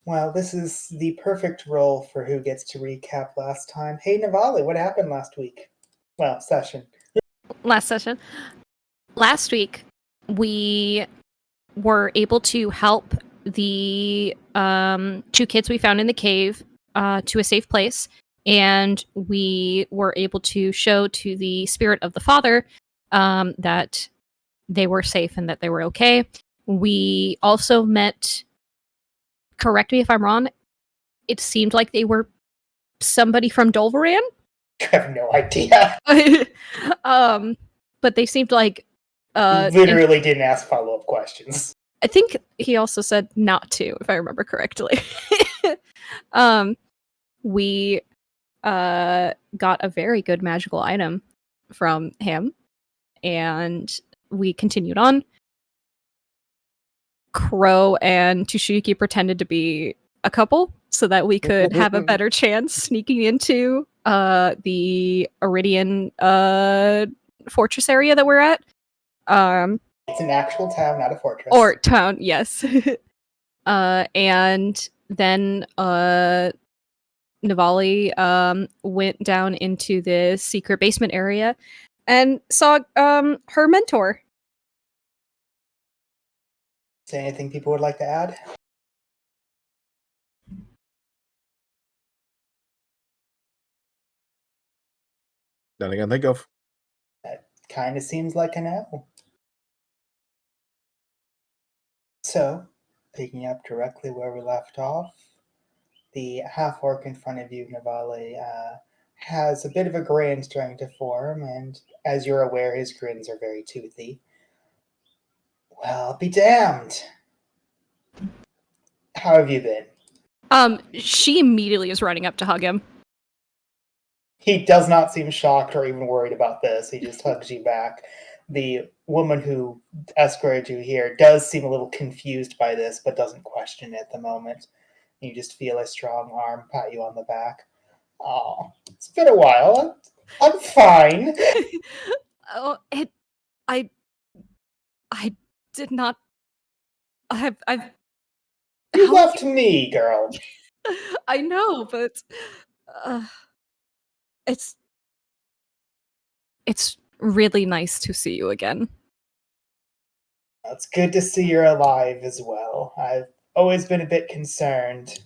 Well, this is the perfect role for who gets to recap last time. Hey, Navali, what happened last week? Well, session. Last session. Last week, we were able to help the two kids we found in the cave to a safe place, and we were able to show to the spirit of the father that they were safe and that they were okay. We also met, correct me if I'm wrong, it seemed like they were somebody from Dolvaran. I have no idea. But they seemed like Literally didn't ask follow-up questions. I think he also said not to, if I remember correctly. We got a very good magical item from him, and we continued on. Crow and Tushiki pretended to be a couple so that we could have a better chance sneaking into the Iridian fortress area that we're at. It's an actual town, not a fortress. Or town, yes. And then Navali went down into the secret basement area and saw her mentor. Is there anything people would like to add? Nothing I can think of. That kind of seems like a no. So, picking up directly where we left off, the half-orc in front of you, Navali, has a bit of a grin starting to form, and as you're aware, his grins are very toothy. Well, be damned. How have you been? She immediately is running up to hug him. He does not seem shocked or even worried about this. He just hugs you back. The woman who escorted you here does seem a little confused by this, but doesn't question it at the moment. You just feel a strong arm pat you on the back. Oh, it's been a while. I'm fine. Oh, I did not. I've. You left me, girl. I know, but it's really nice to see you again. It's good to see you're alive as well. I've always been a bit concerned.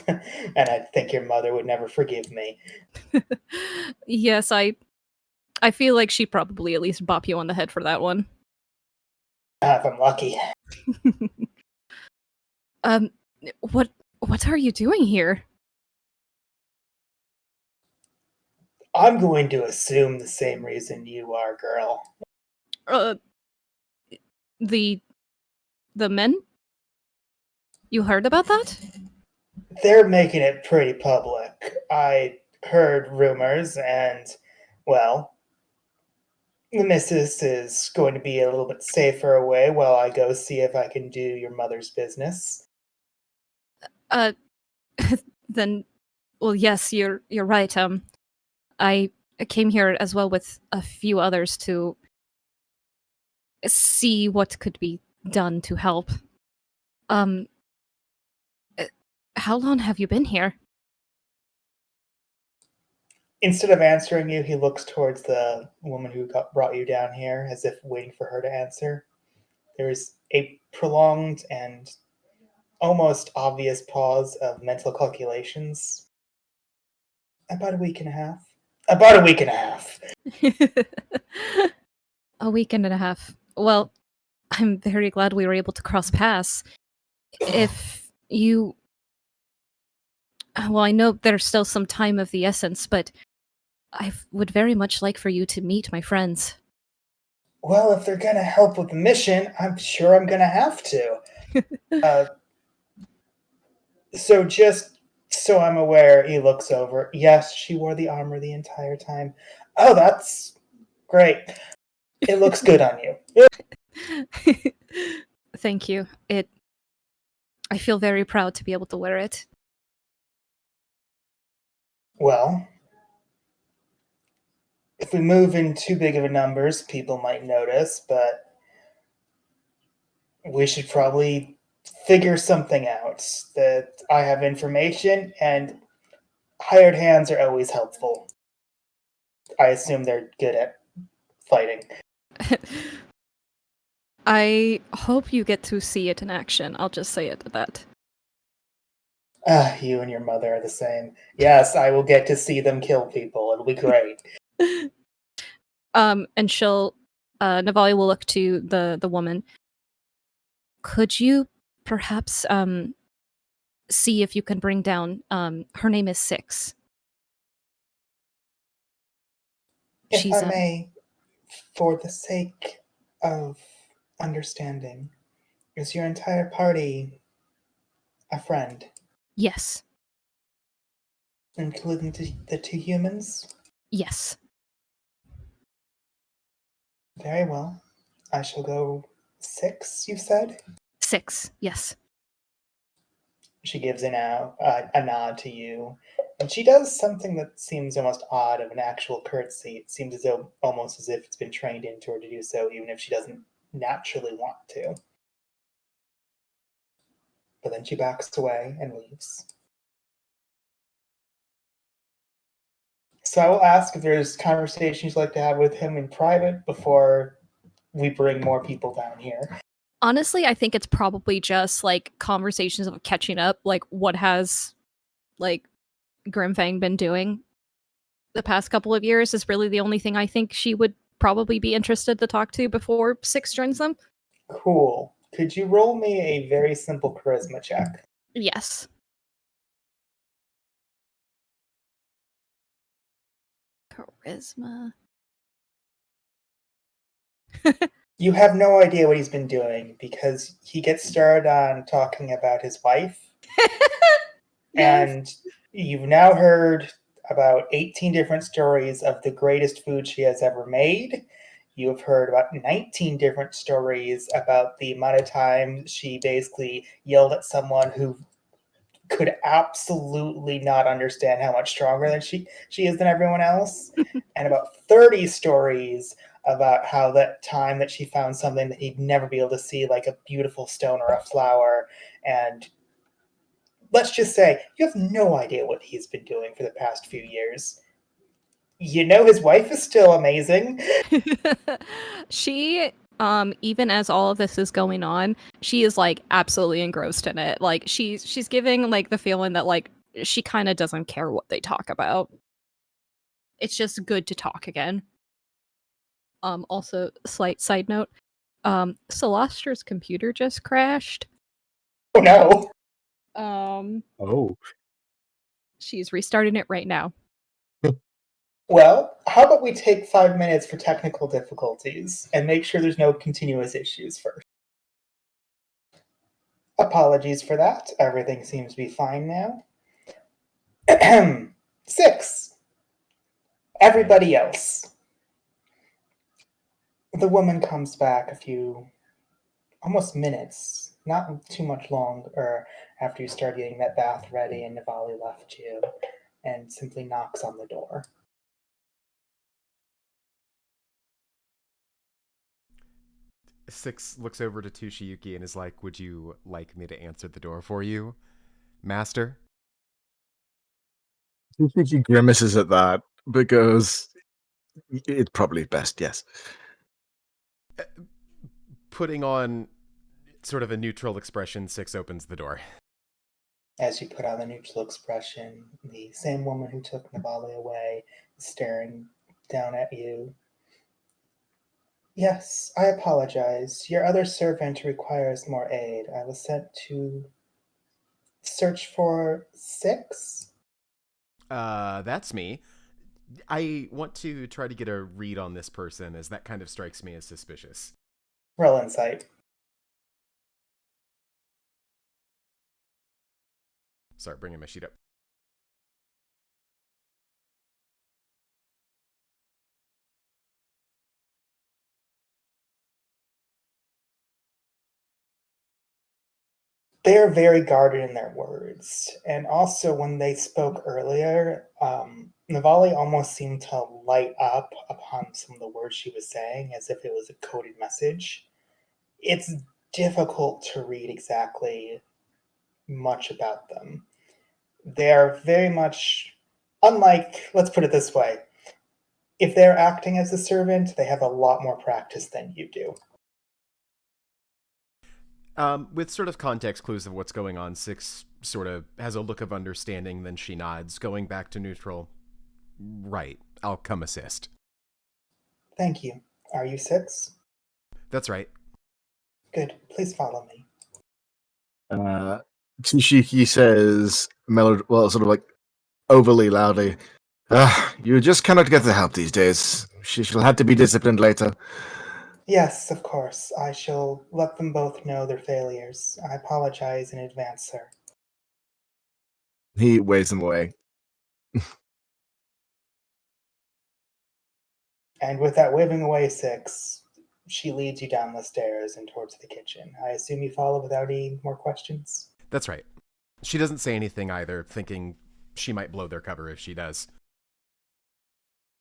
And I think your mother would never forgive me. Yes, I feel like she probably at least bop you on the head for that one. If I'm lucky. What are you doing here? I'm going to assume the same reason you are, girl. The men? You heard about that? They're making it pretty public. I heard rumors, and, well, the missus is going to be a little bit safer away while I go see if I can do your mother's business. Then, well, yes, you're right. I came here as well with a few others to see what could be done to help. How long have you been here? Instead of answering you, he looks towards the woman who brought you down here, as if waiting for her to answer. There is a prolonged and almost obvious pause of mental calculations. About a week and a half. About a week and a half. A week and a half. Well, I'm very glad we were able to cross paths. If you... Well, I know there's still some time of the essence, but I would very much like for you to meet my friends. Well, if they're gonna help with the mission, I'm sure I'm gonna have to. So just so I'm aware, he looks over. Yes, she wore the armor the entire time. Oh, that's great. It looks good on you. Thank you. I feel very proud to be able to wear it. Well, if we move in too big of a numbers, people might notice, but we should probably figure something out. That I have information, and hired hands are always helpful. I assume they're good at fighting. I hope you get to see it in action. I'll just say it at that. You and your mother are the same. Yes, I will get to see them kill people. It'll be great. And she'll Navali will look to the woman. Could you perhaps see if you can bring down her name is Six. If She's I may, for the sake of understanding, is your entire party a friend, yes. including the two humans? Yes. Very well. I shall go 6, you said? 6. Yes. She gives a nod to you. And she does something that seems almost odd of an actual curtsy. It seems as though almost as if it's been trained into her to do so, even if she doesn't naturally want to. But then she backs away and leaves. So I will ask if there's conversations you'd like to have with him in private before we bring more people down here. Honestly, I think it's probably just like conversations of catching up, like what has like Grimfang been doing the past couple of years is really the only thing I think she would probably be interested to talk to before Six joins them. Cool. Could you roll me a very simple charisma check? Yes. Charisma. You have no idea what he's been doing because he gets started on talking about his wife. Yes. And you've now heard about 18 different stories of the greatest food she has ever made. You have heard about 19 different stories about the amount of time she basically yelled at someone who could absolutely not understand how much stronger than she is than everyone else. And about 30 stories about how that time that she found something that he'd never be able to see, like a beautiful stone or a flower. And let's just say you have no idea what he's been doing for the past few years. You know his wife is still amazing. She even as all of this is going on, she is like absolutely engrossed in it. Like she's giving like the feeling that like she kind of doesn't care what they talk about. It's just good to talk again. Also slight side note, Celoster's computer just crashed. Oh no. Oh. She's restarting it right now. Well, how about we take 5 minutes for technical difficulties and make sure there's no continuous issues first? Apologies for that. Everything seems to be fine now. 6. Everybody else. The woman comes back a few, almost minutes, not too much longer after you start getting that bath ready and Navali left you, and simply knocks on the door. Six looks over to Tushiyuki and is like, "Would you like me to answer the door for you, Master?" I think he grimaces at that because it's probably best, yes. Putting on sort of a neutral expression, Six opens the door. As you put on the neutral expression, the same woman who took Navali away is staring down at you. Yes, I apologize. Your other servant requires more aid. I was sent to search for 6. That's me. I want to try to get a read on this person, as that kind of strikes me as suspicious. Roll insight. Sorry, bringing my sheet up. They are very guarded in their words. And also, when they spoke earlier, Navali almost seemed to light up upon some of the words she was saying as if it was a coded message. It's difficult to read exactly much about them. They're very much unlike, let's put it this way, if they're acting as a servant, they have a lot more practice than you do. With sort of context clues of what's going on, Six sort of has a look of understanding, then she nods, going back to neutral. Right, I'll come assist. Thank you. Are you 6? That's right. Good. Please follow me. Tsushiki says, well, sort of like overly loudly, you just cannot get the help these days. She shall have to be disciplined later. Yes, of course. I shall let them both know their failures. I apologize in advance, sir. He waves them away. And with that waving away 6, she leads you down the stairs and towards the kitchen. I assume you follow without any more questions? That's right. She doesn't say anything either, thinking she might blow their cover if she does.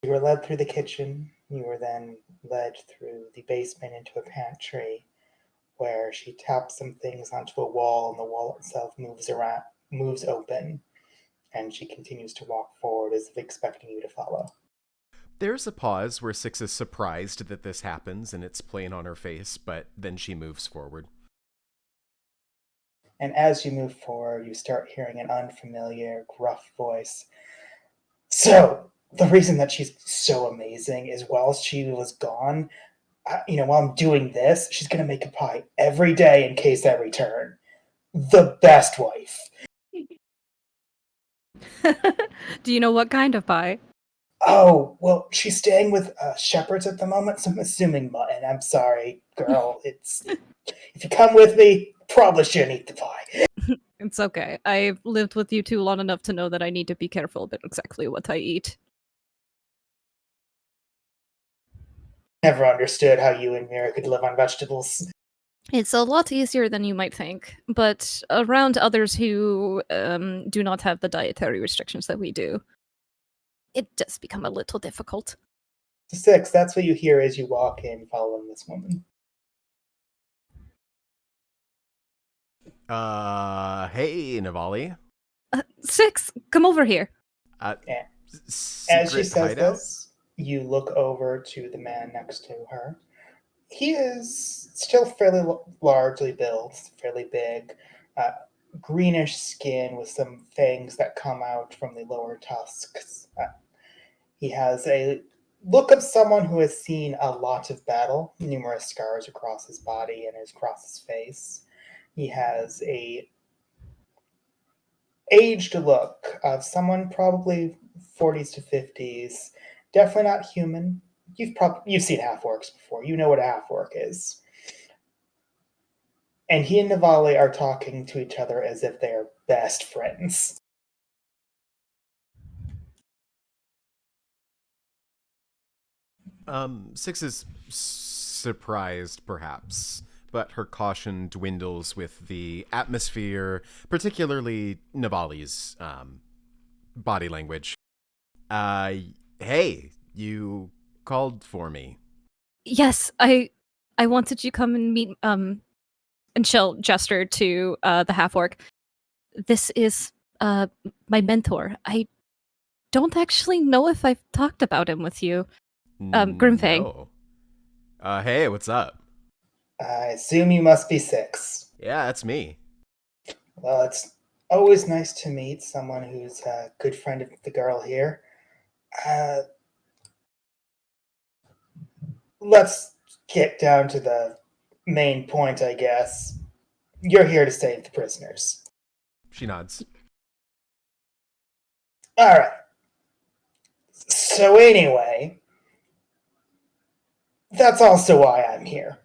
You were led through the kitchen. You were then led through the basement into a pantry where she taps some things onto a wall and the wall itself moves open, and she continues to walk forward as if expecting you to follow. There's a pause where Six is surprised that this happens and it's plain on her face, but then she moves forward. And as you move forward, you start hearing an unfamiliar, gruff voice. So, the reason that she's so amazing is while she was gone, while I'm doing this, she's going to make a pie every day in case I return. The best wife. Do you know what kind of pie? Oh, well, she's staying with shepherds at the moment, so I'm assuming mutton. I'm sorry, girl. If you come with me, probably shouldn't eat the pie. It's okay. I've lived with you two long enough to know that I need to be careful about exactly what I eat. Never understood how you and Mira could live on vegetables. It's a lot easier than you might think, but around others who do not have the dietary restrictions that we do, it does become a little difficult. 6, that's what you hear as you walk in following this woman. Hey, Navali. 6, come over here. As she says this, you look over to the man next to her. He is still fairly largely built, fairly big, greenish skin with some fangs that come out from the lower tusks. He has a look of someone who has seen a lot of battle, numerous scars across his body and across his face. He has a aged look of someone probably 40s to 50s, definitely not human. You've seen half-orcs before. You know what a half-orc is. And he and Navali are talking to each other as if they are best friends. Six is surprised, perhaps, but her caution dwindles with the atmosphere, particularly Navali's body language. Hey, you called for me. Yes, I wanted you to come and meet and she'll gesture to the half-orc. This is my mentor. I don't actually know if I've talked about him with you. Grimfang. No. Hey, what's up? I assume you must be 6. Yeah, that's me. Well, it's always nice to meet someone who's a good friend of the girl here. Let's get down to the main point, I guess. You're here to save the prisoners. She nods. All right. So anyway, that's also why I'm here.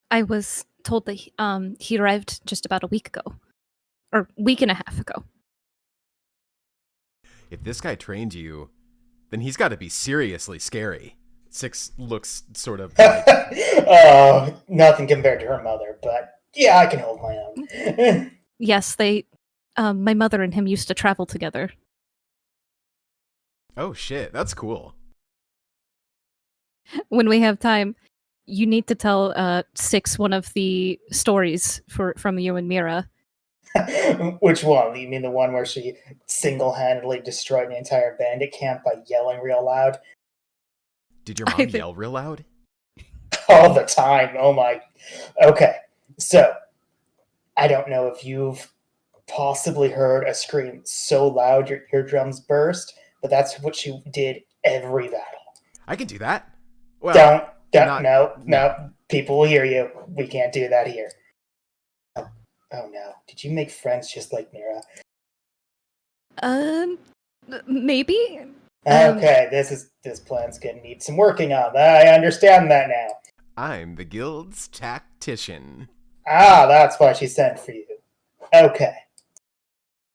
I was told that he arrived just about a week ago. Or week and a half ago. If this guy trained you, then he's got to be seriously scary. Six looks sort of like... Oh, nothing compared to her mother, but yeah, I can hold my own. Yes, my mother and him used to travel together. Oh shit, that's cool. when we have time, you need to tell Six one of the stories from you and Mira. Which one? You mean the one where she single-handedly destroyed the entire bandit camp by yelling real loud? Did your mom yell real loud? All the time. Oh my. Okay. So, I don't know if you've possibly heard a scream so loud your eardrums burst, but that's what she did every battle. I can do that. Well, Don't. not- No. People will hear you. We can't do that here. Oh no. Did you make friends just like Mira? Maybe. Okay, this plan's gonna need some working on. I understand that now. I'm the guild's tactician. Ah, that's why she sent for you. Okay.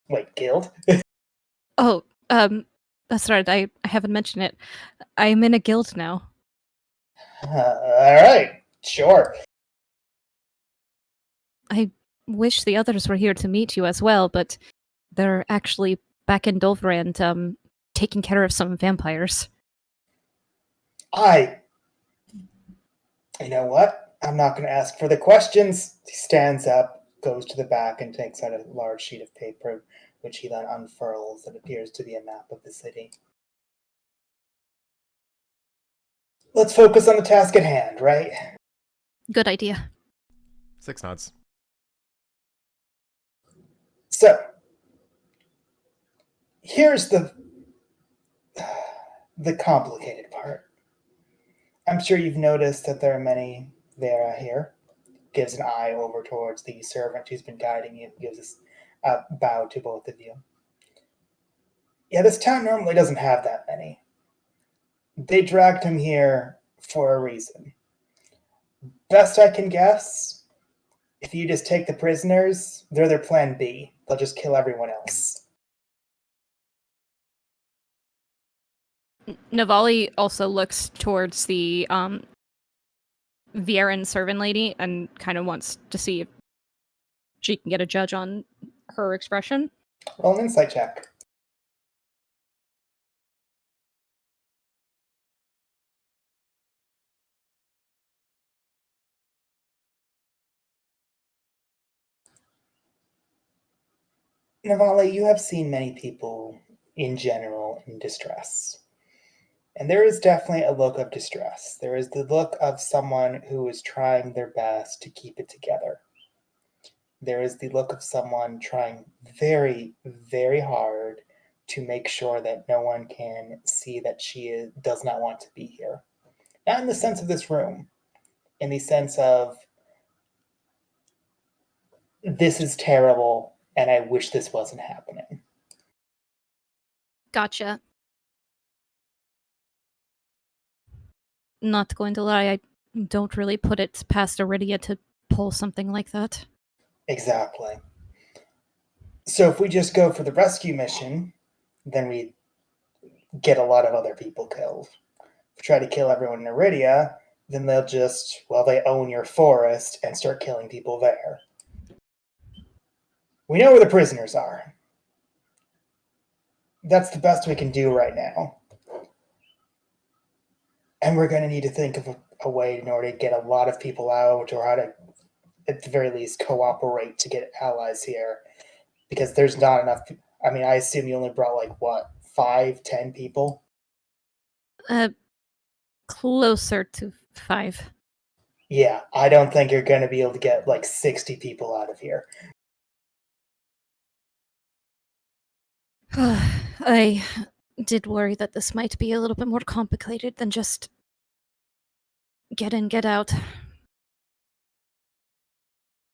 Wait, guild? Oh, that's right. I haven't mentioned it. I'm in a guild now. Alright, sure. I wish the others were here to meet you as well, but they're actually back in Dolverand, taking care of some vampires. You know what? I'm not going to ask for the questions. He stands up, goes to the back, and takes out a large sheet of paper, which he then unfurls and appears to be a map of the city. Let's focus on the task at hand, right? Good idea. Six nods. So, here's the complicated part. I'm sure you've noticed that there are many Vera here. Gives an eye over towards the servant who's been guiding you. Gives a bow to both of you. Yeah, this town normally doesn't have that many. They dragged him here for a reason. Best I can guess, if you just take the prisoners, they're their plan B. They'll just kill everyone else. Navali also looks towards the Vieran servant lady and kind of wants to see if she can get a judge on her expression. Roll an insight check. Navali, you have seen many people in general in distress. And there is definitely a look of distress. There is the look of someone who is trying their best to keep it together. There is the look of someone trying very, very hard to make sure that no one can see that she does not want to be here. Not in the sense of this room, in the sense of this is terrible and I wish this wasn't happening. Gotcha. Not going to lie, I don't really put it past Iridia to pull something like that. Exactly. So if we just go for the rescue mission, then we get a lot of other people killed. If we try to kill everyone in Iridia, then they'll just, they own your forest and start killing people there. We know where the prisoners are. That's the best we can do right now. And we're going to need to think of a way in order to get a lot of people out, or how to, at the very least, cooperate to get allies here. Because there's not enough. I mean, I assume you only brought 5, 10 people? Closer to 5. Yeah, I don't think you're going to be able to get 60 people out of here. I did worry that this might be a little bit more complicated than just get in, get out.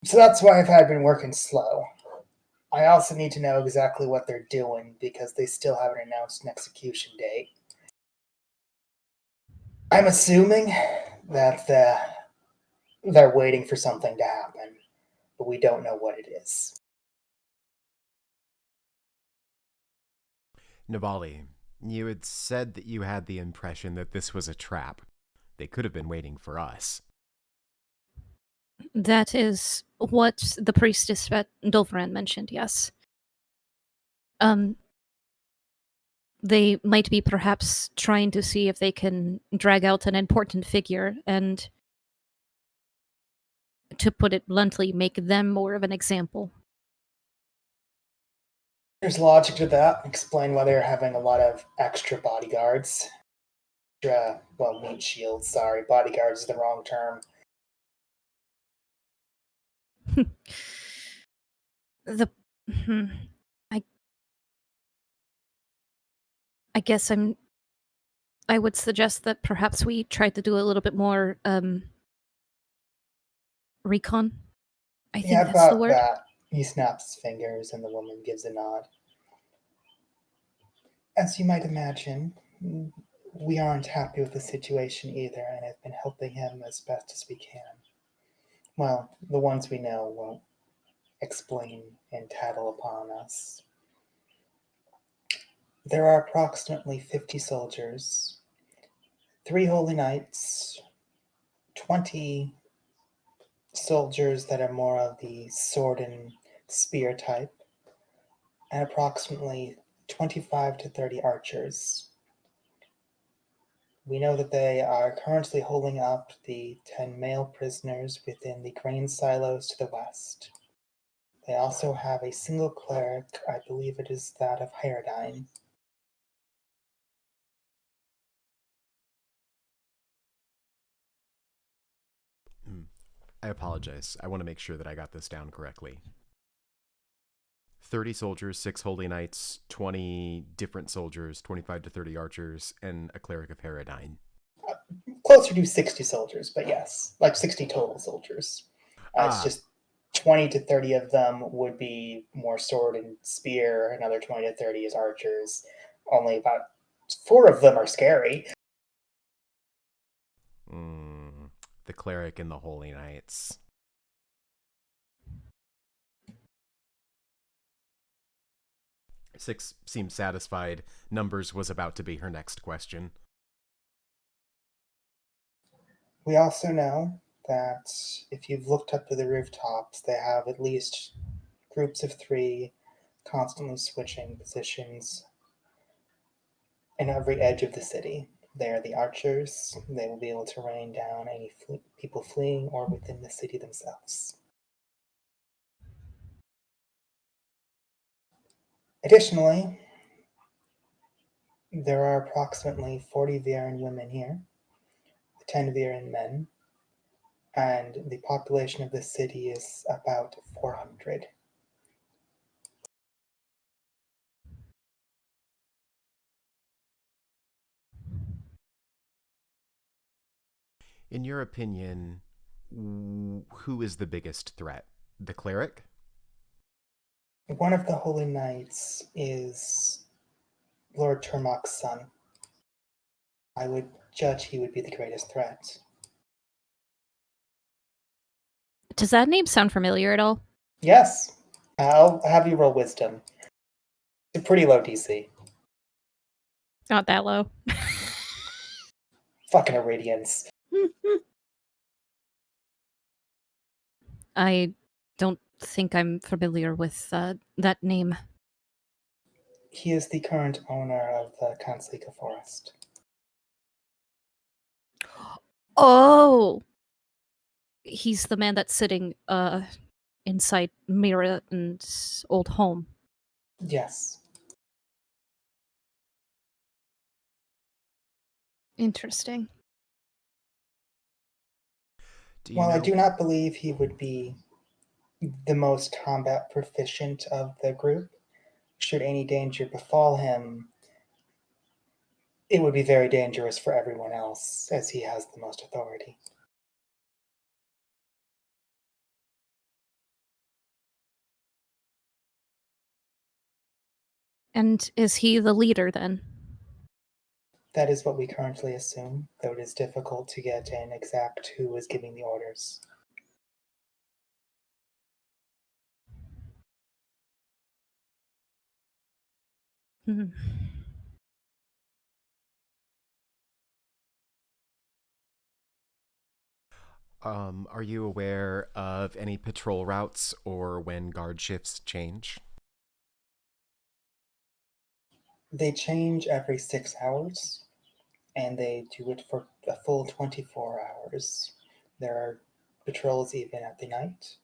So that's why I've been working slow. I also need to know exactly what they're doing because they still haven't announced an execution date. I'm assuming that they're waiting for something to happen, but we don't know what it is. Navali, you had said that you had the impression that this was a trap. They could have been waiting for us. That is what the priestess at Dolverand mentioned, yes. They might be perhaps trying to see if they can drag out an important figure and, to put it bluntly, make them more of an example. There's logic to that. Explain why they're having a lot of extra bodyguards. Meat shields, sorry. Bodyguards is the wrong term. The I I guess I would suggest that perhaps we try to do a little bit more recon. I think Yeah, that's the about word. that. He snaps his fingers and the woman gives a nod. As you might imagine, we aren't happy with the situation either, and have been helping him as best as we can. Well, the ones we know won't explain and tattle upon us. There are approximately 50 soldiers, 3 holy knights, 20 soldiers that are more of the sword and spear type, and approximately 25 to 30 archers. We know that they are currently holding up the 10 male prisoners within the grain silos to the west. They also have a single cleric, I believe it is that of Hyrdine. I apologize. I want to make sure that I got this down correctly. 30 soldiers, 6 holy knights, 20 different soldiers, 25 to 30 archers, and a cleric of Hyrdine. Closer to 60 soldiers, but yes, like 60 total soldiers. It's just 20 to 30 of them would be more sword and spear, another 20 to 30 is archers. Only about 4 of them are scary. The cleric and the holy knights. Six seemed satisfied. Numbers was about to be her next question. We also know that if you've looked up to the rooftops, they have at least groups of 3 constantly switching positions in every edge of the city. They are the archers. They will be able to rain down any people fleeing or within the city themselves. Additionally, there are approximately 40 Viren women here, 10 Viren men, and the population of the city is about 400. In your opinion, who is the biggest threat? The cleric? One of the Holy Knights is Lord Turmok's son. I would judge he would be the greatest threat. Does that name sound familiar at all? Yes, I'll have you roll wisdom. It's a pretty low DC. Not that low. Fucking Iridians. I don't think I'm familiar with that name. He is the current owner of the Kanslika Forest. Oh! He's the man that's sitting inside Mira and old home. Yes. Interesting. While I do not believe he would be the most combat proficient of the group, should any danger befall him, it would be very dangerous for everyone else, as he has the most authority. And is he the leader then? That is what we currently assume, though it is difficult to get an exact who is giving the orders. Hmm. Are you aware of any patrol routes or when guard shifts change? They change every 6 hours, and they do it for a full 24 hours. There are patrols even at the night.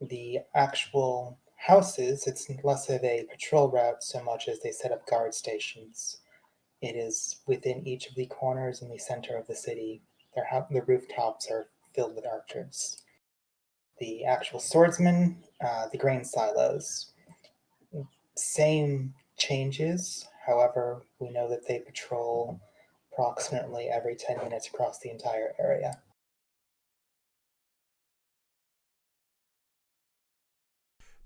The actual houses, it's less of a patrol route so much as they set up guard stations. It is within each of the corners in the center of the city. The rooftops are filled with archers. The actual swordsmen, the grain silos, same changes. However, we know that they patrol approximately every 10 minutes across the entire area.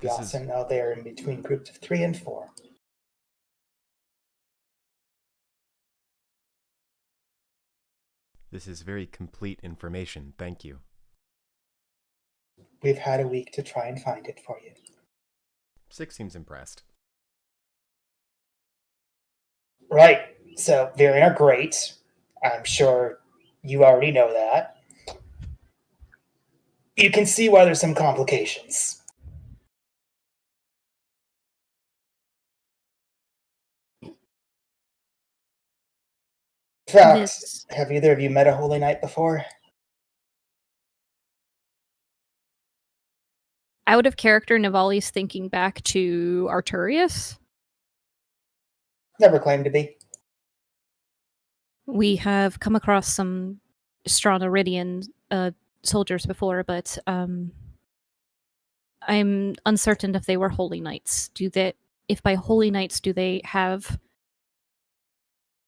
We also know they are in between groups of 3 and 4. This is very complete information. Thank you. We've had a week to try and find it for you. 6 seems impressed. Right. So, Varian are great. I'm sure you already know that. You can see why there's some complications. In fact, have either of you met a Holy Knight before? Out of character, Navali's thinking back to Arturius. Never claimed to be. We have come across some Stronaridian soldiers before, but I'm uncertain if they were Holy Knights. If by Holy Knights, do they have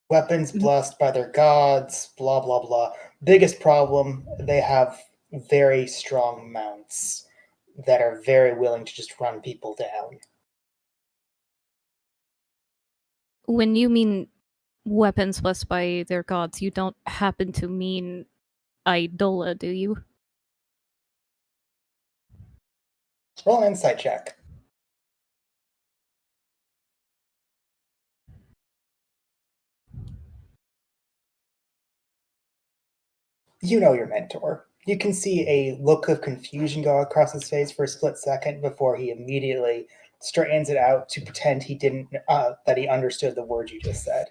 weapons blessed by their gods, blah, blah, blah. Biggest problem, they have very strong mounts that are very willing to just run people down. When you mean weapons blessed by their gods, you don't happen to mean Idola, do you? Roll an insight check. You know your mentor. You can see a look of confusion go across his face for a split second before he immediately straightens it out to pretend he didn't, that he understood the word you just said.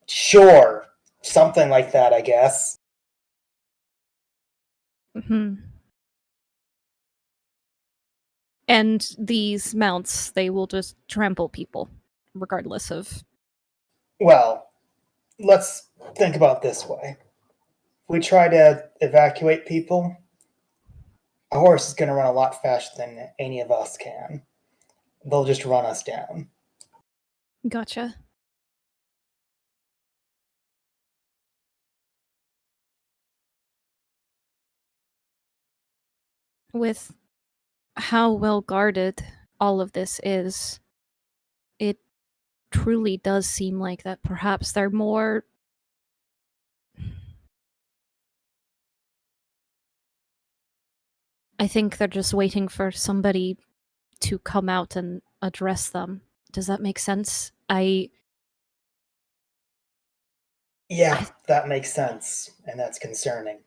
Sure. Something like that, I guess. Mm-hmm. And these mounts, they will just trample people, regardless of... Well, let's think about it this way. If we try to evacuate people, a horse is going to run a lot faster than any of us can. They'll just run us down. Gotcha. With how well guarded all of this is, it truly does seem like that perhaps they're more... I think they're just waiting for somebody to come out and address them. Does that make sense? Yeah, that makes sense, and that's concerning.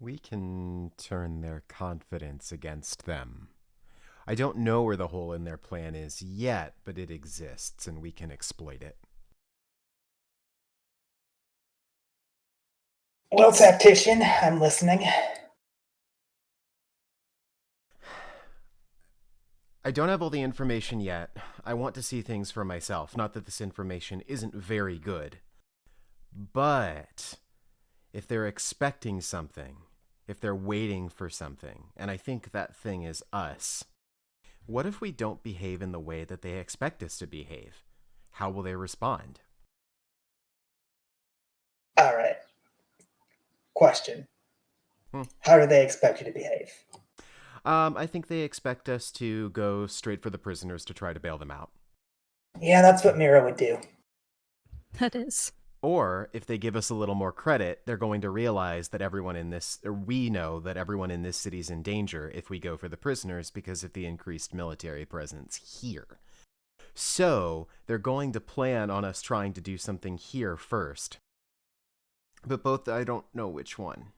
We can turn their confidence against them. I don't know where the hole in their plan is yet, but it exists, and we can exploit it. Well, tactician, I'm listening. I don't have all the information yet. I want to see things for myself. Not that this information isn't very good. But if they're expecting something, if they're waiting for something, and I think that thing is us, what if we don't behave in the way that they expect us to behave? How will they respond? All right. Question. How do they expect you to behave? I think they expect us to go straight for the prisoners to try to bail them out. Yeah, that's what Mira would do. That is. Or, if they give us a little more credit, they're going to realize that we know that everyone in this city's in danger if we go for the prisoners because of the increased military presence here. So, they're going to plan on us trying to do something here first. But I don't know which one.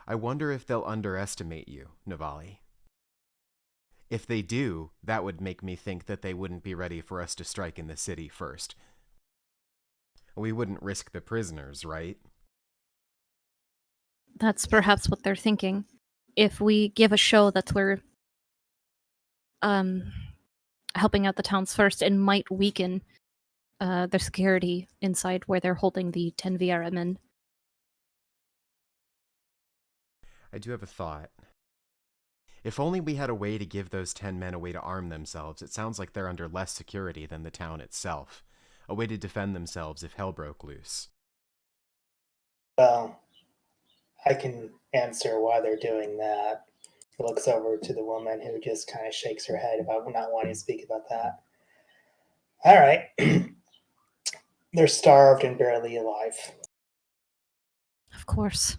I wonder if they'll underestimate you, Navali. If they do, that would make me think that they wouldn't be ready for us to strike in the city first. We wouldn't risk the prisoners, right? That's perhaps what they're thinking. If we give a show that we're helping out the towns first, it might weaken their security inside where they're holding the 10 Viera men. I do have a thought. If only we had a way to give those 10 men a way to arm themselves. It sounds like they're under less security than the town itself. A way to defend themselves if hell broke loose. Well, I can answer why they're doing that. He looks over to the woman who just kind of shakes her head about not wanting to speak about that. All right. They're starved and barely alive. Of course.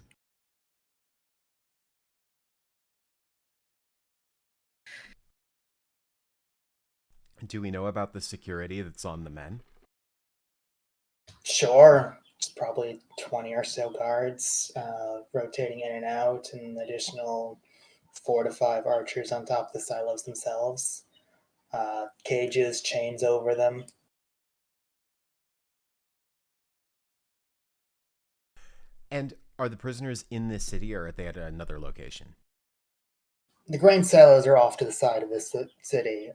Do we know about the security that's on the men? Sure. It's probably 20 or so guards rotating in and out, and additional 4 to 5 archers on top of the silos themselves. Cages, chains over them. And are the prisoners in this city or are they at another location? The grain silos are off to the side of this city.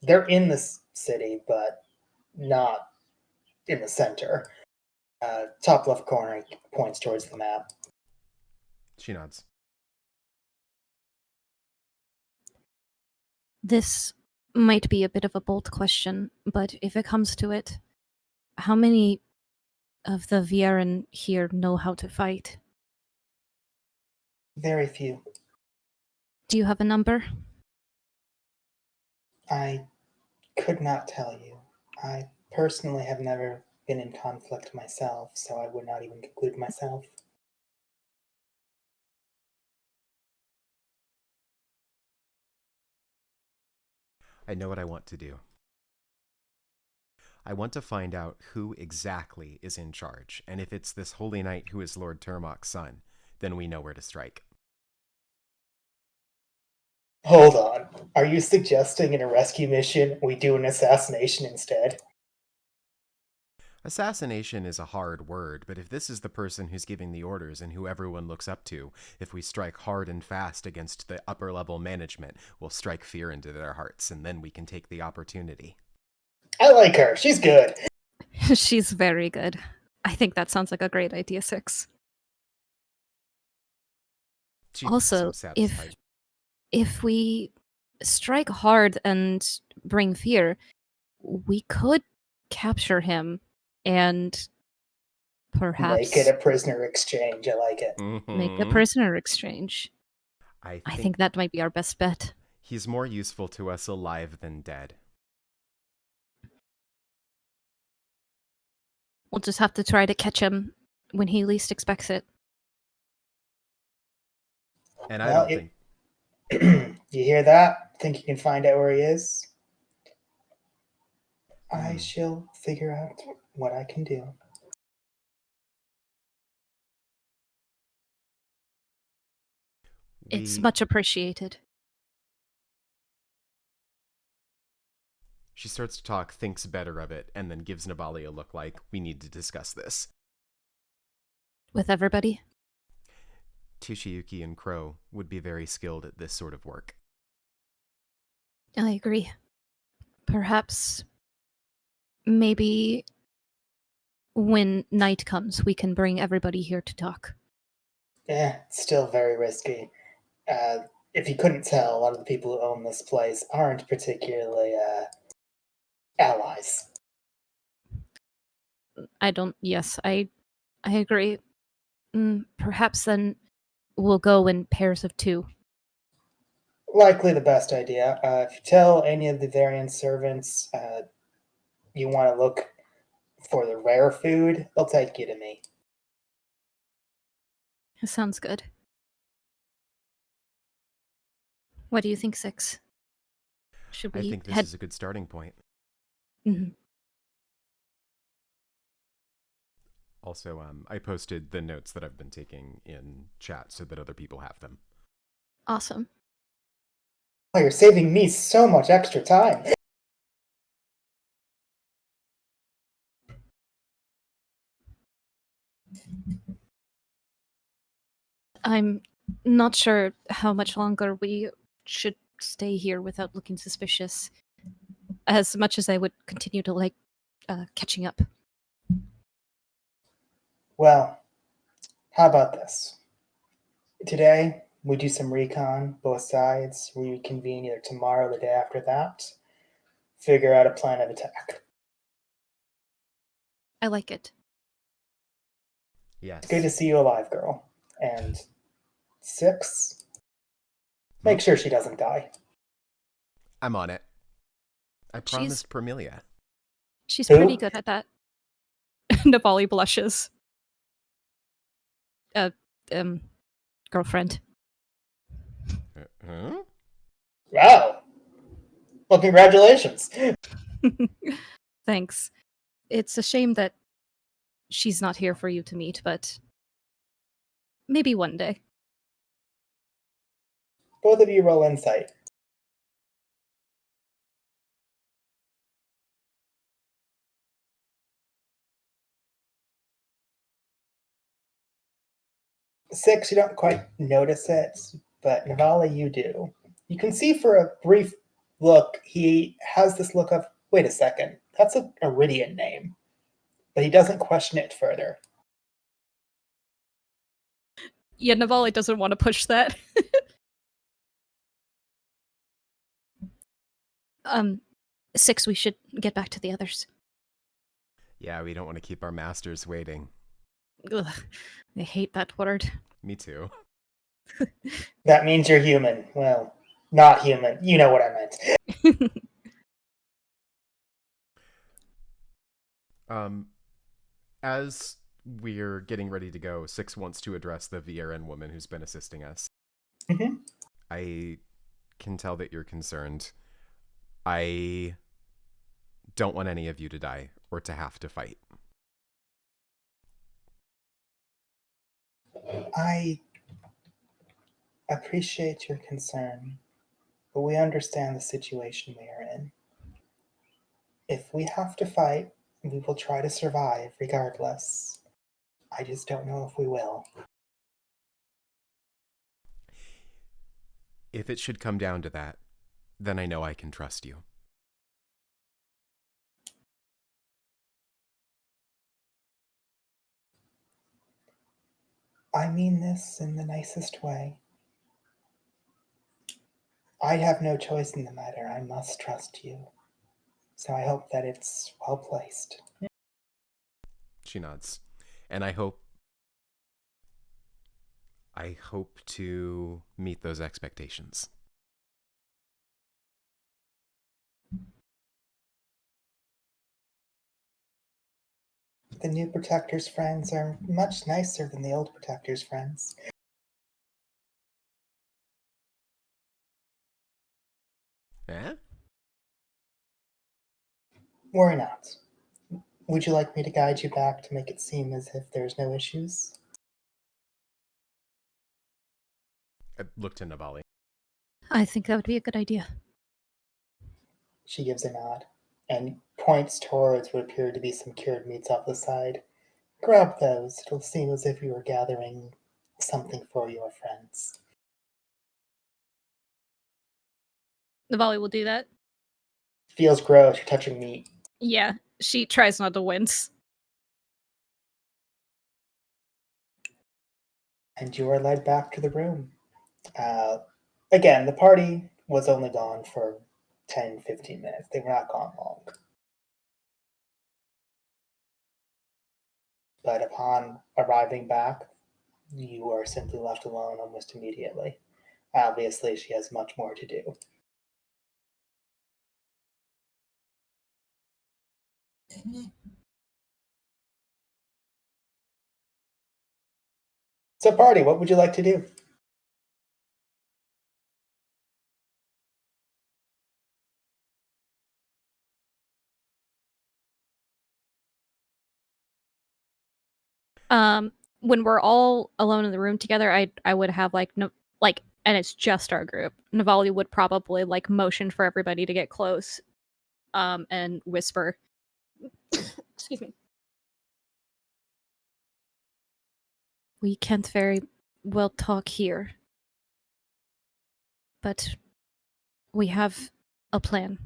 They're in this city, but not in the center. Top left corner points towards the map. She nods. This might be a bit of a bold question, but if it comes to it, how many of the Vieren here know how to fight? Very few. Do you have a number? I could not tell you. I personally have never been in conflict myself, so I would not even conclude myself. I know what I want to do. I want to find out who exactly is in charge, and if it's this holy knight who is Lord Turmok's son, then we know where to strike. Hold on. Are you suggesting in a rescue mission we do an assassination instead? Assassination is a hard word, but if this is the person who's giving the orders and who everyone looks up to, if we strike hard and fast against the upper level management, we'll strike fear into their hearts, and then we can take the opportunity. I like her. She's good. She's very good. I think that sounds like a great idea, Six. She Also, seems satisfied. if we strike hard and bring fear, we could capture him and perhaps Make it a prisoner exchange. I like it. make a prisoner exchange. I I think that might be our best bet. he's more useful to us alive than dead. We'll just have to try to catch him when he least expects it. And I Well, don't think... You hear that? Think you can find out where he is? I Hmm. shall figure out what I can do. It's much appreciated. She starts to talk, thinks better of it, and then gives Navali a look like, we need to discuss this. With everybody? Tushiyuki and Crow would be very skilled at this sort of work. I agree. Perhaps, maybe when night comes, we can bring everybody here to talk. It's still very risky. If you couldn't tell, a lot of the people who own this place aren't particularly allies. Yes, I agree. Perhaps then we'll go in pairs of 2. Likely the best idea. If you tell any of the variant servants you want to look for the rare food, they'll take you to me. Sounds good. What do you think, Six? Should we I think this head? is a good starting point. Mhm. Also, I posted the notes that I've been taking in chat so that other people have them. Awesome. Oh, you're saving me so much extra time. I'm not sure how much longer we should stay here without looking suspicious. As much as I would continue to like catching up. Well, how about this? Today, we do some recon, both sides. We reconvene either tomorrow or the day after that. Figure out a plan of attack. I like it. Yes. It's good to see you alive, girl. And 6, make sure she doesn't die. I'm on it. I promised Permelia. She's Who? pretty good at that. Navali blushes. Girlfriend. Huh? Wow. Well, congratulations. Thanks. It's a shame that she's not here for you to meet, but maybe one day. Both of you roll insight. Six, you don't quite notice it, but Navali, you do. You can see for a brief look, he has this look of, wait a second, that's an Iridian name. But he doesn't question it further. Yeah, Navali doesn't want to push that. 6, we should get back to the others. Yeah, we don't want to keep our masters waiting. Ugh, I hate that word. Me too. That means you're human. Well, not human. You know what I meant. As we're getting ready to go, Six wants to address the VRN woman who's been assisting us. Mm-hmm. I can tell that you're concerned. I don't want any of you to die or to have to fight. I appreciate your concern, but we understand the situation we are in. If we have to fight, we will try to survive regardless. I just don't know if we will. If it should come down to that, then I know I can trust you. I mean this in the nicest way. I have no choice in the matter. I must trust you. So I hope that it's well placed. She nods. And I hope to meet those expectations. The new Protector's friends are much nicer than the old Protector's friends. Eh? Worry not. Would you like me to guide you back to make it seem as if there's no issues? I looked to Navali. I think that would be a good idea. She gives a nod and points towards what appear to be some cured meats off the side. Grab those. It'll seem as if you were gathering something for your friends. Navali will do that. Feels gross. You're touching meat. Yeah, she tries not to wince. And you are led back to the room. Again, the party was only gone for 10-15 minutes. They were not gone long. But upon arriving back, you are simply left alone almost immediately. Obviously, she has much more to do. So, party, what would you like to do? when we're all alone in the room together, I would have like no like, and it's just our group. Navali would probably like motion for everybody to get close, and whisper. Excuse me. We can't very well talk here, but we have a plan.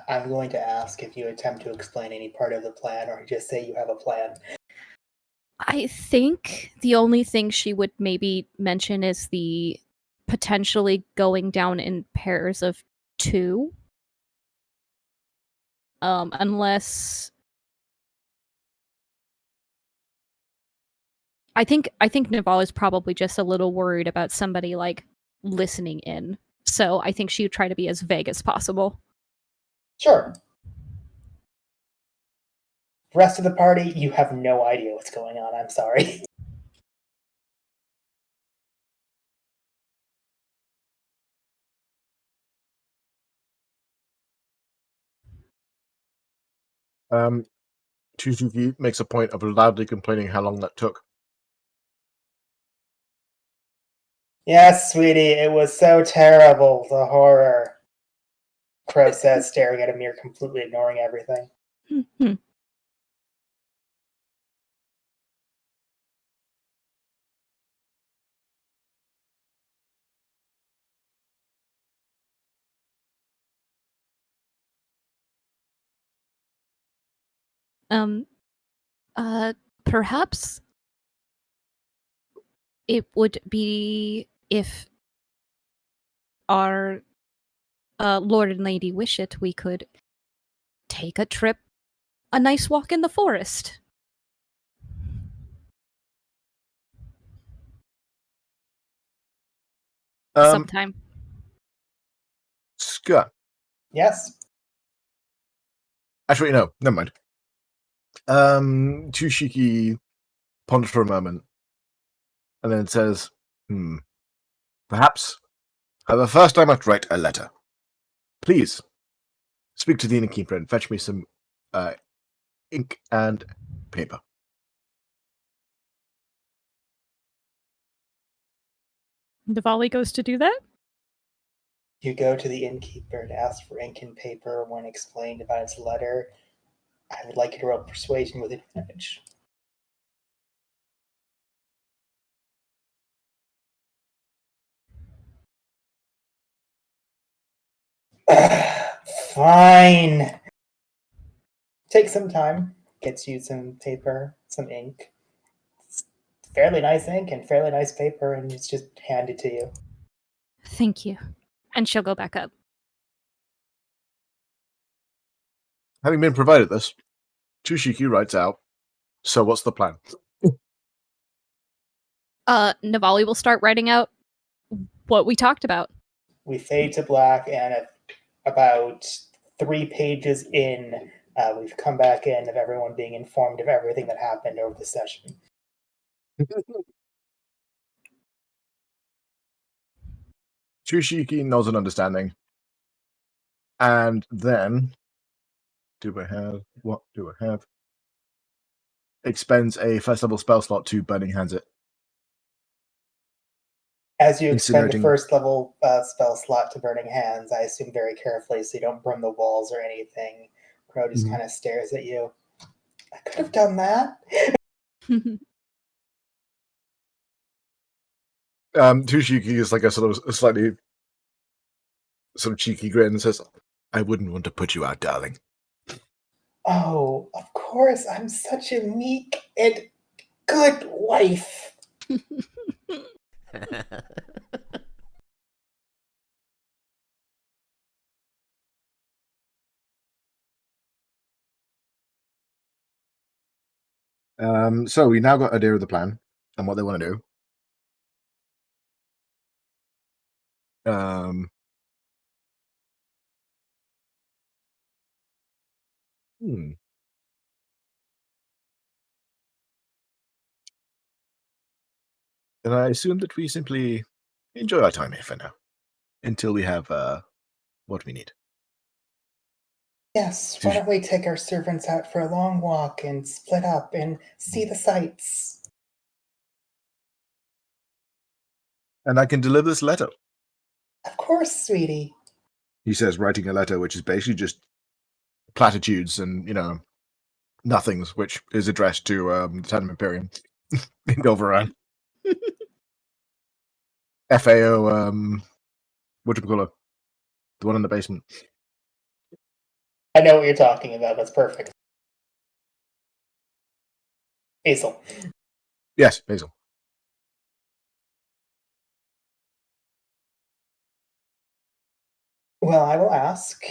I'm going to ask if you attempt to explain any part of the plan or just say you have a plan. I think the only thing she would maybe mention is the potentially going down in pairs of 2. Unless I think Naval is probably just a little worried about somebody like listening in. So I think she would try to be as vague as possible. Sure. Rest of the party, you have no idea what's going on. I'm sorry. Chuchuki makes a point of loudly complaining how long that took. Yes, sweetie, it was so terrible. The horror. Crow says, staring at a mirror, completely ignoring everything. Um, perhaps it would be if our Lord and Lady wish it, we could take a trip, a nice walk in the forest. Sometime. Scott. Yes? Actually, no, never mind. Chushiki ponders for a moment and then says, perhaps first I must write a letter. Please, speak to the innkeeper and fetch me some ink and paper. Navali goes to do that? You go to the innkeeper and ask for ink and paper. When explained about its letter, I would like you to roll persuasion with advantage. Fine. Take some time. Gets you some paper, some ink. It's fairly nice ink and fairly nice paper, and it's just handed to you. Thank you. And she'll go back up. Having been provided this, Chushiki writes out, so what's the plan? Navali will start writing out what we talked about. We fade to black, and at about 3 pages in, we've come back in of everyone being informed of everything that happened over the session. Chushiki nods an understanding. And then, what do I have? Expends a first level spell slot to Burning Hands it. As you expend the Incinerating. first level spell slot to Burning Hands, I assume very carefully so you don't burn the walls or anything. Crow just kind of stares at you. I could have done that. Chushiki is like a slightly cheeky grin and says, I wouldn't want to put you out, darling. Oh, of course, I'm such a meek and good wife. So we now got an idea of the plan and what they want to do. And I assume that we simply enjoy our time here for now, until we have what we need. Yes, why don't we take our servants out for a long walk and split up and see the sights? And I can deliver this letter. Of course, sweetie. He says, writing a letter, which is basically just platitudes and nothings, which is addressed to the Tandem Imperium in Belveran. FAO, what do we call it? The one in the basement. I know what you're talking about. That's perfect. Hazel. Yes, Basil. Well, I will ask.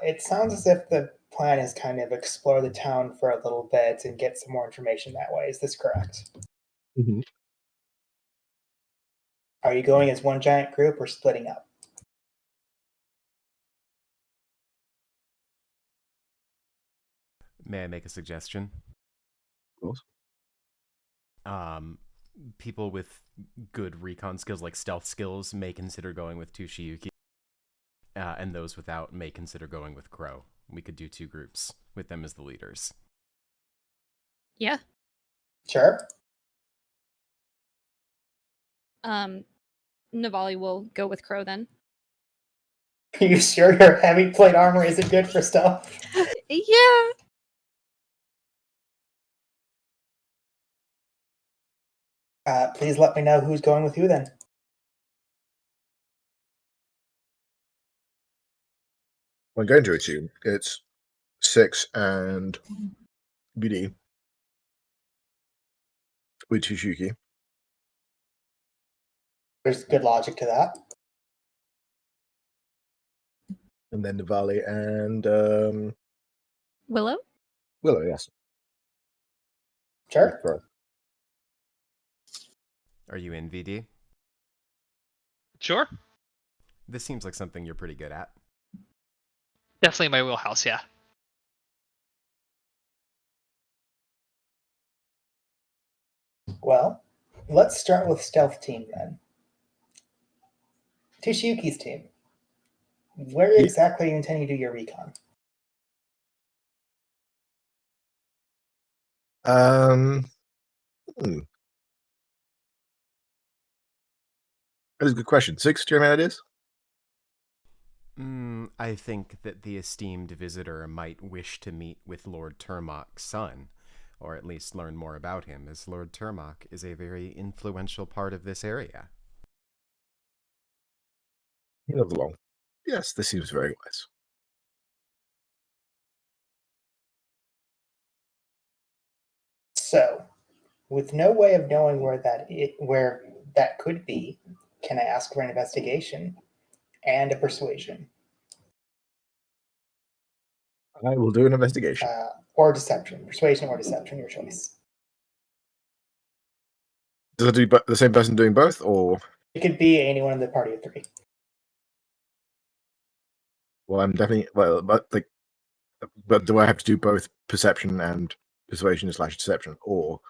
It sounds as if the plan is kind of explore the town for a little bit and get some more information that way. Is this correct? Mm-hmm. Are you going as one giant group or splitting up? May I make a suggestion? Of course. People with good recon skills, like stealth skills, may consider going with Tushiyuki, and those without may consider going with Crow. We could do 2 groups with them as the leaders. Yeah. Sure. Navali will go with Crow then. Are you sure your heavy plate armor isn't good for stuff? Yeah. Please let me know who's going with you then. I'm going to assume it's 6 and BD with Tsushiki. There's good logic to that. And then Navali and Willow? Willow, yes. Sure. Crow. Are you in, VD? Sure. This seems like something you're pretty good at. Definitely my wheelhouse, yeah. Well, let's start with stealth team then. Tushiyuki's team. Where Yeah. exactly are you intending to do your recon? That is a good question. 6, do you have any ideas? I think that the esteemed visitor might wish to meet with Lord Turmok's son, or at least learn more about him, as Lord Turmok is a very influential part of this area. He lives along. Yes, this seems very wise. So, with no way of knowing where that could be, can I ask for an investigation and a persuasion? I will do an investigation. Or deception. Persuasion or deception, your choice. Does it do the same person doing both, or? It could be anyone in the party of 3. Well, I'm definitely but do I have to do both perception and persuasion/deception, or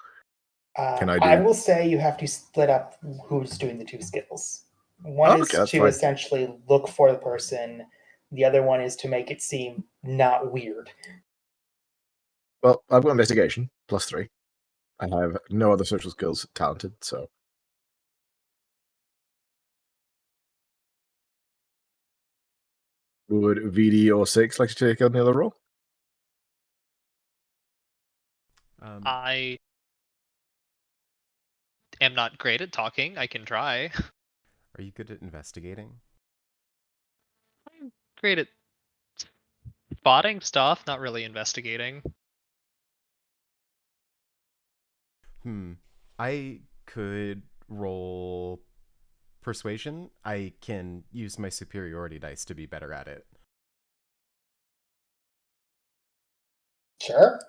can I do? I will say you have to split up who's doing the 2 skills. One is that's to fine. essentially look for the person. The other one is to make it seem not weird. Well, I've got investigation +3. I have no other social skills talented, so. Would VD or 6 like to take on the other role? I am not great at talking. I can try. Are you good at investigating? I'm great at spotting stuff, not really investigating. I could roll persuasion. I can use my superiority dice to be better at it. Sure.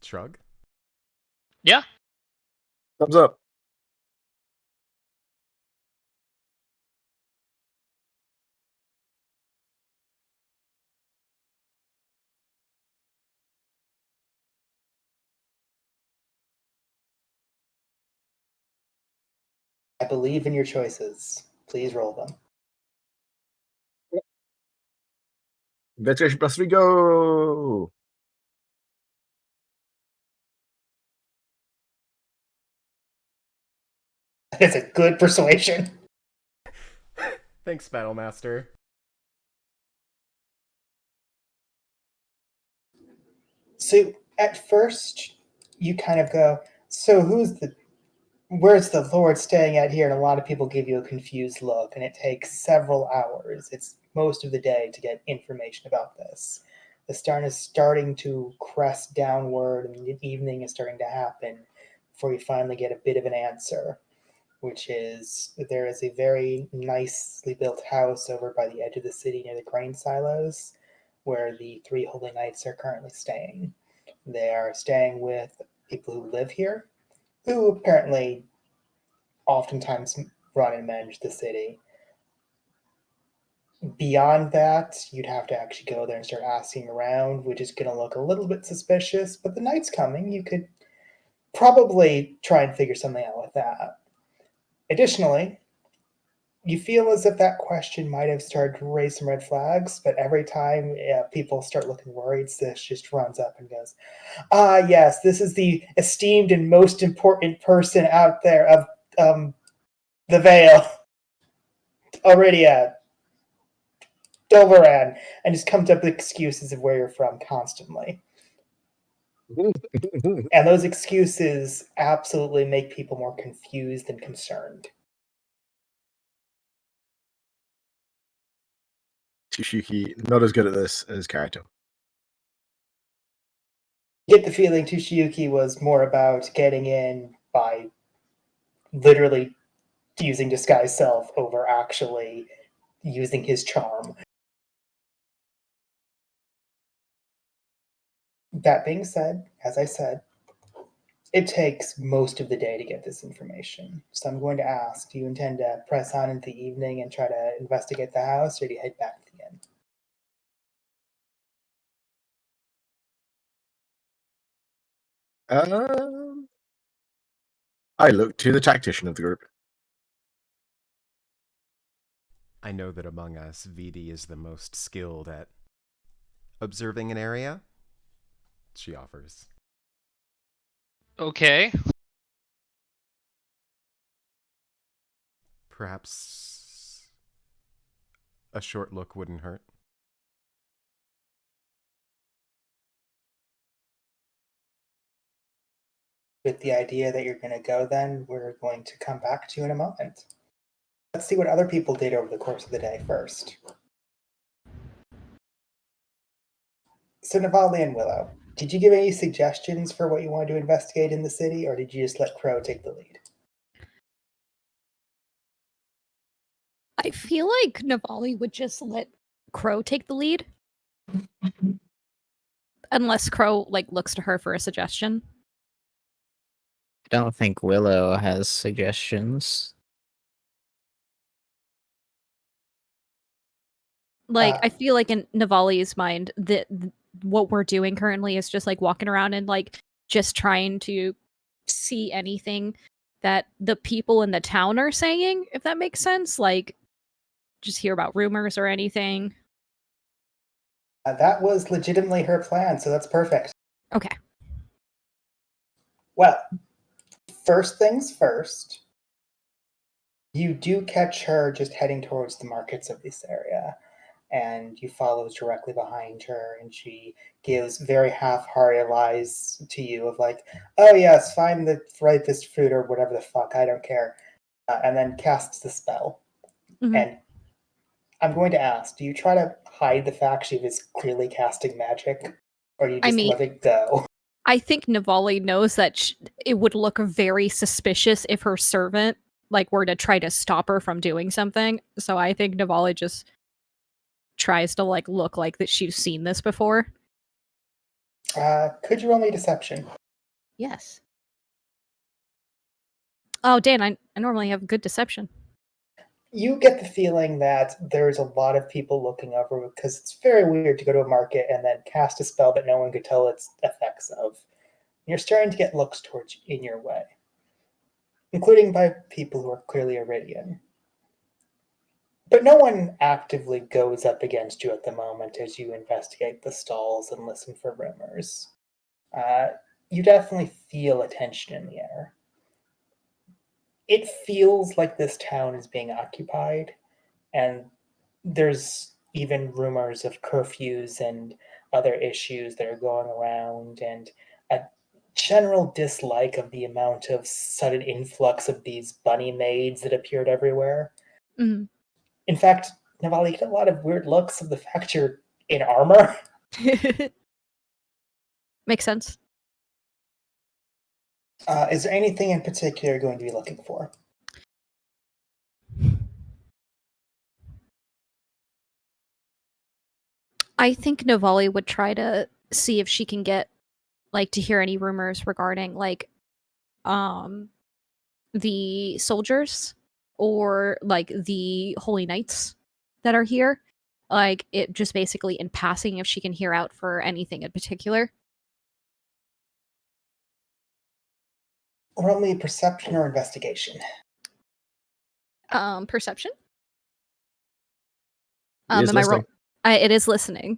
Shrug? Yeah. Thumbs up. believe in your choices. Please roll them. Investigation +3, go! It's a good persuasion. Thanks, Battlemaster. So at first, you kind of go, so where's the Lord staying at here? And a lot of people give you a confused look, and it takes several hours. It's most of the day to get information about this. The sun is starting to crest downward, and the evening is starting to happen before you finally get a bit of an answer, which is there is a very nicely built house over by the edge of the city near the grain silos where the three holy knights are currently staying. They are staying with people who live here, who apparently oftentimes run and manage the city. Beyond that, you'd have to actually go there and start asking around, which is going to look a little bit suspicious, but the night's coming. You could probably try and figure something out with that. Additionally, you feel as if that question might have started to raise some red flags, but every time people start looking worried, Sis just runs up and goes, yes, this is the esteemed and most important person out there of the Vale, Aurelia, Doveran, and just comes up with excuses of where you're from constantly. And those excuses absolutely make people more confused and concerned. Tsushiki, not as good at this as Karito. Get the feeling Tushiyuki was more about getting in by literally using disguise self over actually using his charm. That being said, as I said, it takes most of the day to get this information. So I'm going to ask, do you intend to press on into the evening and try to investigate the house, or do you head back to the inn? I look to the tactician of the group. I know that among us, Vidi is the most skilled at observing an area. She offers. Okay. Perhaps a short look wouldn't hurt. With the idea that you're going to go then, we're going to come back to you in a moment. Let's see what other people did over the course of the day first. So Navali and Willow, did you give any suggestions for what you wanted to investigate in the city, or did you just let Crow take the lead? I feel like Navali would just let Crow take the lead. Unless Crow looks to her for a suggestion. I don't think Willow has suggestions. I feel like in Navali's mind that what we're doing currently is just walking around and just trying to see anything that the people in the town are saying, if that makes sense. Just hear about rumors or anything. That was legitimately her plan, so that's perfect. Okay. Well, first things first, you do catch her just heading towards the markets of this area, and you follow directly behind her, and she gives very half-hearted lies to you of oh yes, find the ripest fruit or whatever the fuck, I don't care, and then casts the spell. Mhm. And I'm going to ask, do you try to hide the fact she was clearly casting magic, or do you just let it go? I think Navali knows that it would look very suspicious if her servant were to try to stop her from doing something. So I think Navali just tries to look like that she's seen this before. Could you roll me deception? Yes. Oh, Dan, I normally have good deception. You get the feeling that there's a lot of people looking over because it's very weird to go to a market and then cast a spell that no one could tell its effects of. You're starting to get looks towards in your way. including by people who are clearly Iridian. But no one actively goes up against you at the moment as you investigate the stalls and listen for rumors. You definitely feel a tension in the air. It feels like this town is being occupied, and there's even rumors of curfews and other issues that are going around, and a general dislike of the amount of sudden influx of these bunny maids that appeared everywhere. Mm. In fact, Navali, you get a lot of weird looks of the fact you're in armor. Makes sense. Is there anything in particular you're going to be looking for? I think Navali would try to see if she can get to hear any rumors regarding the soldiers or the holy knights that are here. It just basically in passing if she can hear out for anything in particular. Roll me perception or investigation. Perception. It is am I listening. it is listening.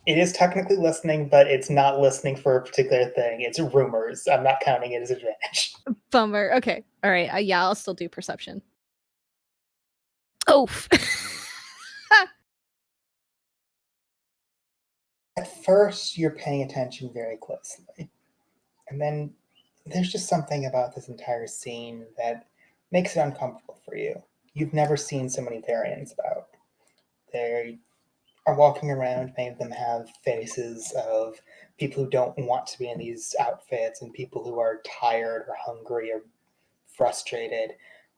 It is technically listening, but it's not listening for a particular thing. It's rumors. I'm not counting it as advantage. Bummer. Okay. All right. Yeah, I'll still do perception. Oof. At first, you're paying attention very closely. And then there's just something about this entire scene that makes it uncomfortable for you. You've never seen so many Therians about. They are walking around. Many of them have faces of people who don't want to be in these outfits and people who are tired or hungry or frustrated.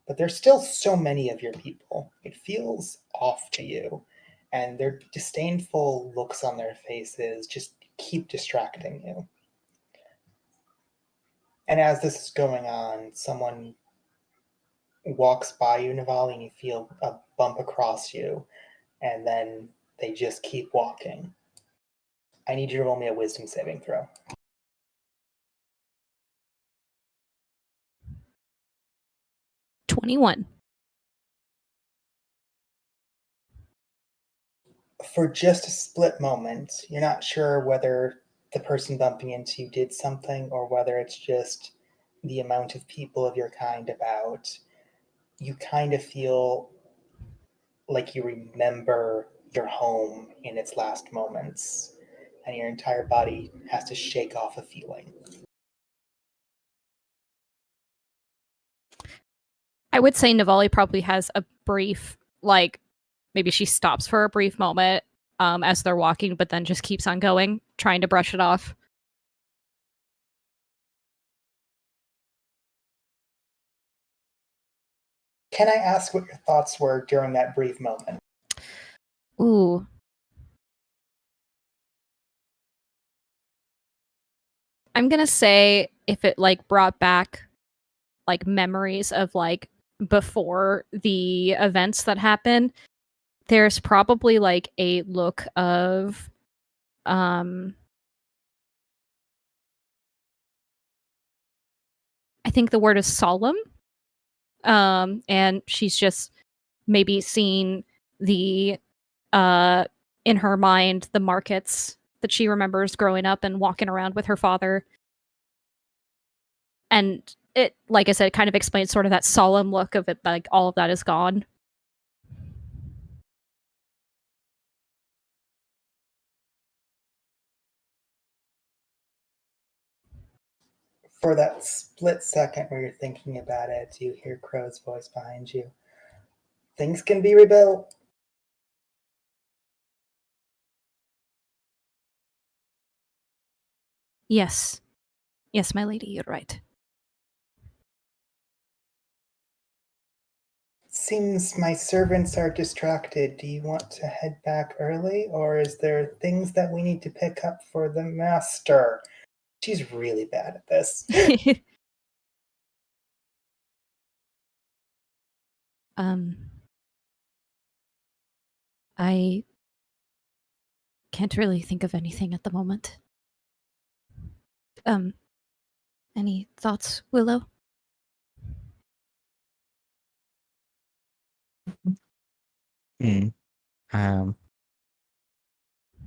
But there's still so many of your people. It feels off to you. And their disdainful looks on their faces just keep distracting you. And as this is going on, someone walks by you, Navali, and you feel a bump across you, and then they just keep walking. I need you to roll me a wisdom saving throw. $21. For just a split moment, you're not sure whether the person bumping into you did something or whether it's just the amount of people of your kind about. You kind of feel like you remember your home in its last moments, and your entire body has to shake off a feeling. I would say Navali probably has a brief, maybe she stops for a brief moment as they're walking, but then just keeps on going, trying to brush it off. Can I ask what your thoughts were during that brief moment? Ooh. I'm gonna say if it brought back memories of before the events that happen, there's probably a look of I think the word is solemn. And she's just maybe seeing the in her mind the markets that she remembers growing up and walking around with her father. And it, like I said, kind of explains sort of that solemn look of it, all of that is gone. For that split second where you're thinking about it, you hear Crow's voice behind you. Things can be rebuilt. Yes. Yes, my lady, you're right. Seems my servants are distracted. Do you want to head back early, or is there things that we need to pick up for the master? She's really bad at this. I can't really think of anything at the moment. Any thoughts, Willow? Hmm. I'm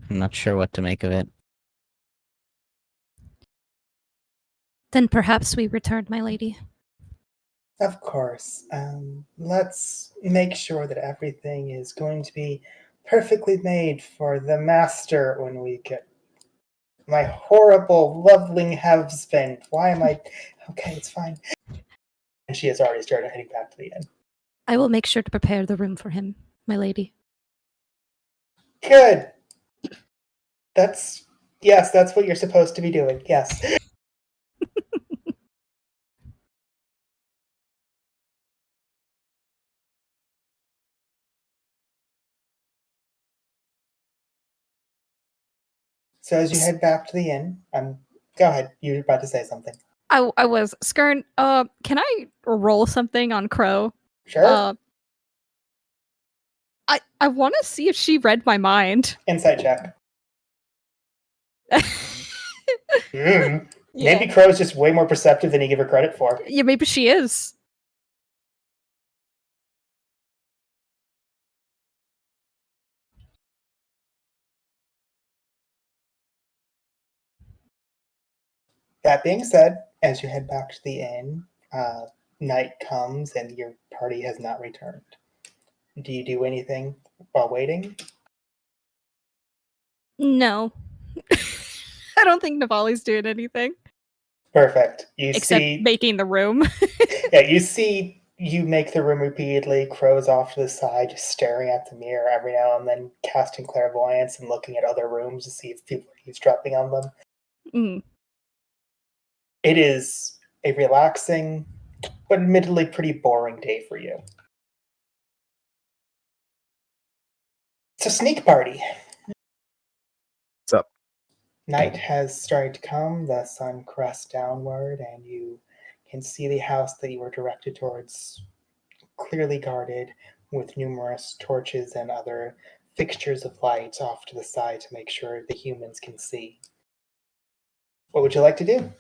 not sure what to make of it. Then perhaps we return, my lady. Of course. Let's make sure that everything is going to be perfectly made for the master when we get my horrible, lovely husband. Why am I? Okay, it's fine. And she has already started heading back to the inn. I will make sure to prepare the room for him, my lady. Good. Yes, that's what you're supposed to be doing. Yes. So as you head back to the inn, go ahead. You were about to say something. I was Skern. Can I roll something on Crow? Sure. I want to see if she read my mind. Insight check. Yeah. Maybe Crow's just way more perceptive than you give her credit for. Yeah, maybe she is. That being said, as you head back to the inn, night comes and your party has not returned. Do you do anything while waiting? No. I don't think Navali's doing anything. Perfect. You except see, making the room. yeah, you make the room repeatedly. Crow's off to the side, just staring at the mirror every now and then, casting clairvoyance and looking at other rooms to see if people are eavesdropping on them. Mm. It is a relaxing, but admittedly pretty boring day for you. It's a sneak party. What's up? Night has started to come, the sun crests downward, and you can see the house that you were directed towards clearly guarded with numerous torches and other fixtures of light off to the side to make sure the humans can see. What would you like to do?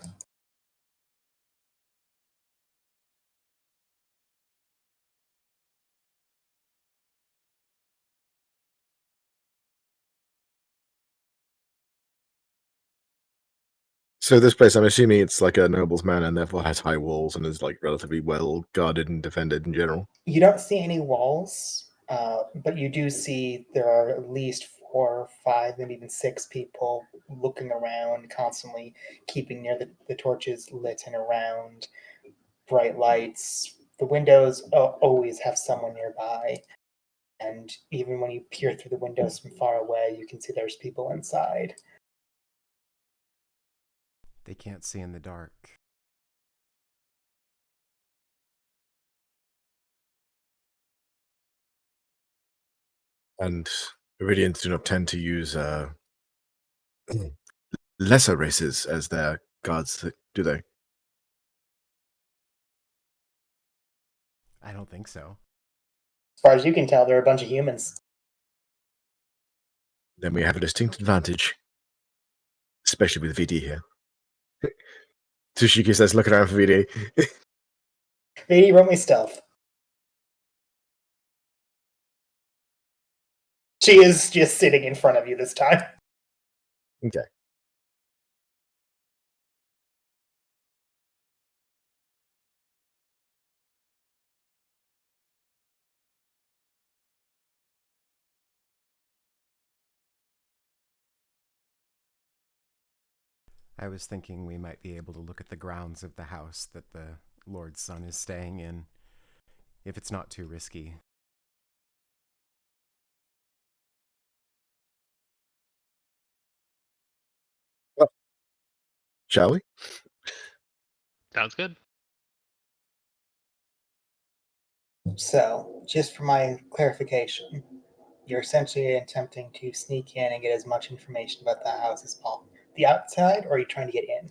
So this place, I'm assuming it's like a noble's manor and therefore has high walls and is like relatively well guarded and defended in general. You don't see any walls, but you do see there are at least 4, 5, and even 6 people looking around, constantly keeping near the torches lit and around, bright lights. The windows always have someone nearby, and even when you peer through the windows from far away, you can see there's people inside. They can't see in the dark. And Iridians do not tend to use lesser races as their guards, do they? I don't think so. As far as you can tell, they're a bunch of humans. Then we have a distinct advantage. Especially with VD here. Tsushiki says, look around for VD. Vady, roll me stealth. She is just sitting in front of you this time. Okay. I was thinking we might be able to look at the grounds of the house that the Lord's son is staying in, if it's not too risky. Well, shall we? Sounds good. So, just for my clarification, you're essentially attempting to sneak in and get as much information about the house as possible. The outside, or are you trying to get in?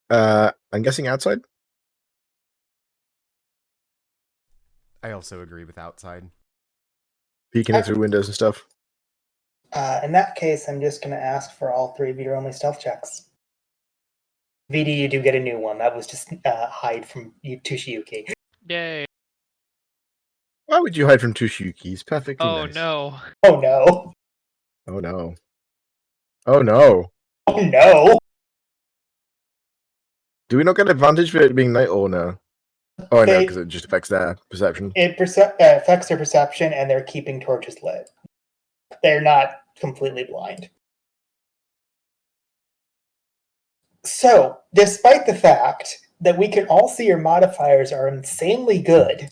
I'm guessing outside? I also agree with outside. Peeking in through windows and stuff. In that case, I'm just going to ask for all 3 of you to roll me stealth checks. VD, you do get a new one. That was just hide from Toshiyuki. Yay. Why would you hide from Tushuki? He's perfectly Oh nice. no. Oh no. Oh no. Oh no. Oh no. Do we not get advantage for it being night or no? Oh, no, They- because it just affects their perception. It affects their perception, and they're keeping torches lit. They're not completely blind. So, despite the fact that we can all see your modifiers are insanely good,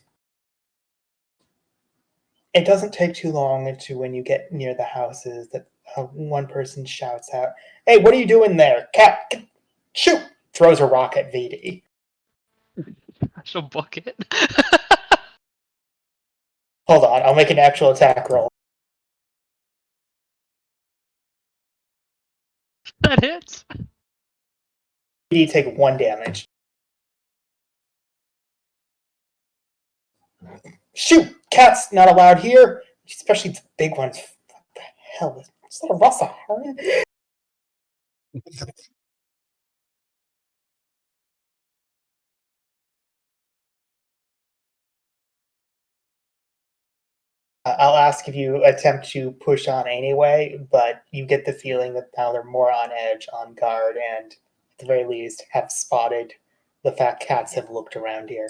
it doesn't take too long to when you get near the houses that one person shouts out, "Hey, what are you doing there? Cat, shoot!" Throws a rock at VD. She'll book it. Hold on, I'll make an actual attack roll. That hits. VD take 1 damage. Shoot! Cats not allowed here, especially the big ones. What the hell is that? A Russell Harmon? I'll ask if you attempt to push on anyway, but you get the feeling that now they're more on edge, on guard, and at the very least have spotted the fact cats have looked around here.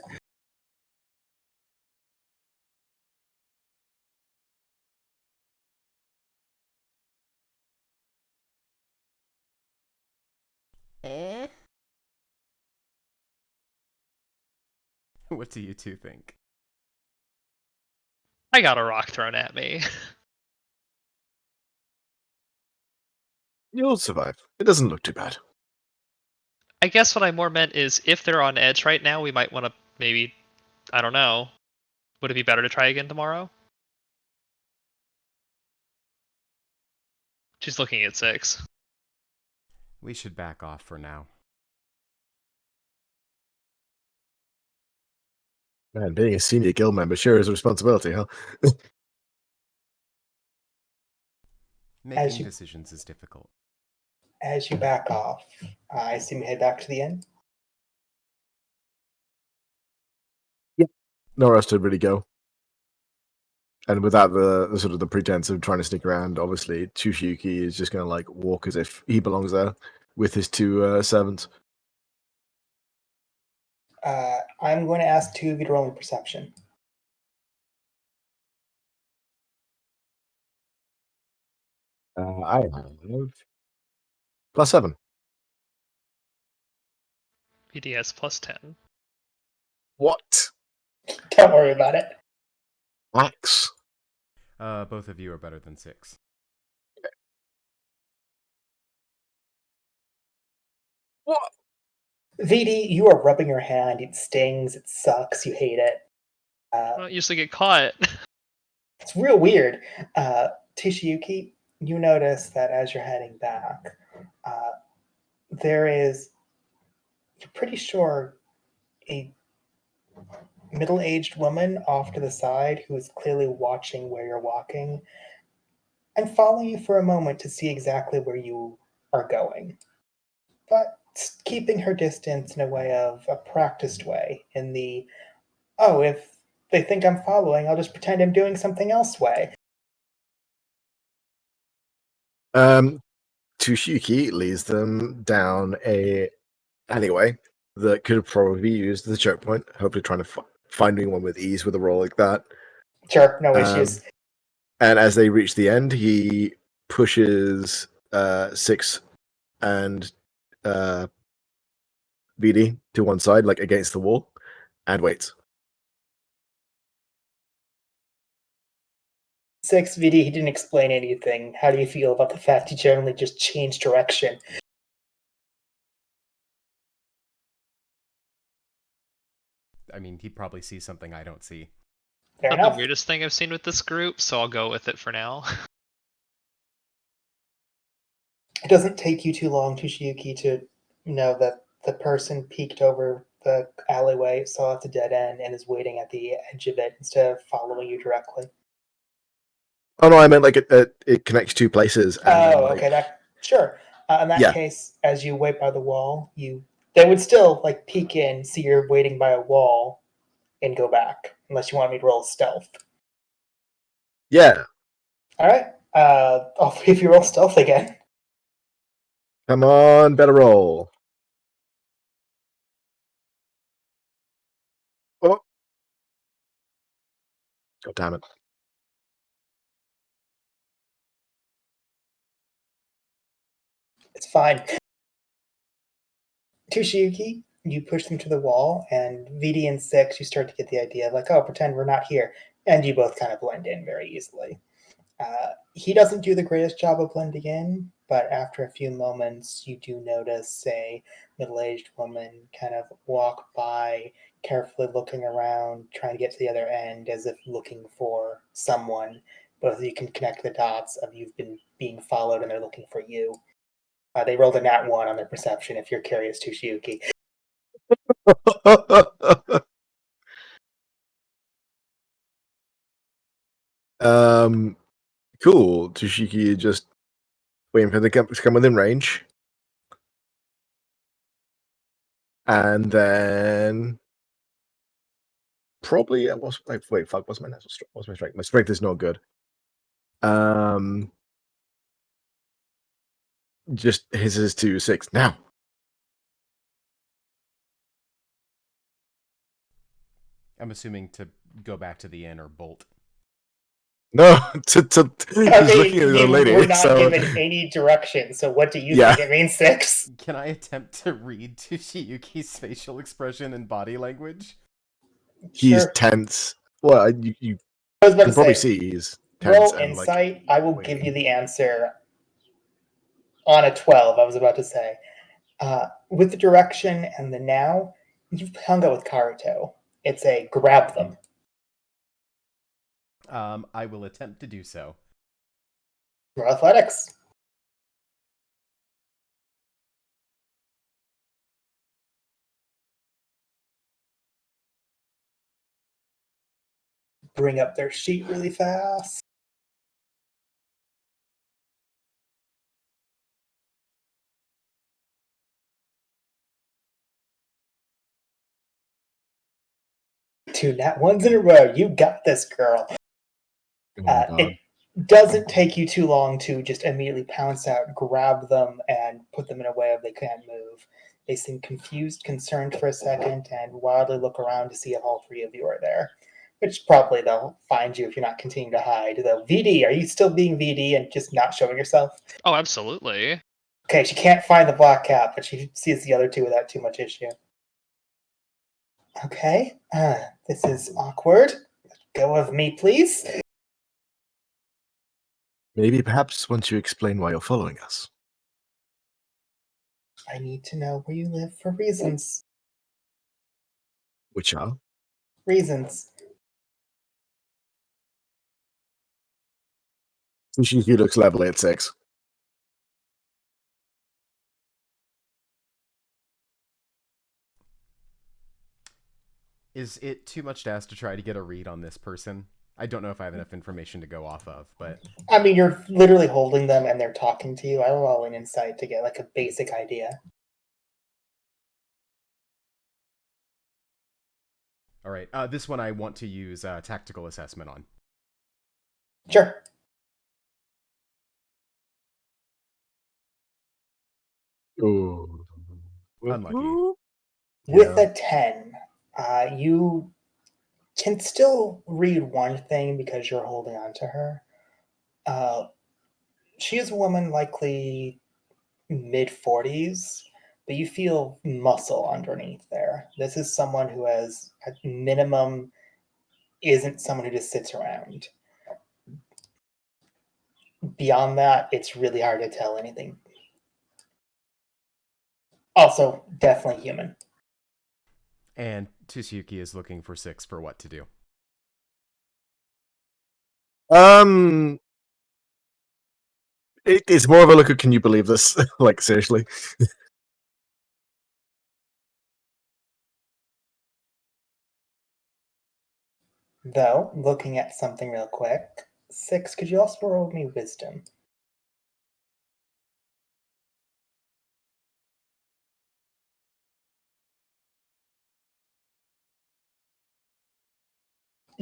What do you two think? I got a rock thrown at me. You'll survive. It doesn't look too bad. I guess what I more meant is if they're on edge right now, we might want to maybe, I don't know. Would it be better to try again tomorrow? She's looking at 6. We should back off for now. Man, being a senior guild member sure is a responsibility, huh? Making decisions is difficult. As you back off, I assume you head back to the inn. Nowhere else to really go. And without the sort of the pretense of trying to sneak around, obviously, Chushiyuki is just going to like walk as if he belongs there with his 2 servants. I'm going to ask 2 of you to roll me perception. I have +7. BDS +10. What? Don't worry about it. Axe? Both of you are better than 6. What? VD, you are rubbing your hand. It stings. It sucks. You hate it. I don't usually get caught. It's real weird. Tishiyuki, you notice that as you're heading back, there is, you're pretty sure, a middle-aged woman off to the side who is clearly watching where you're walking and following you for a moment to see exactly where you are going. But keeping her distance in a way of a practiced way, in the, oh, if they think I'm following, I'll just pretend I'm doing something else way. Tushiki leads them down a alleyway that could probably be used as a choke point, hopefully trying to finding one with ease with a roll like that. Sure, no issues. And as they reach the end, he pushes 6 and BD to one side, like against the wall, and waits. 6 VD, he didn't explain anything. How do you feel about the fact he generally just changed direction? I mean, he probably sees something I don't see. Fair Not enough. the weirdest thing I've seen with this group, so I'll go with it for now. It doesn't take you too long, Tushiyuki, to know that the person peeked over the alleyway, saw it's a dead end, and is waiting at the edge of it instead of following you directly. Oh no, I meant like it connects 2 places. And then, like, Okay, sure. In that Yeah. case, as you wait by the wall, they would still like peek in, see you're waiting by a wall, and go back. unless you want me to roll stealth. Yeah. All right. All three of you roll stealth again. Come on, better roll. Oh. God damn it. It's fine. Toshiyuki, you push them to the wall, and VD and Six, you start to get the idea of like, oh, pretend we're not here. And you both kind of blend in very easily. He doesn't do the greatest job of blending in, but after a few moments, you do notice a middle-aged woman kind of walk by, carefully looking around, trying to get to the other end as if looking for someone. Both you can connect the dots of you've been being followed and they're looking for you. They rolled a nat 1 on their perception if you're curious, Toshiyuki. Cool. Toshiki just waiting for them to come within range. And then probably what's my natural strength? What's my strength? My strength is not good. Just hisses to 6 now. I'm assuming to go back to the inn or bolt. No, he's looking at the lady. We're not so... given any direction, so what do you Yeah. think it means, Six? Can I attempt to read Toshiyuki's facial expression and body language? He's Sure. tense. Well, you I was about can to probably say, see he's tense roll and insight. like. I will give you the answer on a 12, I was about to say. With the direction and the now, you've hung out with Karuto. It's a grab them. I will attempt to do so. Roll athletics. Bring up their sheet really fast. Two nat ones in a row. You got this, girl. Oh my God. It doesn't take you too long to just immediately pounce out, grab them, and put them in a way where they can't move. They seem confused, concerned for a second, and wildly look around to see if all three of you are there. Which probably they'll find you if you're not continuing to hide. Though, VD, are you still being VD and just not showing yourself? Oh, absolutely. Okay, she can't find the black cap, but she sees the other two without too much issue. Okay, this is awkward. Go with me, please. Maybe perhaps once you explain why you're following us. I need to know where you live for reasons. Which are? Reasons. Toshiki looks levelly at 6. Is it too much to ask to try to get a read on this person? I don't know if I have enough information to go off of, but... I mean, you're literally holding them and they're talking to you. I will roll an insight to get like a basic idea. All right, this one I want to use tactical assessment on. Sure. Ooh. Unlucky. With Yeah. a 10, you can still read one thing because you're holding on to her. She is a woman likely mid-40s, but you feel muscle underneath there. This is someone who has, at minimum, isn't someone who just sits around. Beyond that, it's really hard to tell anything. Also, definitely human. And Tsuki is looking for 6 for what to do. It's more of a look at, can you believe this? Like, seriously. Though, looking at something real quick, 6, could you also roll me wisdom?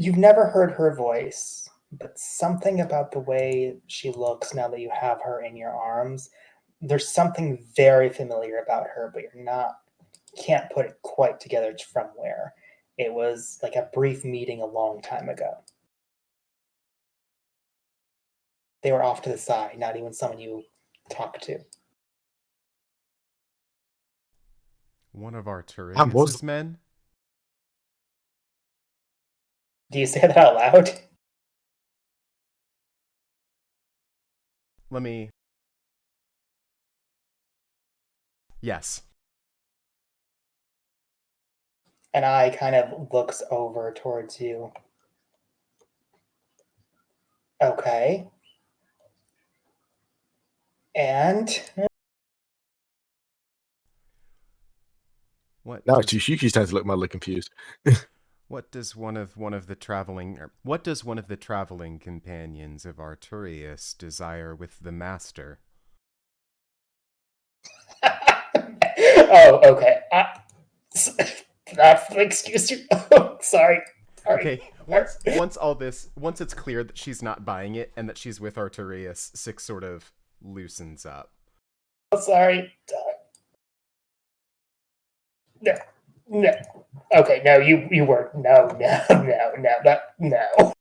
You've never heard her voice, but something about the way she looks now that you have her in your arms, there's something very familiar about her, but can't put it quite together from where. It was like a brief meeting a long time ago. They were off to the side, not even someone you talked to. One of our And was Turius's men? Do you say that out loud? Let me... Yes. And I kind of looks over towards you. Okay. And What now does, Tushuki's starting to look mildly confused. what does one of the traveling companions of Arturius desire with the master? oh, okay. Excuse you. Oh, sorry. Okay, once it's clear that she's not buying it and that she's with Arturius, Six sort of loosens up. Oh, sorry. No. No. Okay, no, you weren't. No. No.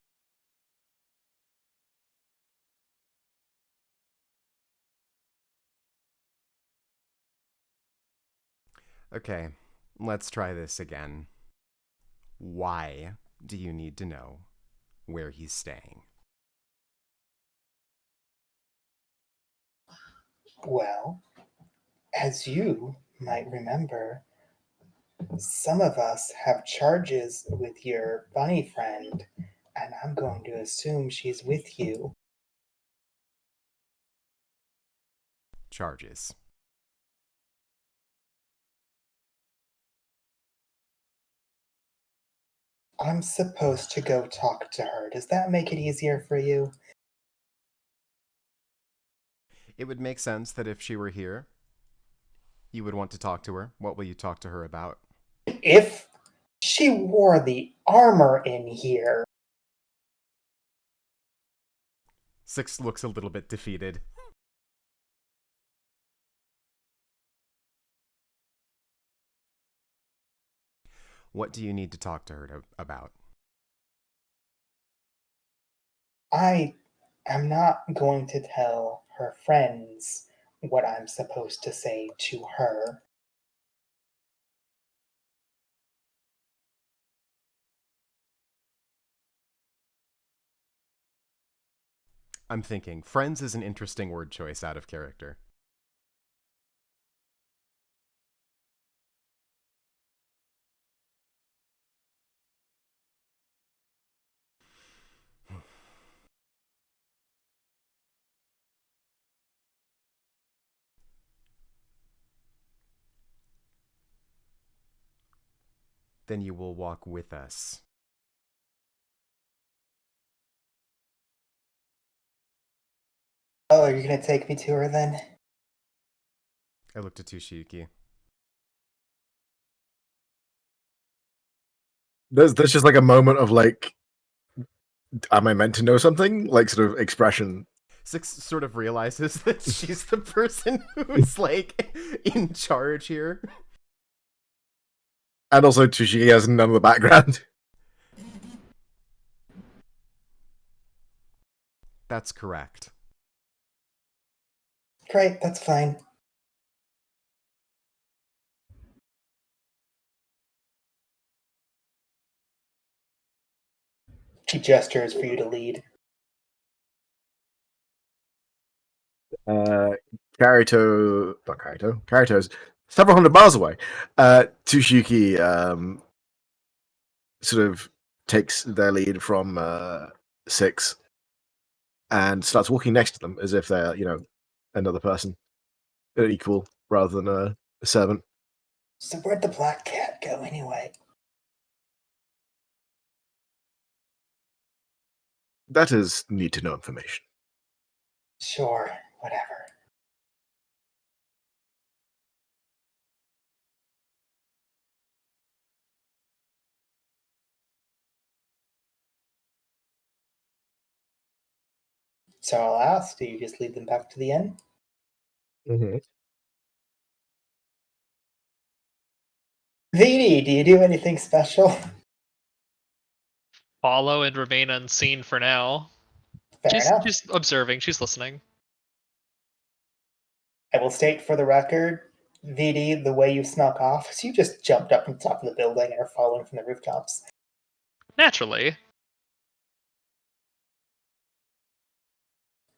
Okay, let's try this again. Why do you need to know where he's staying? Well, as you might remember, some of us have charges with your bunny friend, and I'm going to assume she's with you. Charges. I'm supposed to go talk to her. Does that make it easier for you? It would make sense that if she were here, you would want to talk to her. What will you talk to her about? If she wore the armor in here. Six looks a little bit defeated. What do you need to talk to her about? I am not going to tell her friends what I'm supposed to say to her. I'm thinking, friends is an interesting word choice out of character. Then you will walk with us. Oh, are you going to take me to her then? I looked at Tushiki. There's just like a moment of like, am I meant to know something? Like sort of expression. Six sort of realizes that she's the person who's like in charge here. And also Tushiki has none of the background. That's correct. Great, that's fine. She gestures for you to lead. Karito's several hundred miles away. Tushiki sort of takes their lead from Six and starts walking next to them as if they're, another person, an equal rather than a servant. So where'd the black cat go anyway? That is need to know information. Sure, whatever. So I'll ask, do you just lead them back to the inn? Mm-hmm. VD, do you do anything special? Follow and remain unseen for now. Fair enough. She's observing. She's listening. I will state for the record, VD, the way you snuck off is you just jumped up from the top of the building and are following from the rooftops. Naturally.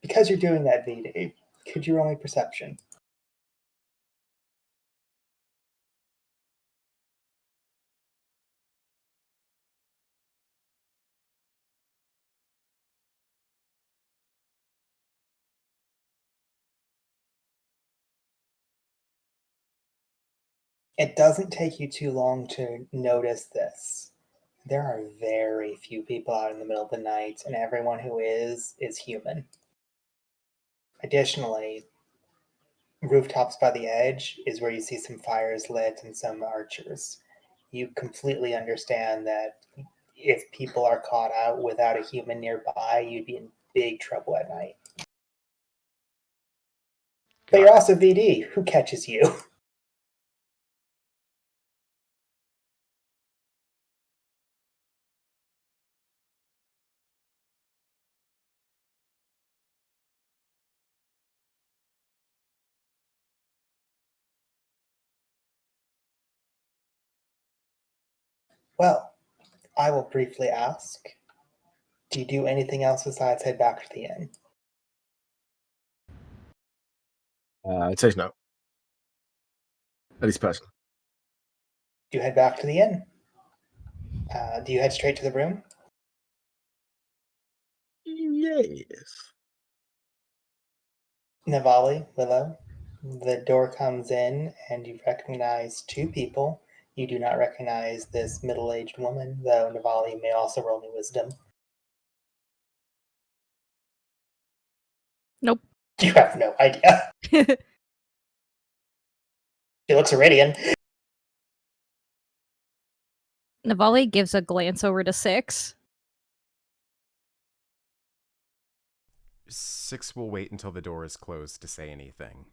Because you're doing that, VD, could you roll me perception? It doesn't take you too long to notice this. There are very few people out in the middle of the night, and everyone who is human. Additionally, rooftops by the edge is where you see some fires lit and some archers. You completely understand that if people are caught out without a human nearby, you'd be in big trouble at night. But you're also VD. Who catches you? Well, I will briefly ask, do you do anything else besides head back to the inn? It says no. At least personally. Do you head back to the inn? Do you head straight to the room? Yes. Navali, Willow, the door comes in and you recognize two people. You do not recognize this middle-aged woman, though Navali may also roll me wisdom. Nope. You have no idea. She looks Iridian. Navali gives a glance over to Six. 6 will wait until the door is closed to say anything,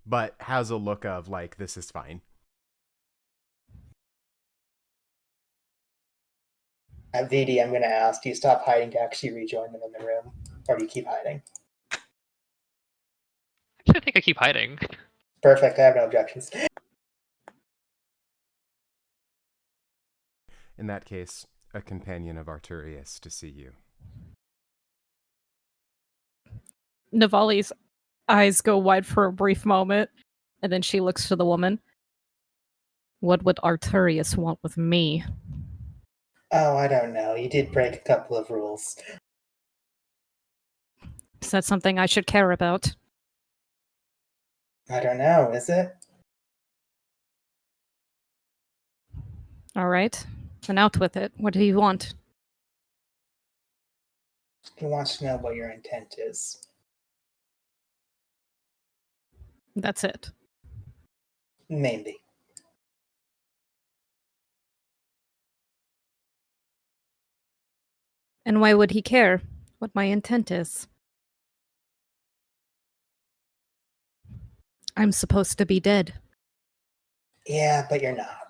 but has a look of, like, this is fine. At VD, I'm going to ask, do you stop hiding to actually rejoin them in the room? Or do you keep hiding? Actually, I think I keep hiding. Perfect, I have no objections. In that case, a companion of Arturius to see you. Navali's eyes go wide for a brief moment, and then she looks to the woman. What would Arturius want with me? Oh, I don't know. You did break a couple of rules. Is that something I should care about? I don't know, is it? All right, then out with it. What do you want? He wants to know what your intent is. That's it. Maybe. And why would he care what my intent is? I'm supposed to be dead. Yeah, but you're not.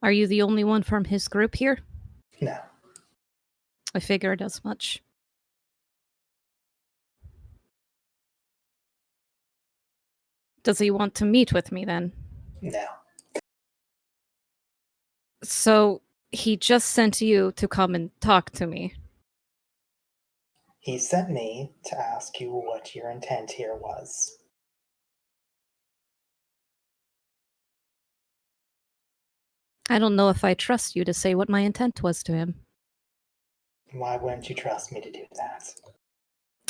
Are you the only one from his group here? No. I figured as much. Does he want to meet with me then? No. So he just sent you to come and talk to me. He sent me to ask you what your intent here was. I don't know if I trust you to say what my intent was to him. Why wouldn't you trust me to do that?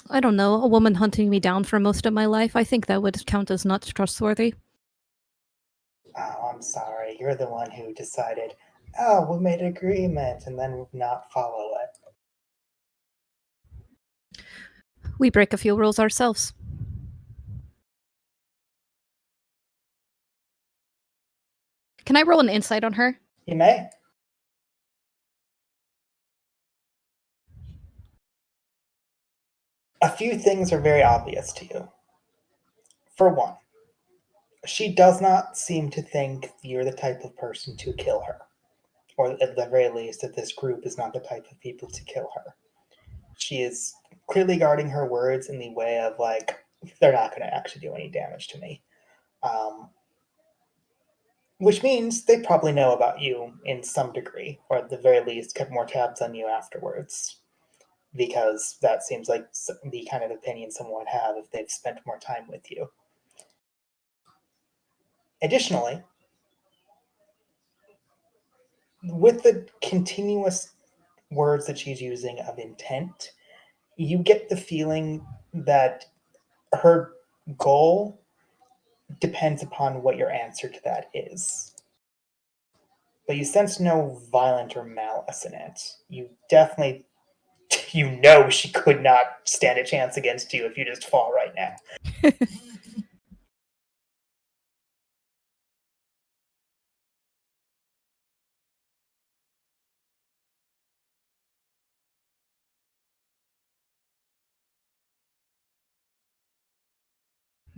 I don't know, a woman hunting me down for most of my life, I think that would count as not trustworthy. Oh, I'm sorry. You're the one who decided, oh, we made an agreement, and then not follow it. We break a few rules ourselves. Can I roll an insight on her? You may. A few things are very obvious to you. For one, she does not seem to think you're the type of person to kill her. Or at the very least, that this group is not the type of people to kill her. She is clearly guarding her words in the way of, like, they're not going to actually do any damage to me. Which means they probably know about you in some degree, or at the very least, kept more tabs on you afterwards. Because that seems like the kind of opinion someone would have if they've spent more time with you. Additionally, with the continuous words that she's using of intent, you get the feeling that her goal depends upon what your answer to that is. But you sense no violence or malice in it. You definitely, you know she could not stand a chance against you if you just fall right now.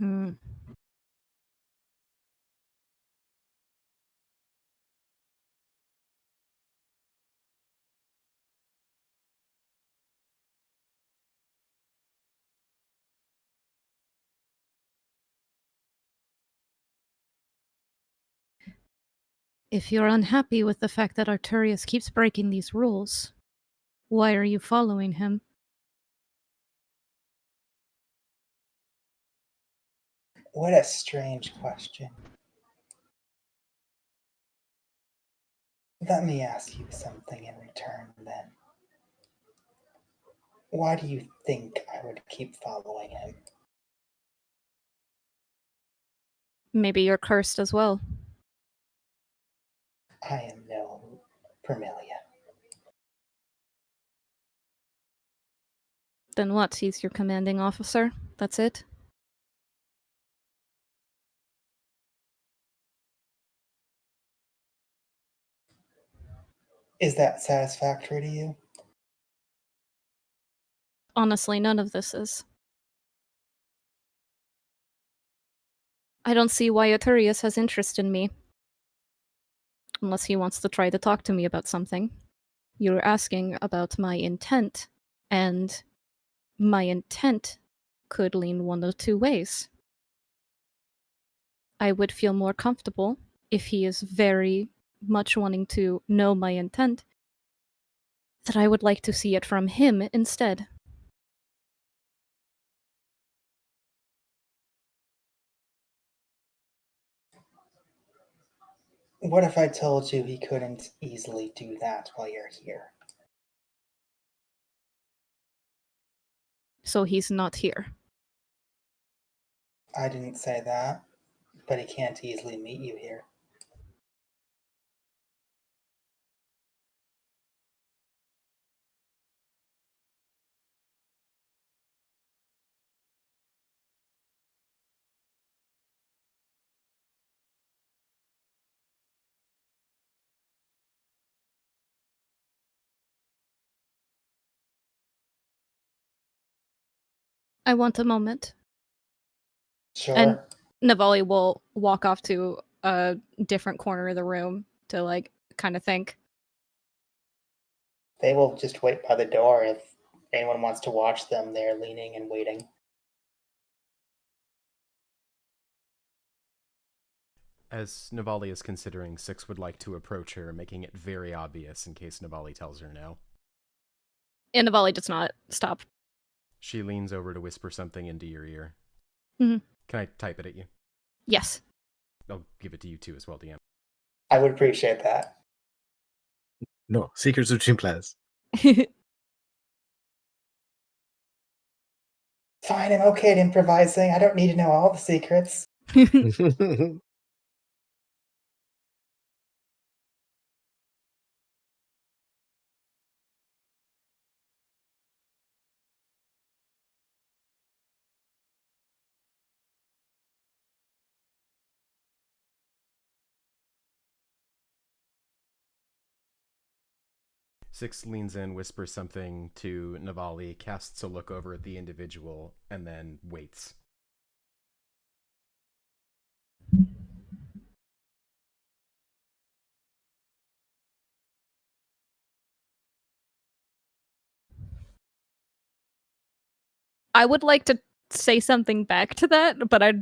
Hmm. If you're unhappy with the fact that Arturius keeps breaking these rules, why are you following him? What a strange question. Let me ask you something in return, then. Why do you think I would keep following him? Maybe you're cursed as well. I am no Vermilia. Then what? He's your commanding officer? That's it? Is that satisfactory to you? Honestly, none of this is. I don't see why Arturius has interest in me. Unless he wants to try to talk to me about something. You're asking about my intent, and my intent could lean one of two ways. I would feel more comfortable if he is very much wanting to know my intent, that I would like to see it from him instead. What if I told you he couldn't easily do that while you're here? So he's not here. I didn't say that, but he can't easily meet you here. I want a moment. Sure. And Navali will walk off to a different corner of the room to, like, kind of think. They will just wait by the door if anyone wants to watch them. They're leaning and waiting. As Navali is considering, Six would like to approach her, making it very obvious in case Navali tells her no. And Navali does not stop. She leans over to whisper something into your ear. Mhm. Can I type it at you? Yes. I'll give it to you too as well, DM. I would appreciate that. No, secrets between players. Fine, I'm okay at improvising. I don't need to know all the secrets. Six leans in, whispers something to Navali, casts a look over at the individual, and then waits. I would like to say something back to that, but I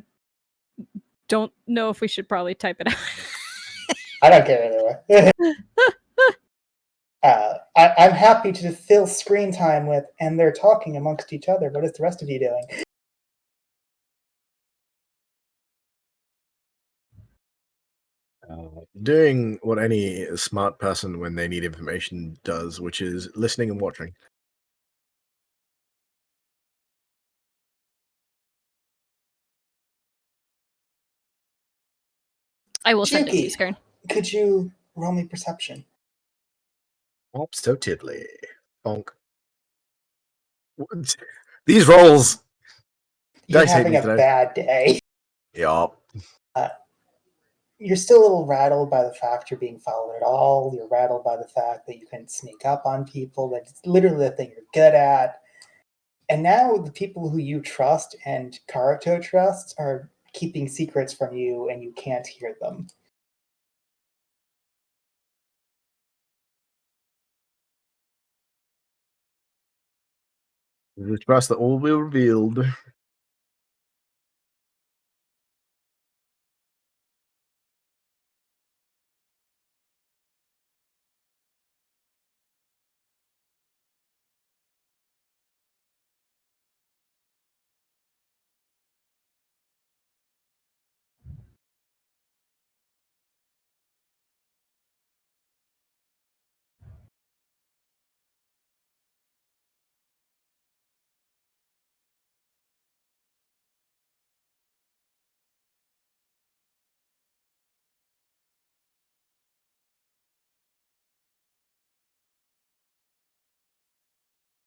don't know if we should probably type it out. I don't care either way. I'm happy to fill screen time with, and they're talking amongst each other. What is the rest of you doing? Doing what any smart person when they need information does, which is listening and watching. I will send it to Juki, you, Skern. could you roll me perception? Absolutely. Bonk. What? These rolls. You're Dice hate having me a today. bad day. Yup. You're still a little rattled by the fact you're being followed at all. You're rattled by the fact that you couldn't sneak up on people. That's literally the thing you're good at. And now the people who you trust and Karuto trusts are keeping secrets from you, and you can't hear them. The trust that all will be revealed.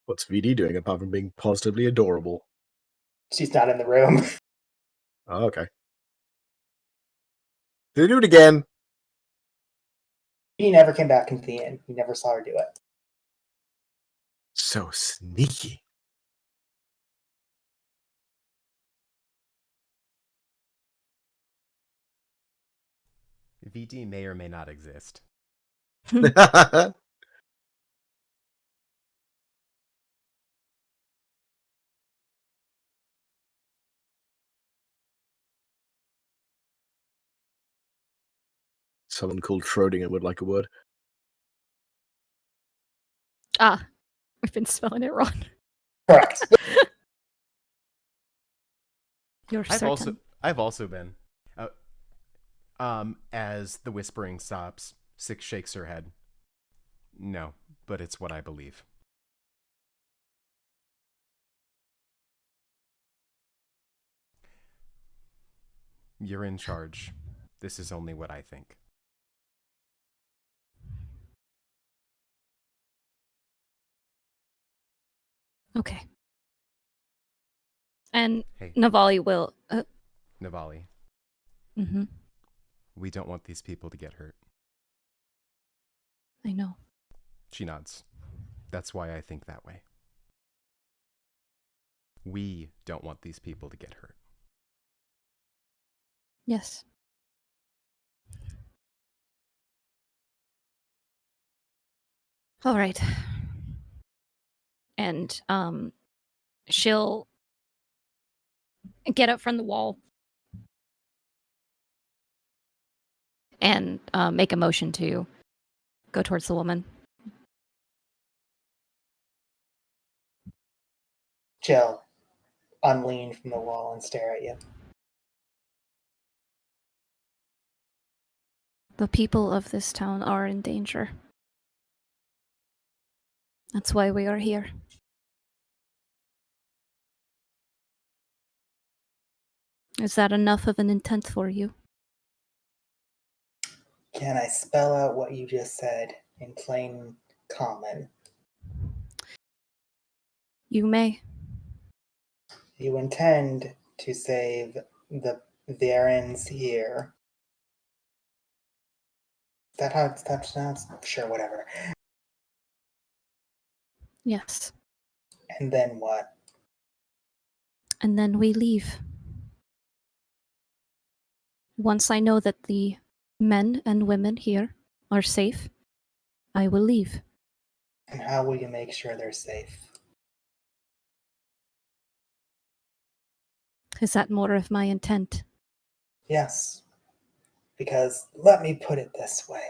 What's VD doing apart from being positively adorable? She's not in the room. Oh, okay. Did they do it again? He never came back into the inn. You never saw her do it. So sneaky. VD may or may not exist. Someone called Schrodinger would like a word. Ah, I've been spelling it wrong. Correct. You're certain. I've also been. As the whispering stops, Six shakes her head. No, but it's what I believe. You're in charge. This is only what I think. Okay. And Hey, Navali will. Navali, Mm-hmm. we don't want these people to get hurt. I know. She nods. That's why I think that way. We don't want these people to get hurt. Yes. All right. And she'll get up from the wall and make a motion to go towards the woman. She'll unlean from the wall and stare at you. The people of this town are in danger. That's why we are here. Is that enough of an intent for you? Can I spell out what you just said in plain common? You may. You intend to save the Varens here. Is that how it's pronounced? Sure, whatever. Yes. And then what? And then we leave. Once I know that the men and women here are safe, I will leave. And how will you make sure they're safe? Is that more of my intent? Yes. Because let me put it this way.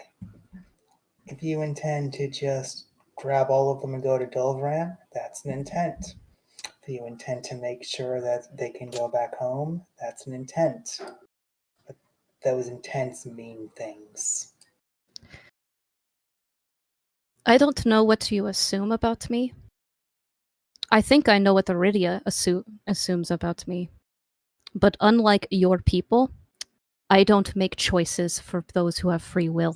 If you intend to just grab all of them and go to Dulveran, that's an intent. If you intend to make sure that they can go back home, that's an intent. But those intents mean things. I don't know what you assume about me. I think I know what Iridia assumes about me. But unlike your people, I don't make choices for those who have free will.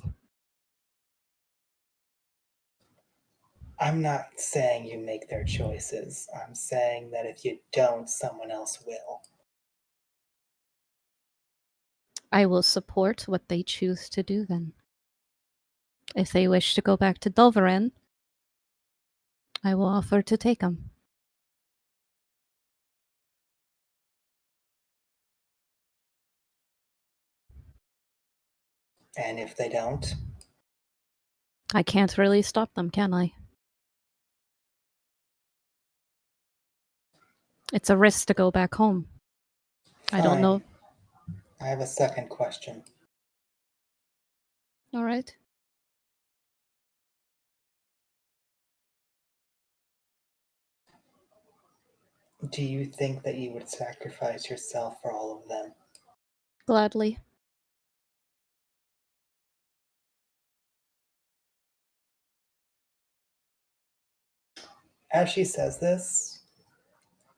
I'm not saying you make their choices. I'm saying that if you don't, someone else will. I will support what they choose to do then. If they wish to go back to Dulveran, I will offer to take them. And if they don't, I can't really stop them, can I? It's a risk to go back home. I don't know. I have a second question. All right. Do you think that you would sacrifice yourself for all of them? Gladly. As she says this,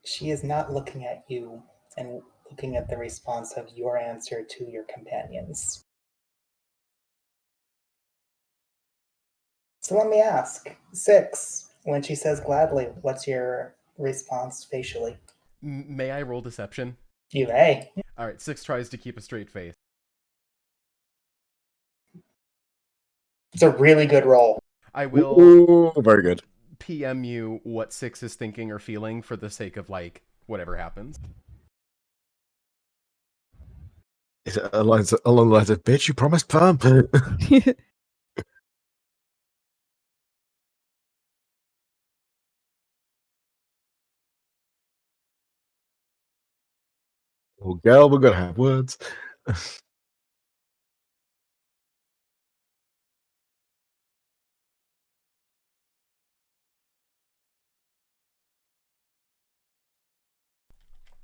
she is not looking at you and looking at the response of your answer to your companions. So let me ask, Six, when she says gladly, what's your response facially? May I roll deception? You may. All right, 6 tries to keep a straight face. It's a really good roll. I will Ooh, very good. PM you what 6 is thinking or feeling for the sake of, like, whatever happens. Is it along the lines of, bitch, you promised perm? Oh, girl, we're gonna have words.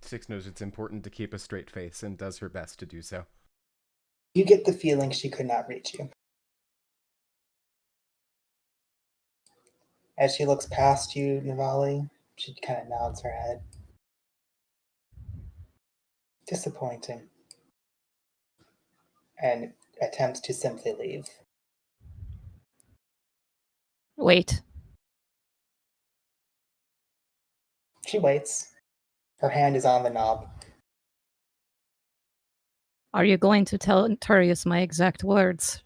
Six knows it's important to keep a straight face and does her best to do so. You get the feeling she could not reach you. As she looks past you, Navali, she kind of nods her head. Disappointing. And attempts to simply leave. Wait. She waits. Her hand is on the knob. Are you going to tell Turius my exact words?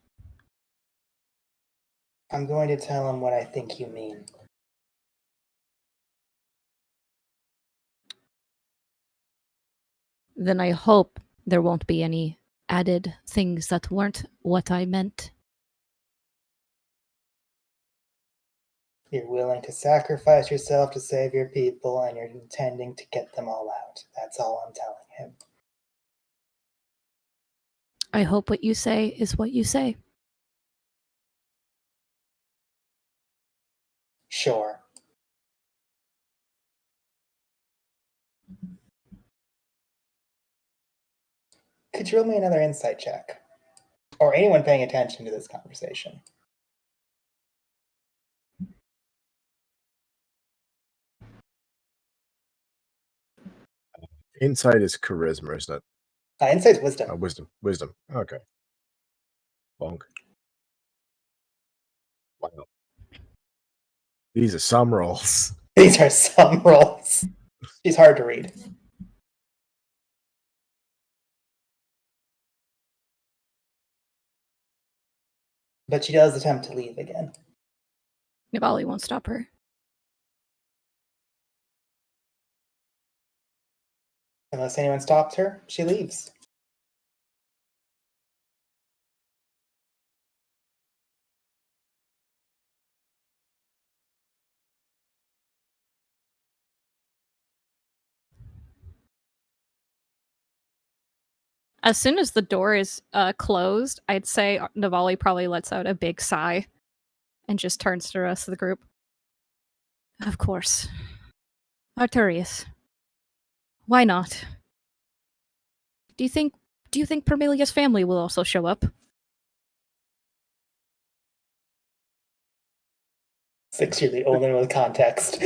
I'm going to tell him what I think you mean. Then I hope there won't be any added things that weren't what I meant. You're willing to sacrifice yourself to save your people, and you're intending to get them all out. That's all I'm telling him. I hope what you say is what you say. Sure. Could you roll me another insight check? Or anyone paying attention to this conversation? Insight is charisma, isn't it? Insight's wisdom. Oh, wisdom. Okay. Bonk. Wow. These are some rolls. These are some rolls. She's hard to read. But she does attempt to leave again. Navali won't stop her. Unless anyone stops her, she leaves. As soon as the door is closed, I'd say Navali probably lets out a big sigh and just turns to the rest of the group. Of course. Arturius. Why not? Do you think Permelia's family will also show up? Six, you're the only one with context.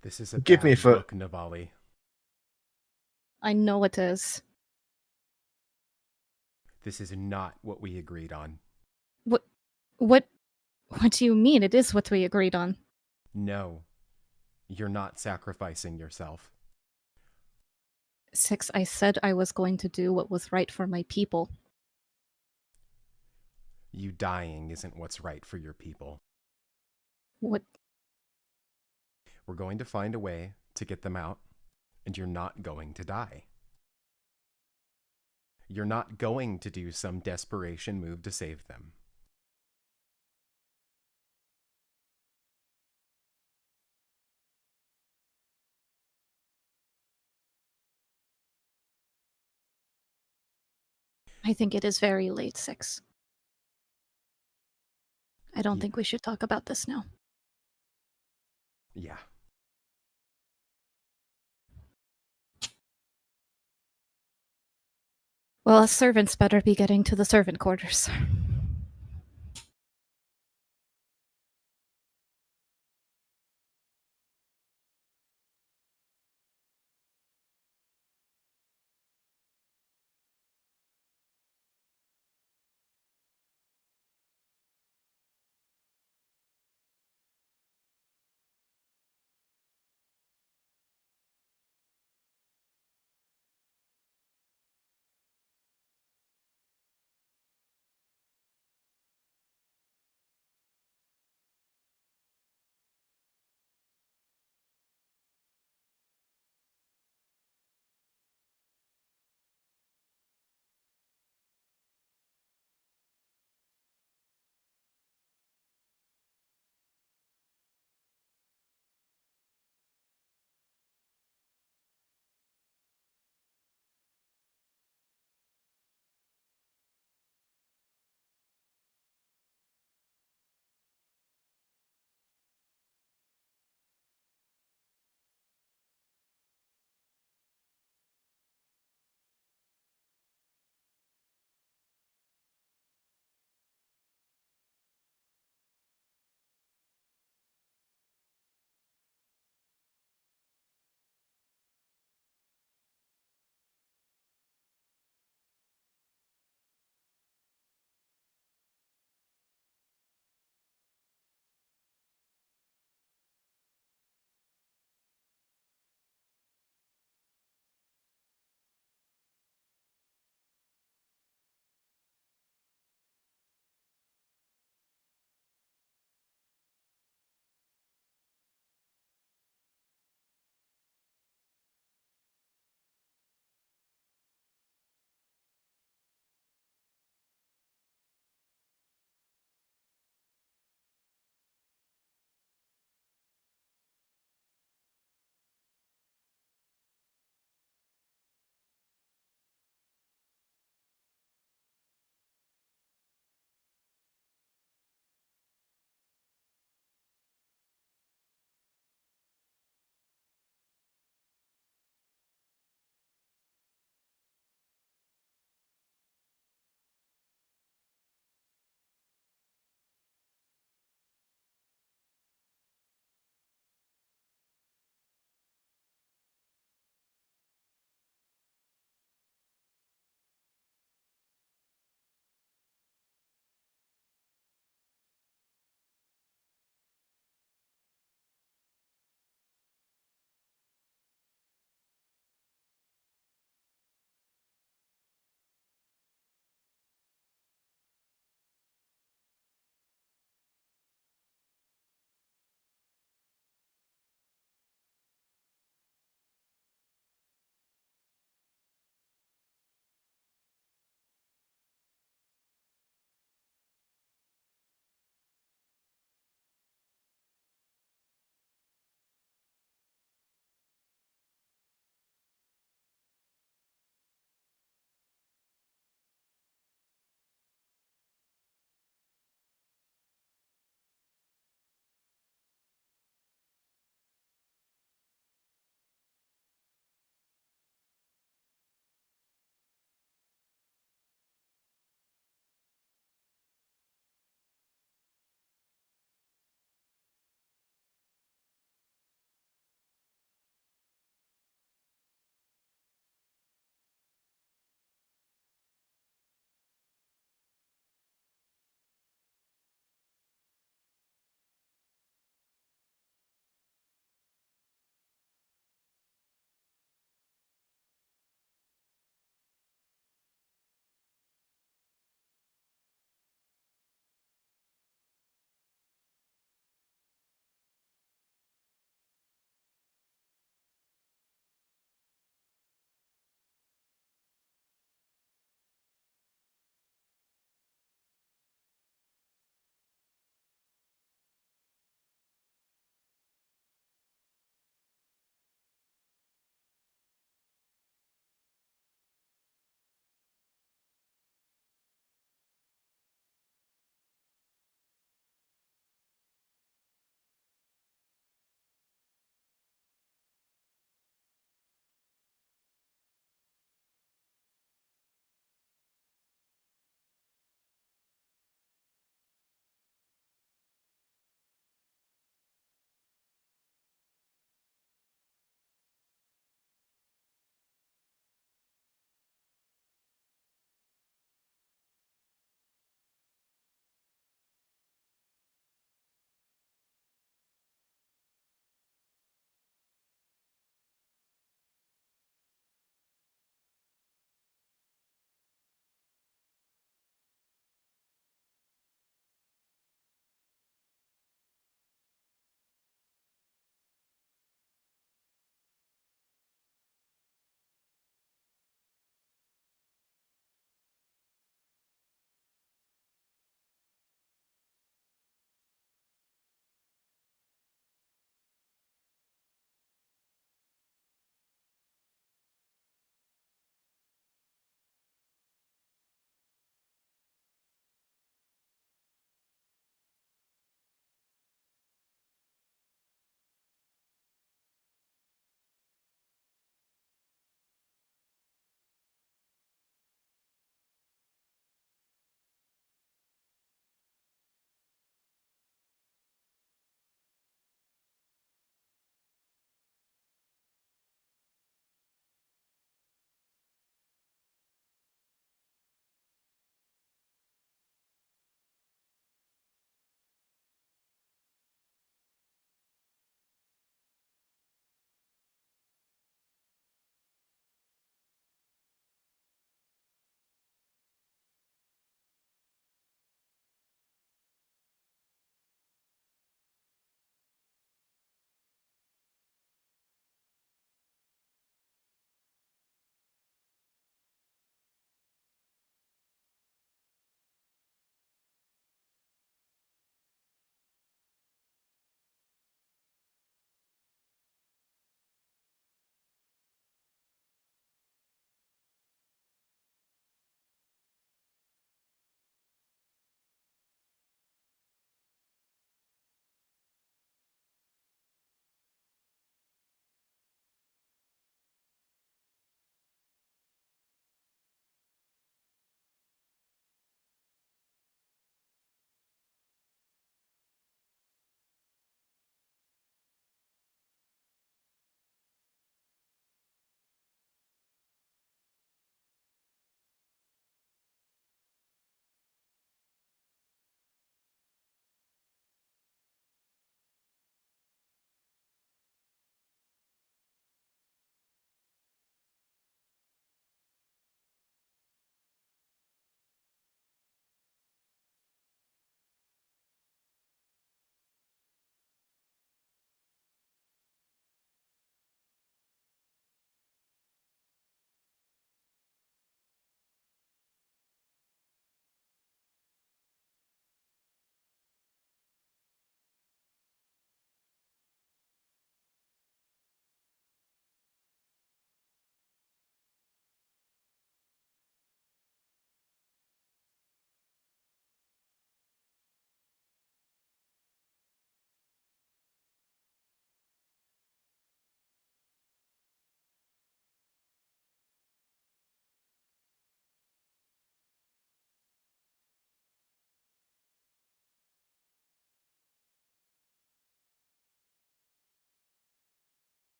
This is a Give me a bad foot. look, Navali. I know it is. This is not what we agreed on. What do you mean it is what we agreed on? No. You're not sacrificing yourself. Six, I said I was going to do what was right for my people. You dying isn't what's right for your people. What? We're going to find a way to get them out, and you're not going to die. You're not going to do some desperation move to save them. I think it is very late, Six. I don't Yeah. think we should talk about this now. Yeah. Well, us servants better be getting to the servant quarters.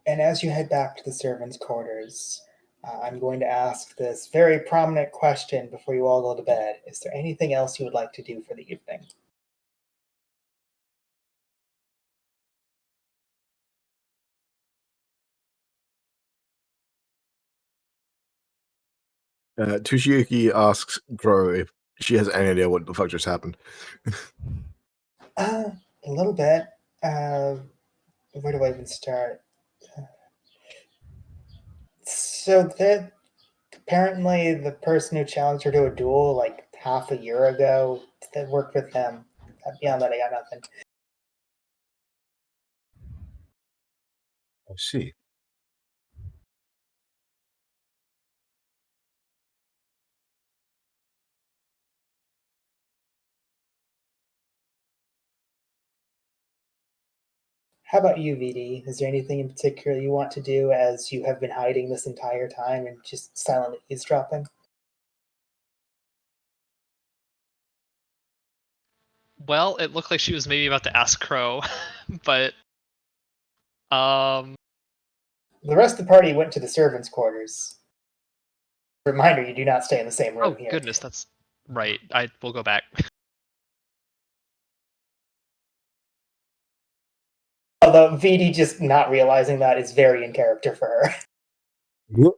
And as you head back to the servants' quarters, I'm going to ask this very prominent question before you all go to bed. Is there anything else you would like to do for the evening? Toshiyuki asks Crow if she has any idea what the fuck just happened. A little bit. Where do I even start? So that apparently the person who challenged her to a duel like half a year ago that worked with them. Beyond that, I got nothing. I see. How about you, VD? Is there anything in particular you want to do as you have been hiding this entire time and just silently eavesdropping? Well, it looked like she was maybe about to ask Crow, but The rest of the party went to the servants' quarters. Reminder, you do not stay in the same room oh here. goodness, that's right. I will go back. Although VD just not realizing that is very in character for her. Yep.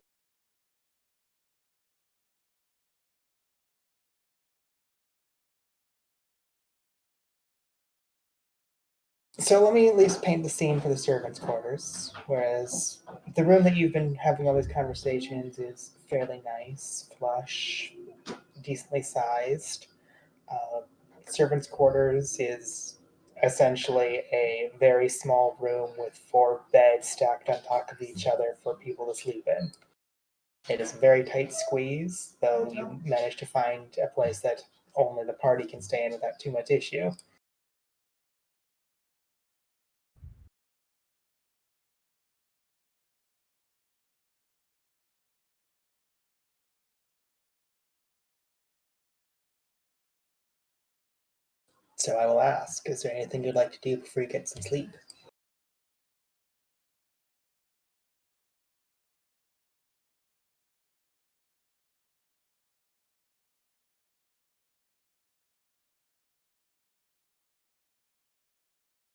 So let me at least paint the scene for the servants' quarters. Whereas the room that you've been having all these conversations is fairly nice, flush, decently sized. Uh, servants' quarters is essentially a very small room with 4 beds stacked on top of each other for people to sleep in. It is a very tight squeeze, though you managed to find a place that only the party can stay in without too much issue. So I will ask, is there anything you'd like to do before you get some sleep?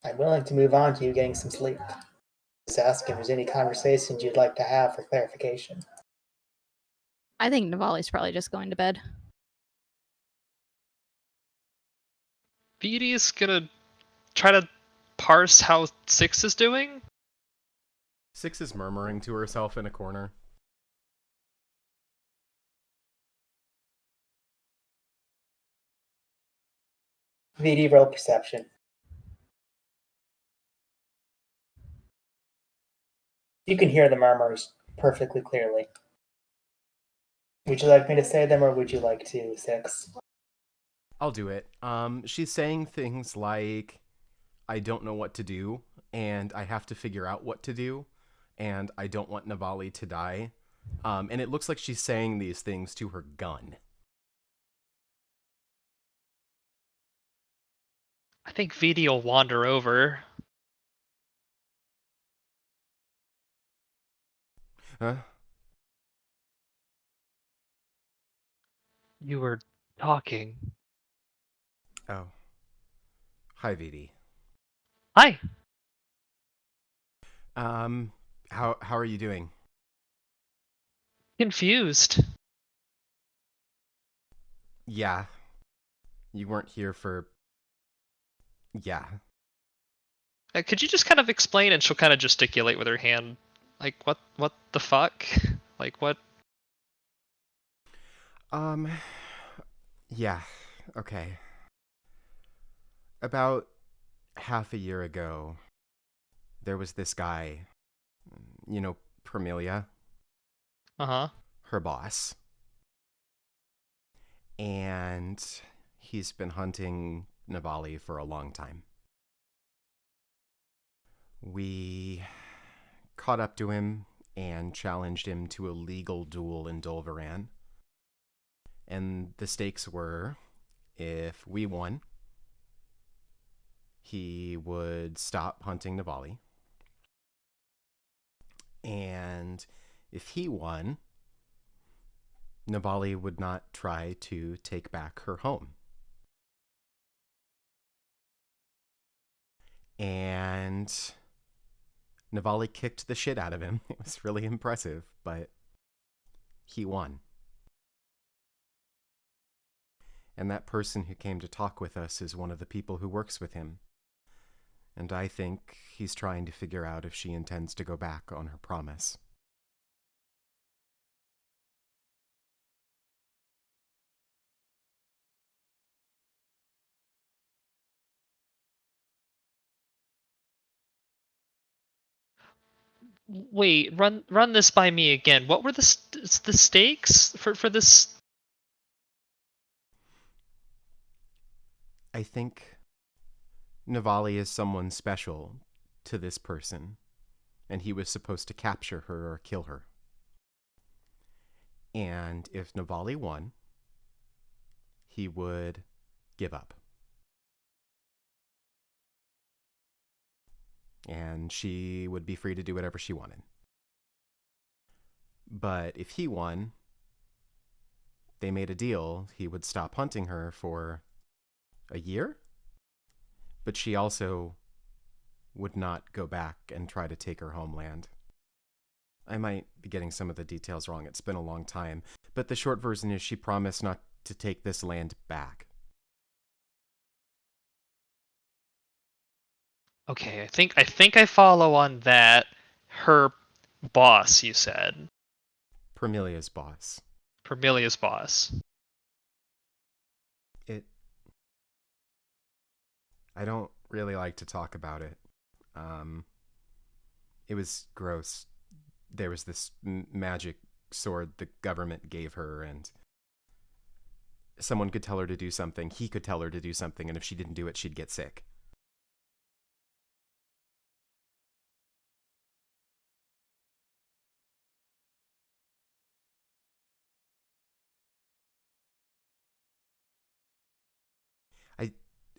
I'm willing to move on to you getting some sleep. Just ask if there's any conversations you'd like to have for clarification. I think Navali's probably just going to bed. VD's gonna try to parse how Six is doing. Six is murmuring to herself in a corner. VD roll perception. You can hear the murmurs perfectly clearly. Would you like me to say them, or would you like to, Six? I'll do it. She's saying things like, I don't know what to do, and I have to figure out what to do, and I don't want Navali to die. And it looks like she's saying these things to her gun. I think VD will wander over. Huh? You were talking. Oh. Hi, VD. Hi. How are you doing? Confused. Yeah. You weren't here for... Yeah. Could you just kind of explain? And she'll kind of gesticulate with her hand, like what the fuck, like what? Yeah. Okay. About half a year ago, there was this guy, you know, Permelia, Uh-huh. her boss. And he's been hunting Navali for a long time. We caught up to him and challenged him to a legal duel in Dolvaran. And the stakes were, if we won, he would stop hunting Navali. And if he won, Navali would not try to take back her home. And Navali kicked the shit out of him. It was really impressive, but he won. And that person who came to talk with us is one of the people who works with him. And I think he's trying to figure out if she intends to go back on her promise. Wait, run this by me again. What were the stakes for this? I think Navali is someone special to this person, and he was supposed to capture her or kill her. And if Navali won, he would give up. And she would be free to do whatever she wanted. But if he won, they made a deal. He would stop hunting her for a year, but she also would not go back and try to take her homeland. I might be getting some of the details wrong. It's been a long time. But the short version is she promised not to take this land back. Okay, I think I follow on that. Her boss, you said. Permelia's boss. Permelia's boss. I don't really like to talk about it. It was gross. There was this magic sword the government gave her, and someone could tell her to do something. He could tell her to do something, and if she didn't do it, she'd get sick.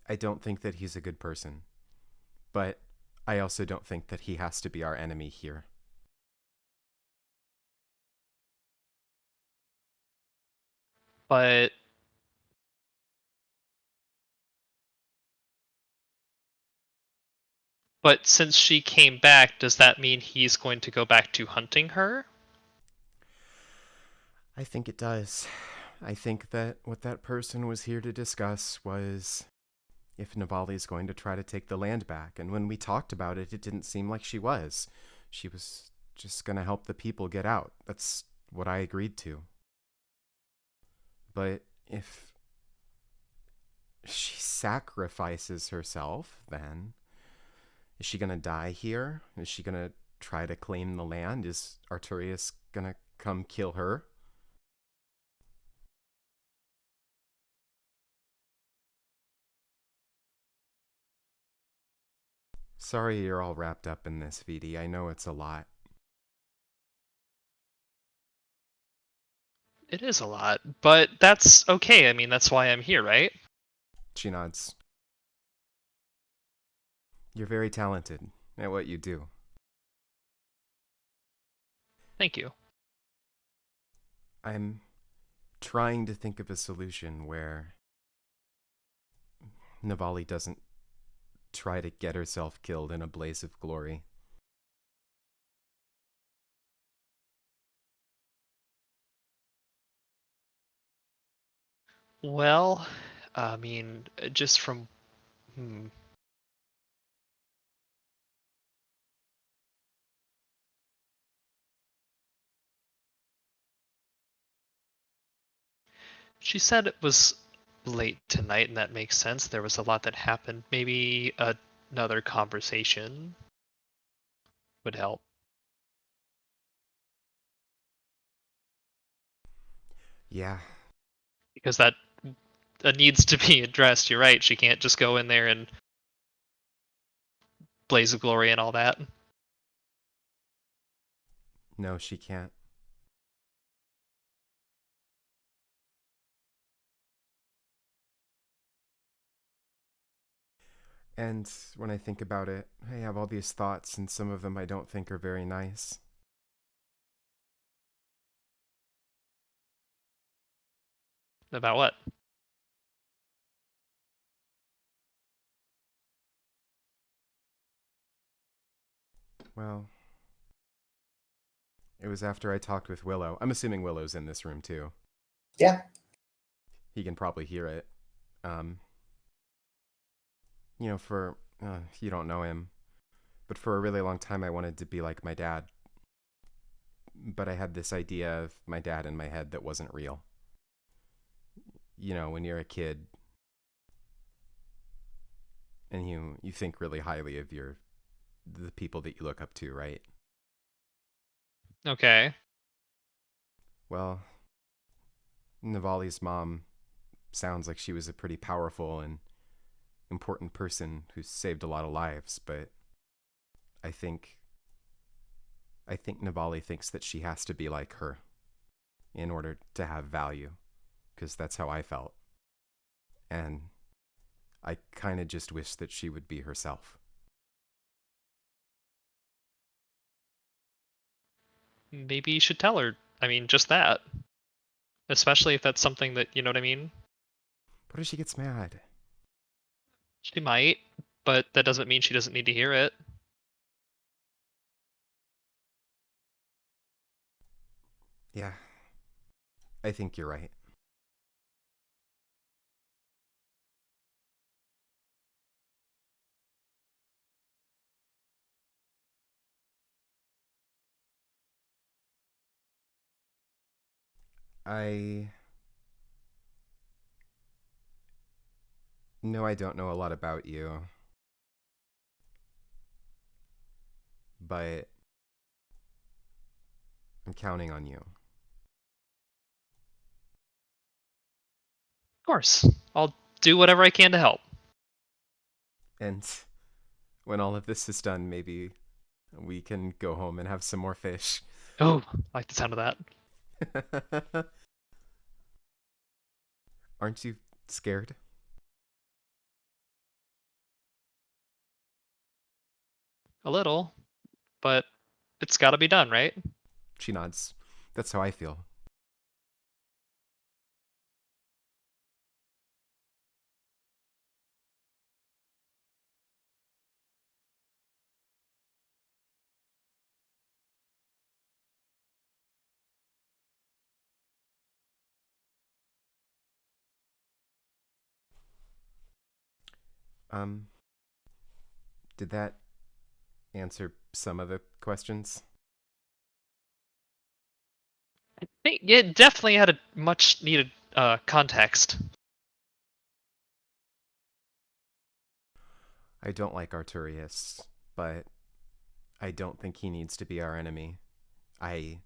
I don't think that he's a good person, but I also don't think that he has to be our enemy here. But since she came back, does that mean he's going to go back to hunting her? I think it does. I think that what that person was here to discuss was if Navali's going to try to take the land back. And when we talked about it, it didn't seem like she was. She was just going to help the people get out. That's what I agreed to. But if she sacrifices herself, then is she going to die here? Is she going to try to claim the land? Is Arturius going to come kill her? Sorry you're all wrapped up in this, VD. I know it's a lot. It is a lot, but that's okay. I mean, that's why I'm here, right? She nods. You're very talented at what you do. Thank you. I'm trying to think of a solution where Navali doesn't try to get herself killed in a blaze of glory. Well, I mean, just from She said it was late tonight, and that makes sense. There was a lot that happened. Maybe another conversation would help. Yeah, Because that needs to be addressed. You're right. She can't just go in there and blaze of glory and all that. no, she can't. And when I think about it, I have all these thoughts, and some of them I don't think are very nice. About what? Well, it was after I talked with Willow. I'm assuming Willow's in this room too. Yeah. He can probably hear it. For you don't know him, but for a really long time I wanted to be like my dad. But I had this idea of my dad in my head that wasn't real. When you're a kid and you think really highly of the people that you look up to, right? Okay. Well, Navali's mom sounds like she was a pretty powerful and important person who saved a lot of lives, but I think Navali thinks that she has to be like her in order to have value, because that's how I felt. And I kind of just wish that she would be herself. Maybe you should tell her. I mean, just that. Especially if that's something that, you know what I mean? What if she gets mad? She might, but that doesn't mean she doesn't need to hear it. Yeah, I think you're right. I know I don't know a lot about you, but I'm counting on you. Of course. I'll do whatever I can to help. And when all of this is done, maybe we can go home and have some more fish. Oh, I like the sound of that. Aren't you scared? A little, but it's gotta be done, right? She nods. That's how I feel. Um, did that answer some of the questions? I think it definitely had a much needed context. I don't like Arturius, but I don't think he needs to be our enemy. I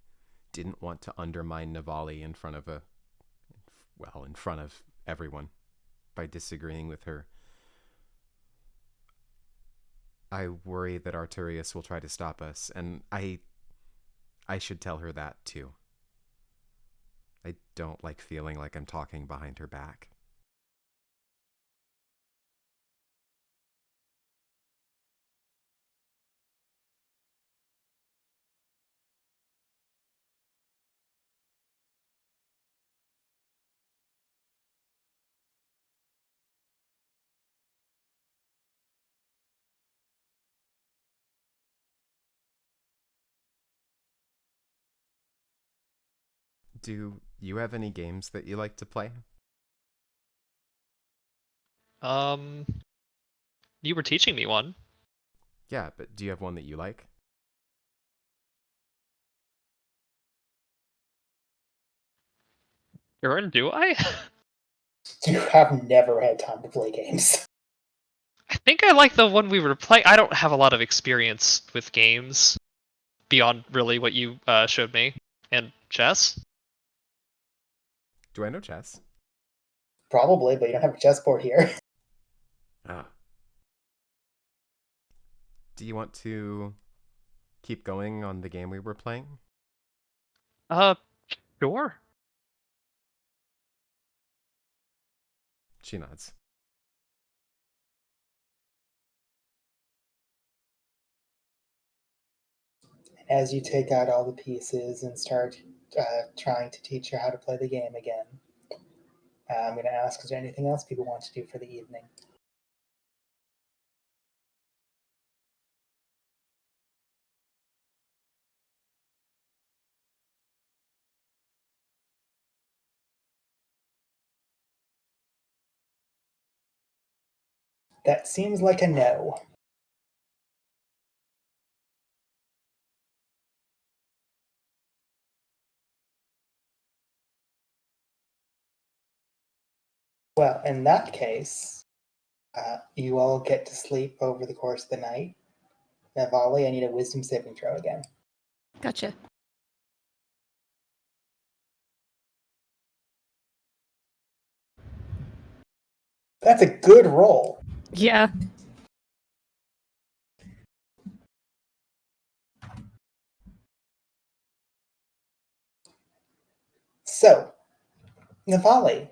didn't want to undermine Navali in front of everyone by disagreeing with her. I worry that Arturius will try to stop us, and I should tell her that too. I don't like feeling like I'm talking behind her back. Do you have any games that you like to play? Um, you were teaching me one. Yeah, but do you have one that you like? Aaron, do I? You have never had time to play games. I think I like the one we were playing. I don't have a lot of experience with games beyond really what you showed me. And chess? Do I know chess? Probably, but you don't have a chessboard here. Ah. Do you want to keep going on the game we were playing? Uh, sure. She nods. As you take out all the pieces and start trying to teach her how to play the game again, I'm going to ask, is there anything else people want to do for the evening? That seems like a no. Well, in that case, you all get to sleep over the course of the night. Navali, I need a wisdom saving throw again. Gotcha. That's a good roll. Yeah. So, Navali,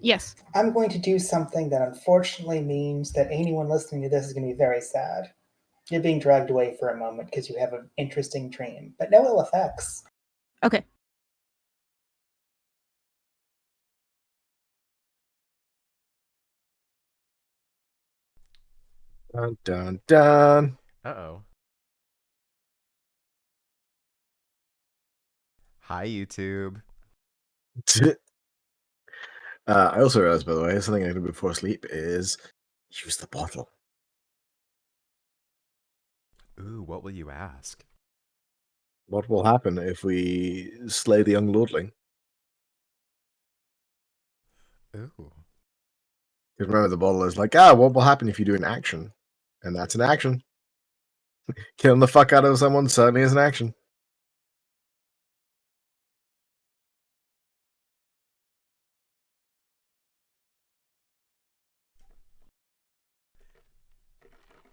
Yes. I'm going to do something that unfortunately means that anyone listening to this is going to be very sad. You're being dragged away for a moment because you have an interesting dream, but no ill effects. Okay. Dun dun dun. Uh-oh. Hi, YouTube. I also realized, by the way, something I do before sleep is use the bottle. Ooh, what will you ask? What will happen if we slay the young lordling? Ooh. Because remember, the bottle is like, what will happen if you do an action? And that's an action. Killing the fuck out of someone certainly is an action.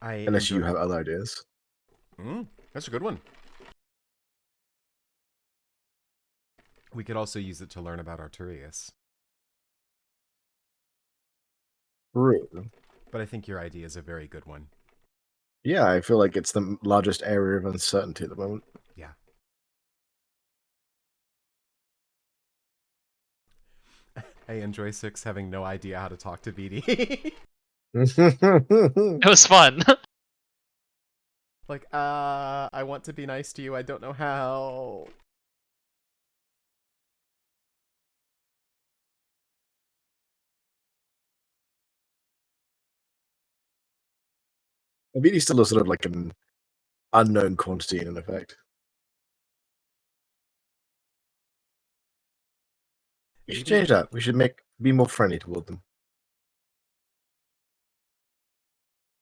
Unless you have other ideas. That's a good one. We could also use it to learn about Arturius. True. But I think your idea is a very good one. Yeah, I feel like it's the largest area of uncertainty at the moment. Yeah. I enjoy Six having no idea how to talk to BD. It was fun. Like, I want to be nice to you. I don't know how. BD still is sort of like an unknown quantity in effect. We should change that. We should be more friendly toward them.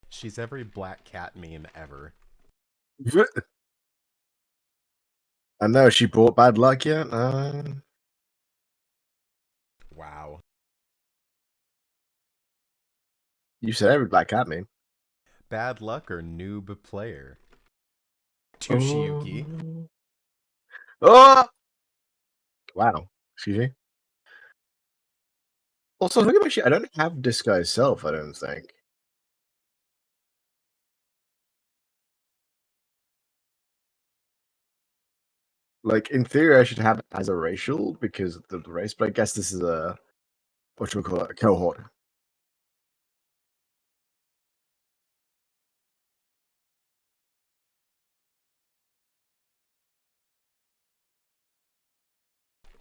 She's every black cat meme ever. I know she brought bad luck yet. Wow. You said every black cat meme. Bad luck or noob player? Tushiyuki. Oh! Wow. Excuse me. Also, look at my shit. I don't have disguise self, I don't think. Like, in theory, I should have it as a racial because of the race, but I guess this is a, what should we call it, a cohort.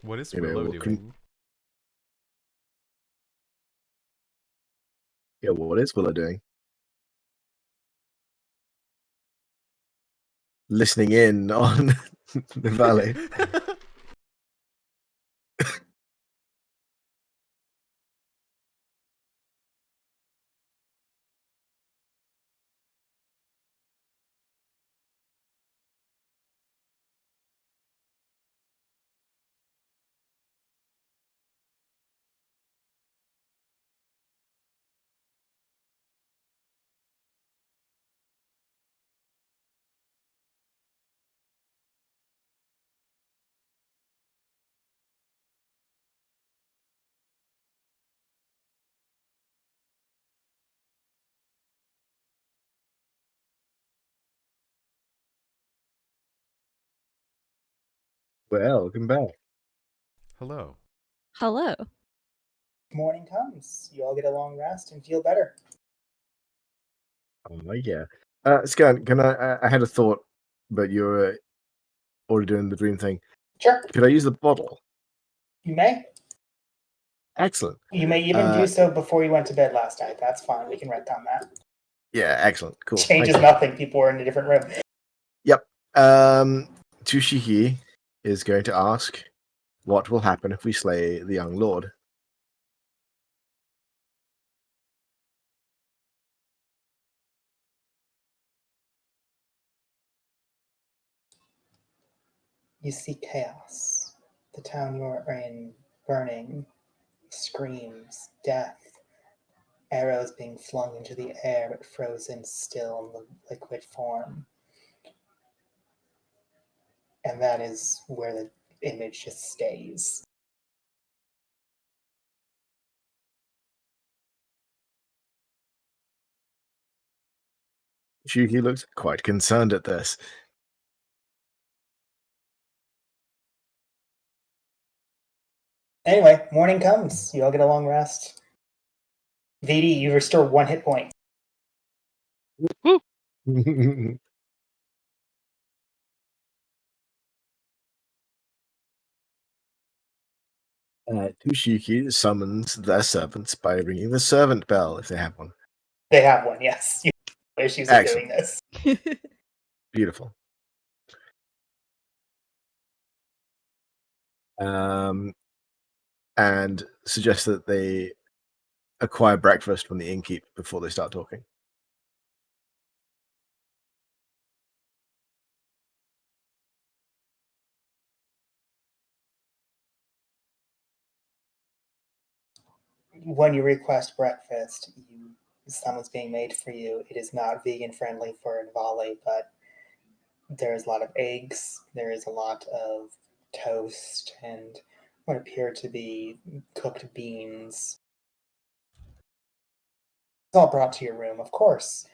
What is Anyway, Willow we'll doing? Yeah, what is Willow doing? Listening in on the valley. Well, welcome back. Hello. Hello. Morning comes. You all get a long rest and feel better. Oh yeah. Scan, can I had a thought, but you're already doing the dream thing. Sure, Could I use the bottle? you may. Excellent. You may even do so before you went to bed last night. That's fine. We can write on that. Yeah, excellent. Cool. Changes Thank you. nothing. People are in a different room. Yep. Tushiki is going to ask, what will happen if we slay the young lord? You see chaos. The town you are in burning, screams, death, arrows being flung into the air but frozen still in the liquid form. And that is where the image just stays. Tushiki looks quite concerned at this. Anyway, morning comes. You all get a long rest. VD, you restore 1 hit point. Tushiki summons their servants by ringing the servant bell if they have one. They have one, yes. You have no issues of doing this. Beautiful. And suggest that they acquire breakfast from the innkeep before they start talking. When you request breakfast, someone's being made for you. It is not vegan friendly for Navali, but there's a lot of eggs, there is a lot of toast, and what appear to be cooked beans. It's all brought to your room, of course.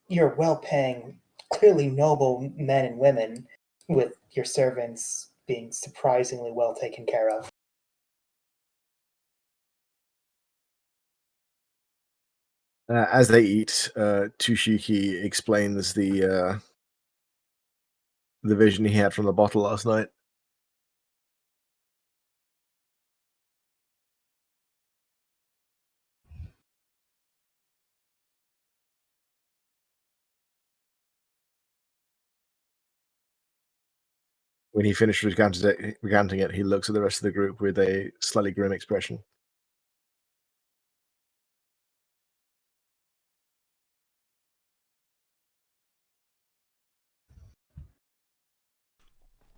You're well paying, clearly noble men and women, with your servants being surprisingly well taken care of. As they eat, Tushiki explains the vision he had from the bottle last night. When he finished recounting it, he looks at the rest of the group with a slightly grim expression.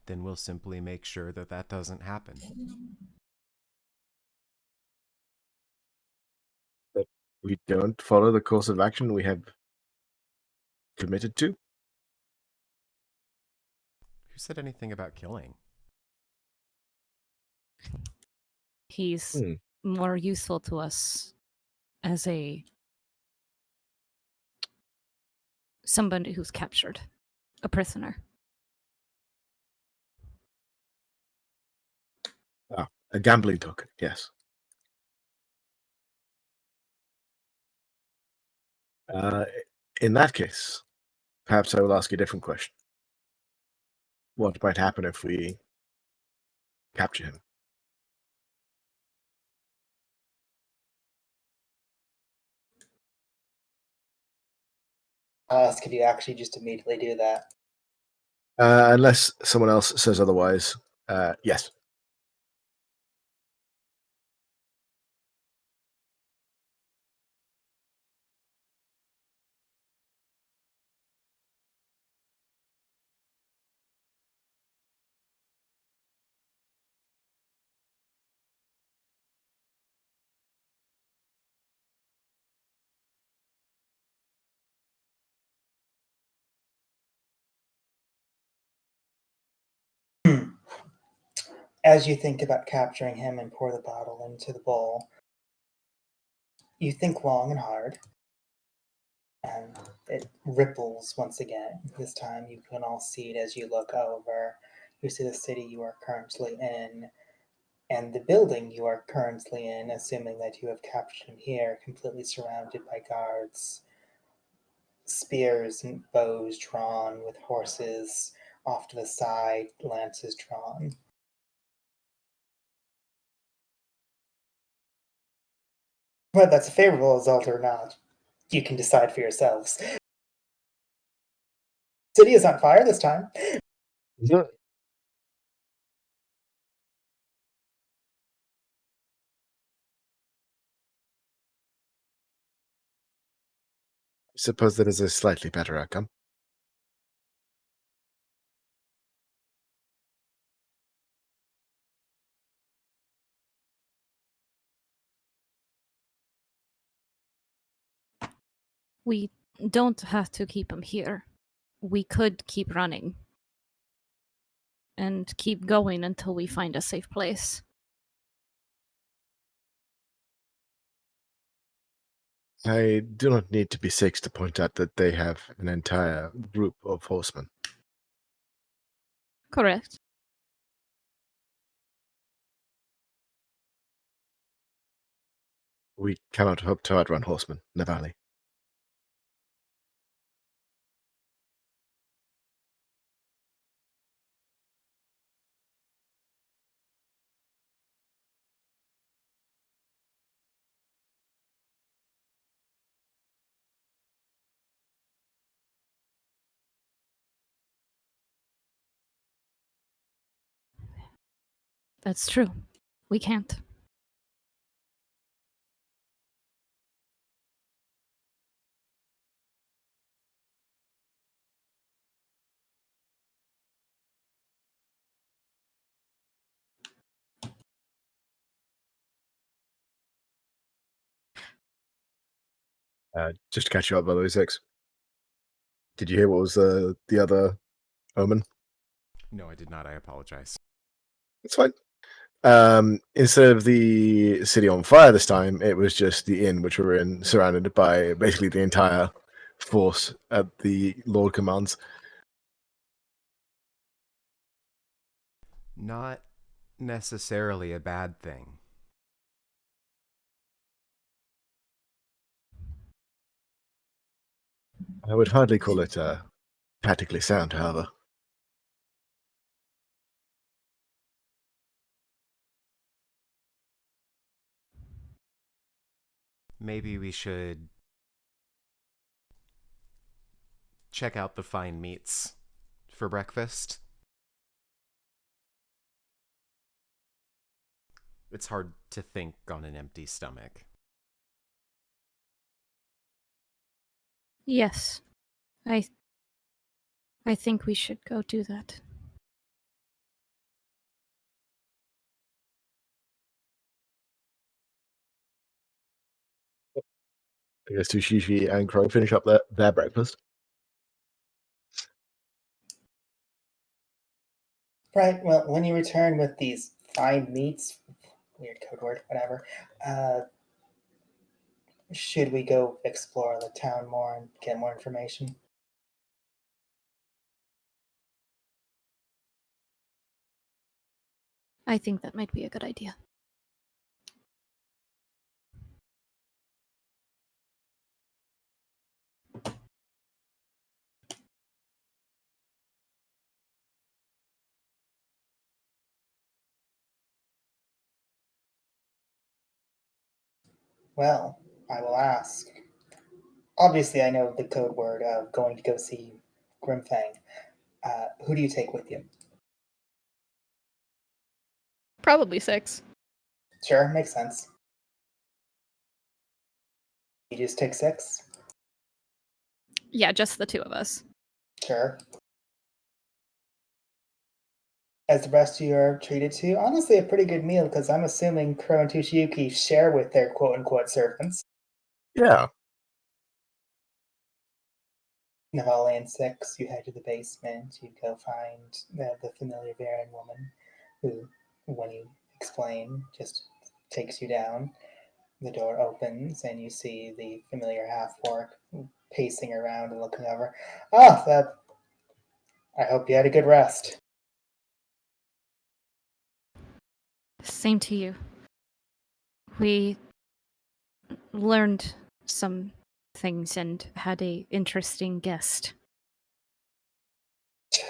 Then we'll simply make sure that that doesn't happen. That we don't follow the course of action we have committed to. Who said anything about killing? He's more useful to us as somebody who's captured a prisoner. A gambling token, yes. In that case, perhaps I will ask a different question. What might happen if we capture him? I'll ask if you actually just immediately do that. Unless someone else says otherwise, yes. As you think about capturing him and pour the bottle into the bowl, you think long and hard, and it ripples once again. This time you can all see it as you look over. You see the city you are currently in, And the building you are currently in, assuming that you have captured him here, completely surrounded by guards, spears and bows drawn, with horses off to the side, lances drawn. Whether that's a favorable result or not, you can decide for yourselves. City is on fire this time. Yeah. Suppose that is a slightly better outcome. We don't have to keep him here. We could keep running. And keep going until we find a safe place. I do not need to be six to point out that they have an entire group of horsemen. Correct. We cannot hope to outrun horsemen, Navali. That's true. We can't. Just to catch you up, by the way, six. Did you hear what was the other omen? No, I did not. I apologize. It's fine. Instead of the city on fire this time, it was just the inn which we were in, surrounded by basically the entire force at the Lord commands. Not necessarily a bad thing. I would hardly call it tactically sound, however. Maybe we should check out the fine meats for breakfast. It's hard to think on an empty stomach. Yes. I think we should go do that. I guess Tushishi and Crow finish up their breakfast. Right, well, when you return with these fine meats, weird code word, whatever, should we go explore the town more and get more information? I think that might be a good idea. Well, I will ask. Obviously, I know the code word of going to go see Grimfang. Who do you take with you? Probably 6. Sure, makes sense. You just take 6? Yeah, just the two of us. Sure. As the rest of you are treated to, honestly, a pretty good meal because I'm assuming Crow and Tushiyuki share with their quote-unquote servants. Yeah. Navali and 6, you head to the basement. You go find the familiar Varan woman who, when you explain, just takes you down. The door opens and you see the familiar half-orc pacing around and looking over. Ah, I hope you had a good rest. Same to you. We learned some things and had a interesting guest.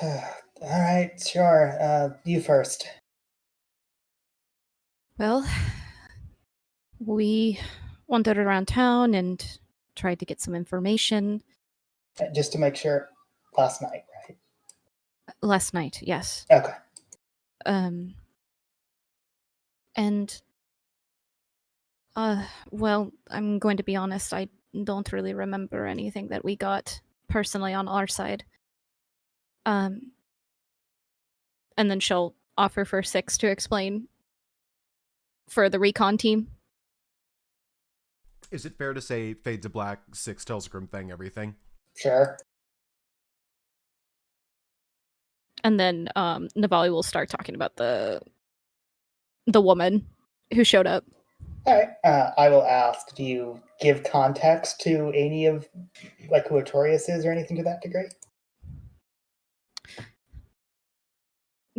All right, sure. You first. Well, we wandered around town and tried to get some information. Just to make sure, last night, right? Last night, yes. Okay. And well, I'm going to be honest, I don't really remember anything that we got personally on our side. And then she'll offer for Six to explain for the recon team. Is it fair to say Fade to Black, Six tells Grim Thing everything? Sure. And then Navali will start talking about the woman who showed up. All right. I will ask, do you give context to any of, like, who Artorias is or anything to that degree?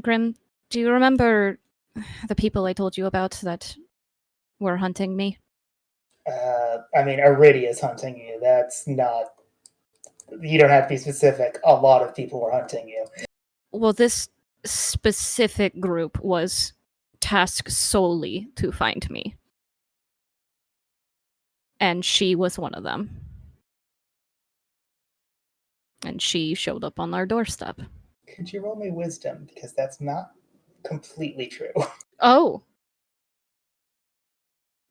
Grim, do you remember the people I told you about that were hunting me? I mean, Iridia's hunting you. That's not... You don't have to be specific. A lot of people were hunting you. Well, this specific group was tasked solely to find me. And she was one of them. And she showed up on our doorstep. Could you roll me wisdom? Because that's not completely true. Oh!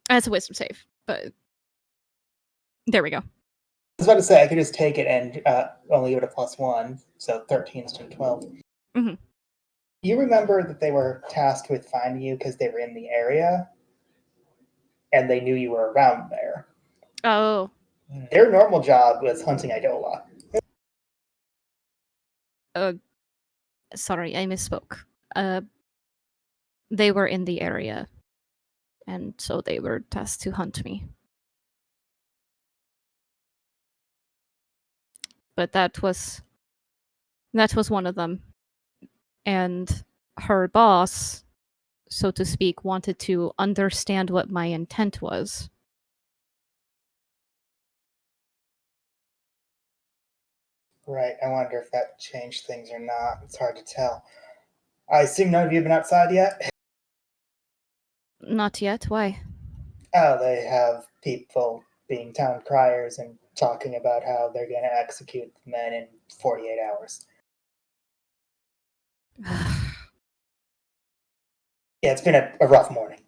That's a wisdom save, but there we go. I was about to say, I could just take it and only give it a +1, so 13 instead of 12. Mm-hmm. You remember that they were tasked with finding you because they were in the area, and they knew you were around there. Oh. Their normal job was hunting Idola. Sorry, I misspoke. They were in the area, and so they were tasked to hunt me. But that was one of them. And her boss, so to speak, wanted to understand what my intent was. Right, I wonder if that changed things or not. It's hard to tell. I assume none of you have been outside yet? Not yet. Why? Oh, they have people being town criers and talking about how they're going to execute the men in 48 hours. Yeah, it's been a rough morning.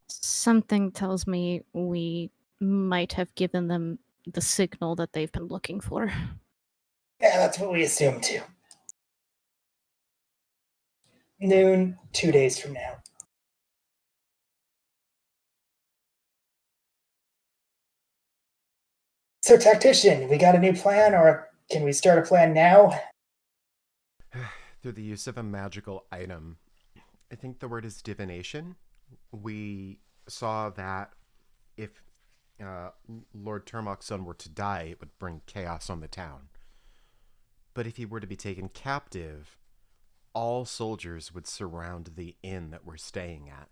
Something tells me we might have given them the signal that they've been looking for. Yeah, that's what we assume too. Noon, 2 days from now. So, Tactician, we got a new plan, or can we start a plan now? Through the use of a magical item, I think the word is divination. We saw that if Lord Turmok's son were to die, it would bring chaos on the town. But if he were to be taken captive, all soldiers would surround the inn that we're staying at.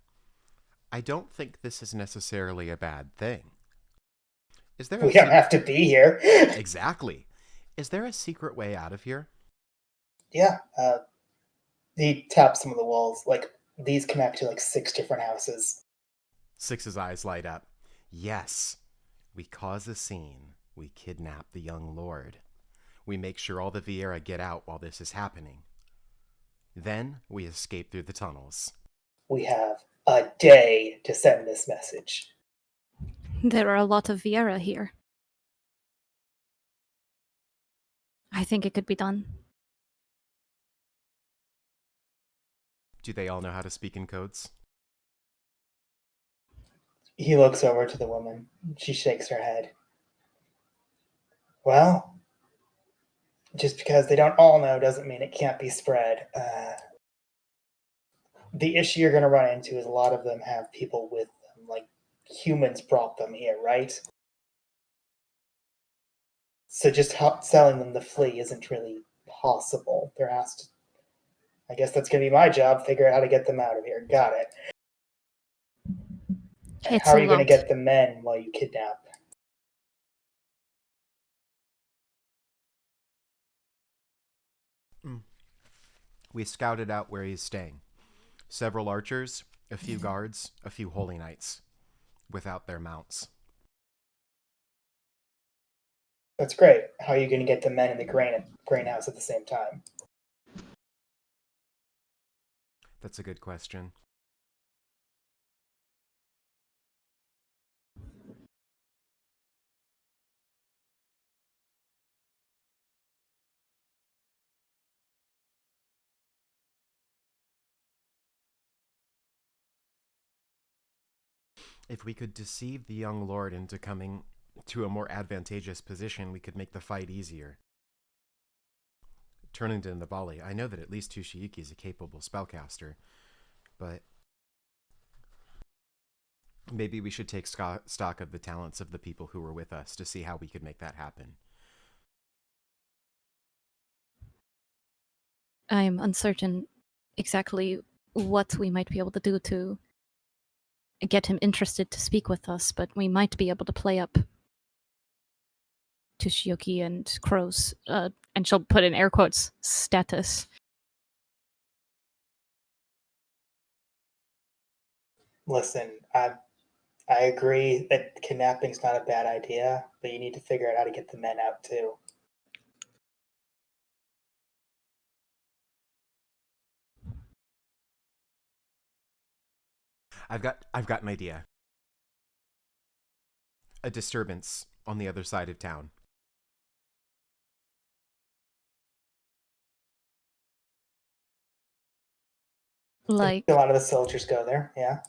I don't think this is necessarily a bad thing. Is there We don't have to be here. Exactly. Is there a secret way out of here? Yeah, he taps some of the walls. Like, these connect to, like, 6 different houses. Six's eyes light up. Yes. We cause a scene. We kidnap the young lord. We make sure all the Vieira get out while this is happening. Then we escape through the tunnels. We have a day to send this message. There are a lot of Vieira here. I think it could be done. Do they all know how to speak in codes? He looks over to the woman. She shakes her head. Well, just because they don't all know doesn't mean it can't be spread. The issue you're going to run into is a lot of them have people with them, like humans brought them here, right? So just selling them the flea isn't really possible. There has to... I guess that's going to be my job, figure out how to get them out of here. Got it. It's How are a you going to lot. get the men while you kidnap? We scouted out where he's staying. Several archers, a few guards, a few holy knights, without their mounts. That's great. How are you going to get the men in the grain house at the same time? That's a good question. If we could deceive the young lord into coming to a more advantageous position, we could make the fight easier. Turning to Navali, I know that at least Toshiyuki is a capable spellcaster, but maybe we should take stock of the talents of the people who were with us to see how we could make that happen. I'm uncertain exactly what we might be able to do to get him interested to speak with us, but we might be able to play up Toshiyuki and Crow's, and she'll put in air quotes, status. Listen, I agree that kidnapping's not a bad idea, but you need to figure out how to get the men out too. I've got an idea. A disturbance on the other side of town. Like, A lot of the soldiers go there, yeah.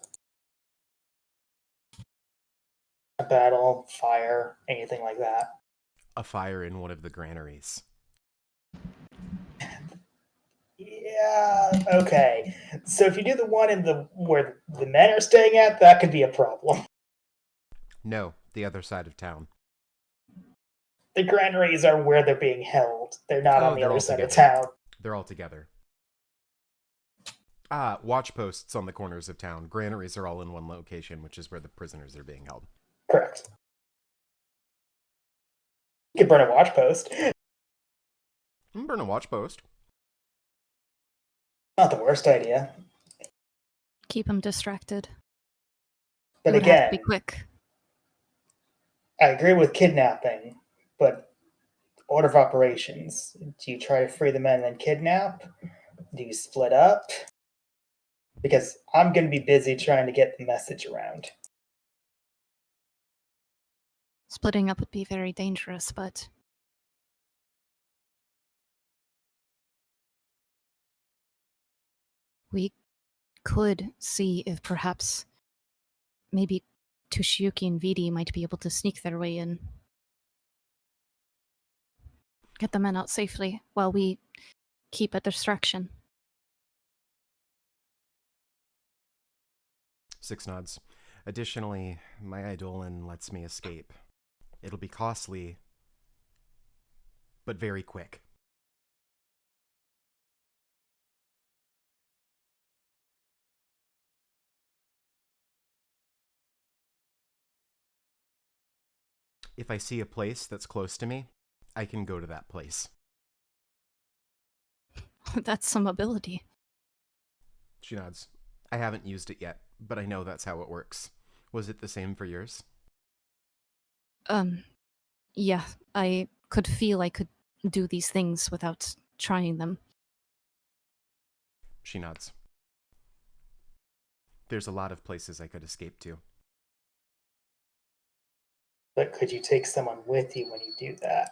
A battle, fire, anything like that. A fire in one of the granaries. Yeah, okay. So if you do the one in the where the men are staying at, that could be a problem. No, the other side of town. The granaries are where they're being held. They're not on the they're other all side of together. town. They're all together. Watch posts on the corners of town. Granaries are all in one location, which is where the prisoners are being held. Correct. You could burn a watch post. Burn a watch post. Not the worst idea. keep him distracted. But It would have to again, be quick. I agree with kidnapping, but order of operations. Do you try to free the men and then kidnap? Do you split up? Because I'm going to be busy trying to get the message around. Splitting up would be very dangerous, but we could see if perhaps maybe Toshiyuki and Vidi might be able to sneak their way in. Get the men out safely while we keep a distraction. 6 nods. Additionally, my Eidolon lets me escape. It'll be costly, but very quick. If I see a place that's close to me, I can go to that place. That's some ability. She nods. I haven't used it yet, but I know that's how it works. Was it the same for yours? Yeah, I could feel I could do these things without trying them. She nods. There's a lot of places I could escape to. But could you take someone with you when you do that?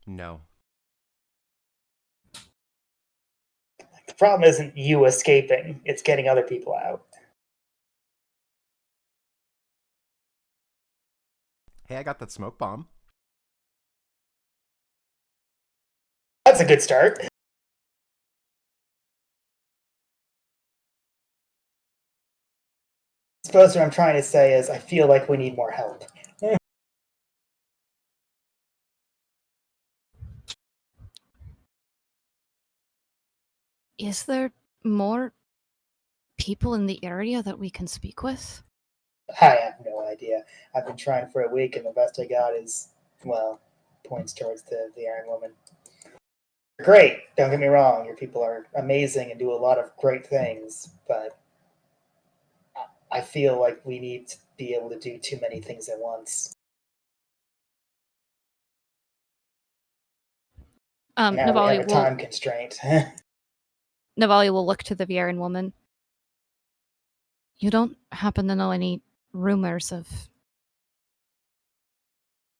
No. The problem isn't you escaping, it's getting other people out. Hey, I got that smoke bomb. That's a good start. I suppose what I'm trying to say is I feel like we need more help. Is there more people in the area that we can speak with? I have no idea. I've been trying for a week, and the best I got is, well, points towards the Iron Woman. Great, don't get me wrong. Your people are amazing and do a lot of great things, but I feel like we need to be able to do too many things at once. Now we have Navali a time constraint. Navali will look to the Vieren woman. You don't happen to know any rumors of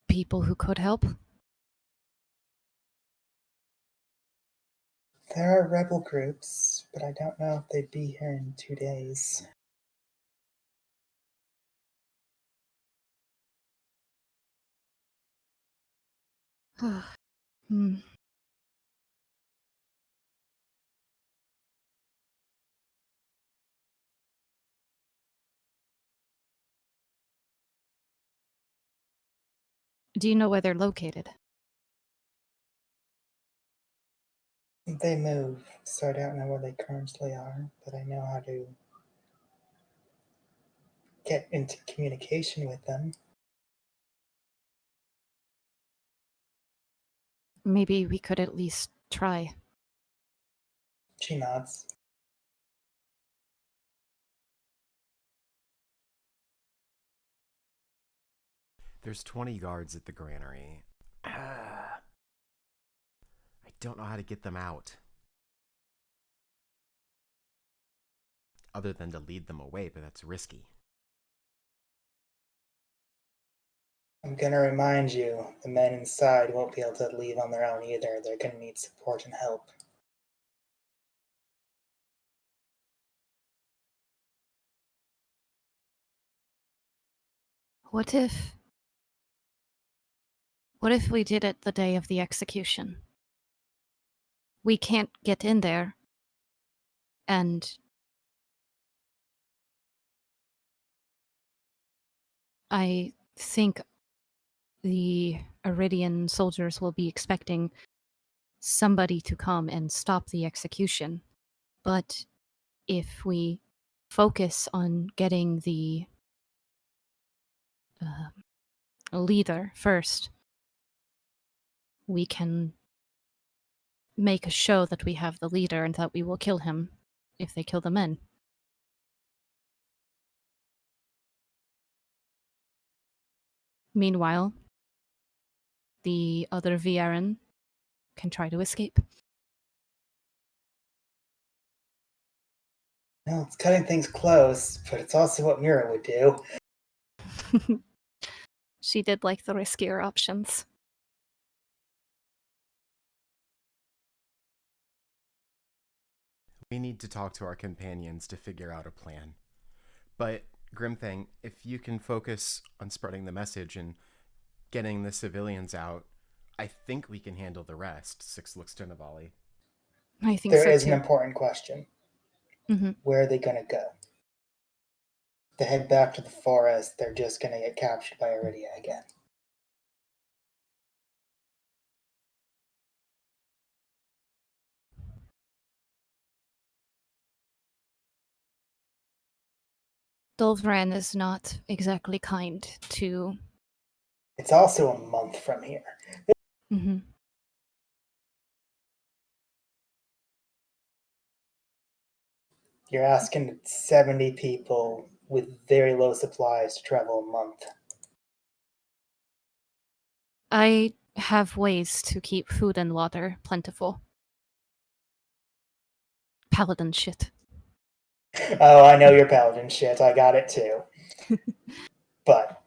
people who could help? There are rebel groups, but I don't know if they'd be here in 2 days. Hmm. Do you know where they're located? They move, so I don't know where they currently are, but I know how to get into communication with them. Maybe we could at least try. She nods. There's 20 guards at the granary. I don't know how to get them out. Other than to lead them away, but that's risky. I'm gonna remind you, the men inside won't be able to leave on their own either. They're gonna need support and help. What if we did it the day of the execution? We can't get in there, and I think the Iridian soldiers will be expecting somebody to come and stop the execution. But if we focus on getting the leader first, we can make a show that we have the leader and that we will kill him if they kill the men. Meanwhile, the other Viren can try to escape. Well, it's cutting things close, but it's also what Mira would do. She did like the riskier options. We need to talk to our companions to figure out a plan. But, Grimthang, if you can focus on spreading the message and getting the civilians out, I think we can handle the rest. Six looks to Navali. I think There so is too. an important question. Mhm. Where are they gonna go? If they head back to the forest, they're just gonna get captured by Iridia again. Dolvran is not exactly kind to. It's also a month from here. Mhm. You're asking 70 people with very low supplies to travel a month. I have ways to keep food and water plentiful. Paladin shit. Oh, I know your paladin shit. I got it too. But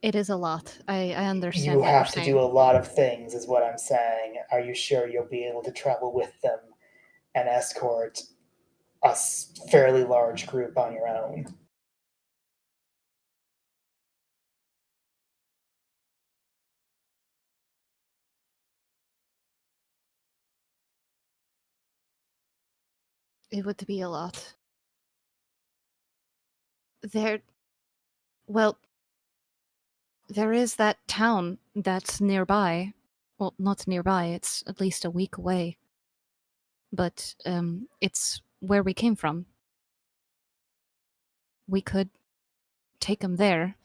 It is a lot. I understand you what you're have to saying. do a lot of things, is what I'm saying. Are you sure you'll be able to travel with them and escort a fairly large group on your own? It would be a lot. Well, there is that town that's nearby. Well, not nearby, it's at least a week away. But it's where we came from. We could take them there.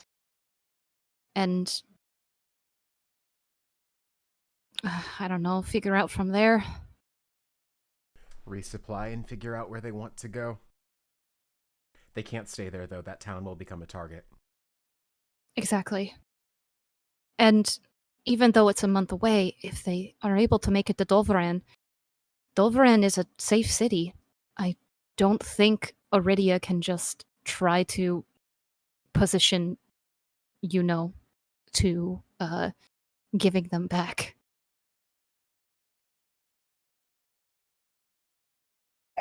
And I don't know, figure out from there. Resupply and figure out where they want to go. They can't stay there, though. That town will become a target. Exactly. And even though it's a month away, if they are able to make it to Dovran is a safe city. I don't think Iridia can just try to position, to giving them back.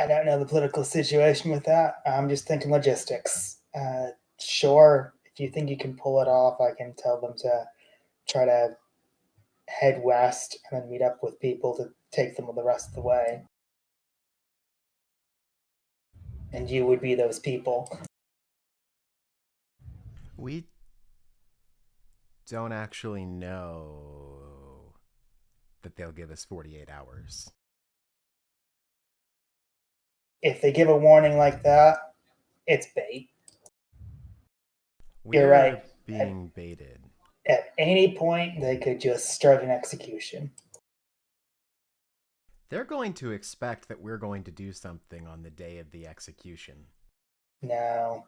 I don't know the political situation with that. I'm just thinking logistics. Sure, if you think you can pull it off, I can tell them to try to head west and then meet up with people to take them the rest of the way. And you would be those people. We don't actually know that they'll give us 48 hours. If they give a warning like that, it's bait. We're right. being baited. At any point, they could just start an execution. They're going to expect that we're going to do something on the day of the execution. No.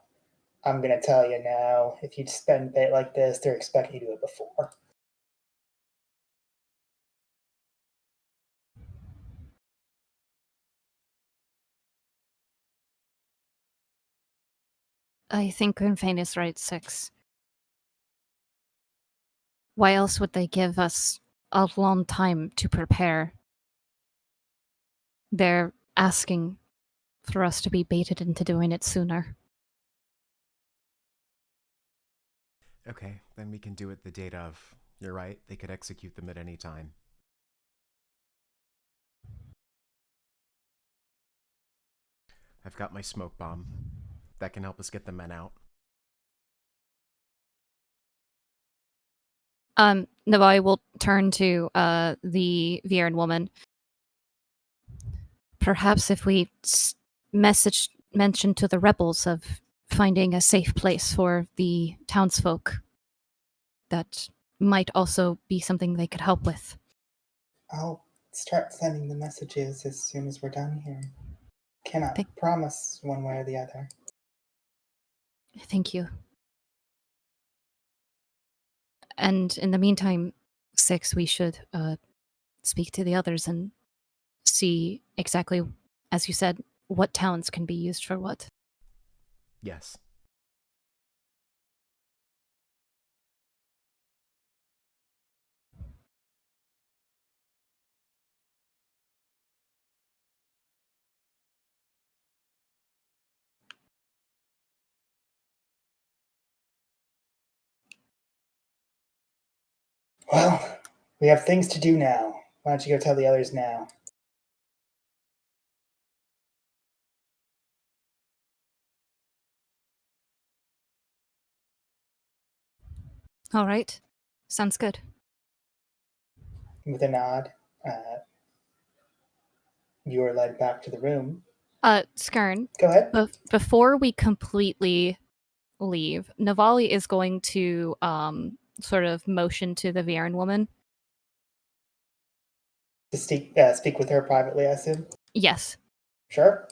I'm going to tell you now, if you spend bait like this, they're expecting you to do it before. I think Grimfane is right, 6. Why else would they give us a long time to prepare? They're asking for us to be baited into doing it sooner. Okay, then we can do it the date of. You're right, they could execute them at any time. I've got my smoke bomb. That can help us get the men out. Navali will turn to the Viren woman. Perhaps if we mention to the rebels of finding a safe place for the townsfolk, that might also be something they could help with. I'll start sending the messages as soon as we're done here. Cannot promise one way or the other. Thank you. And in the meantime, 6, we should speak to the others and see exactly, as you said, what towns can be used for what. Yes. Well, we have things to do now. Why don't you go tell the others now? All right. Sounds good. With a nod, you are led back to the room. Skern, Go ahead. Before we completely leave, Navali is going to sort of motion to the Viren woman. To speak with her privately, I assume? Yes. Sure.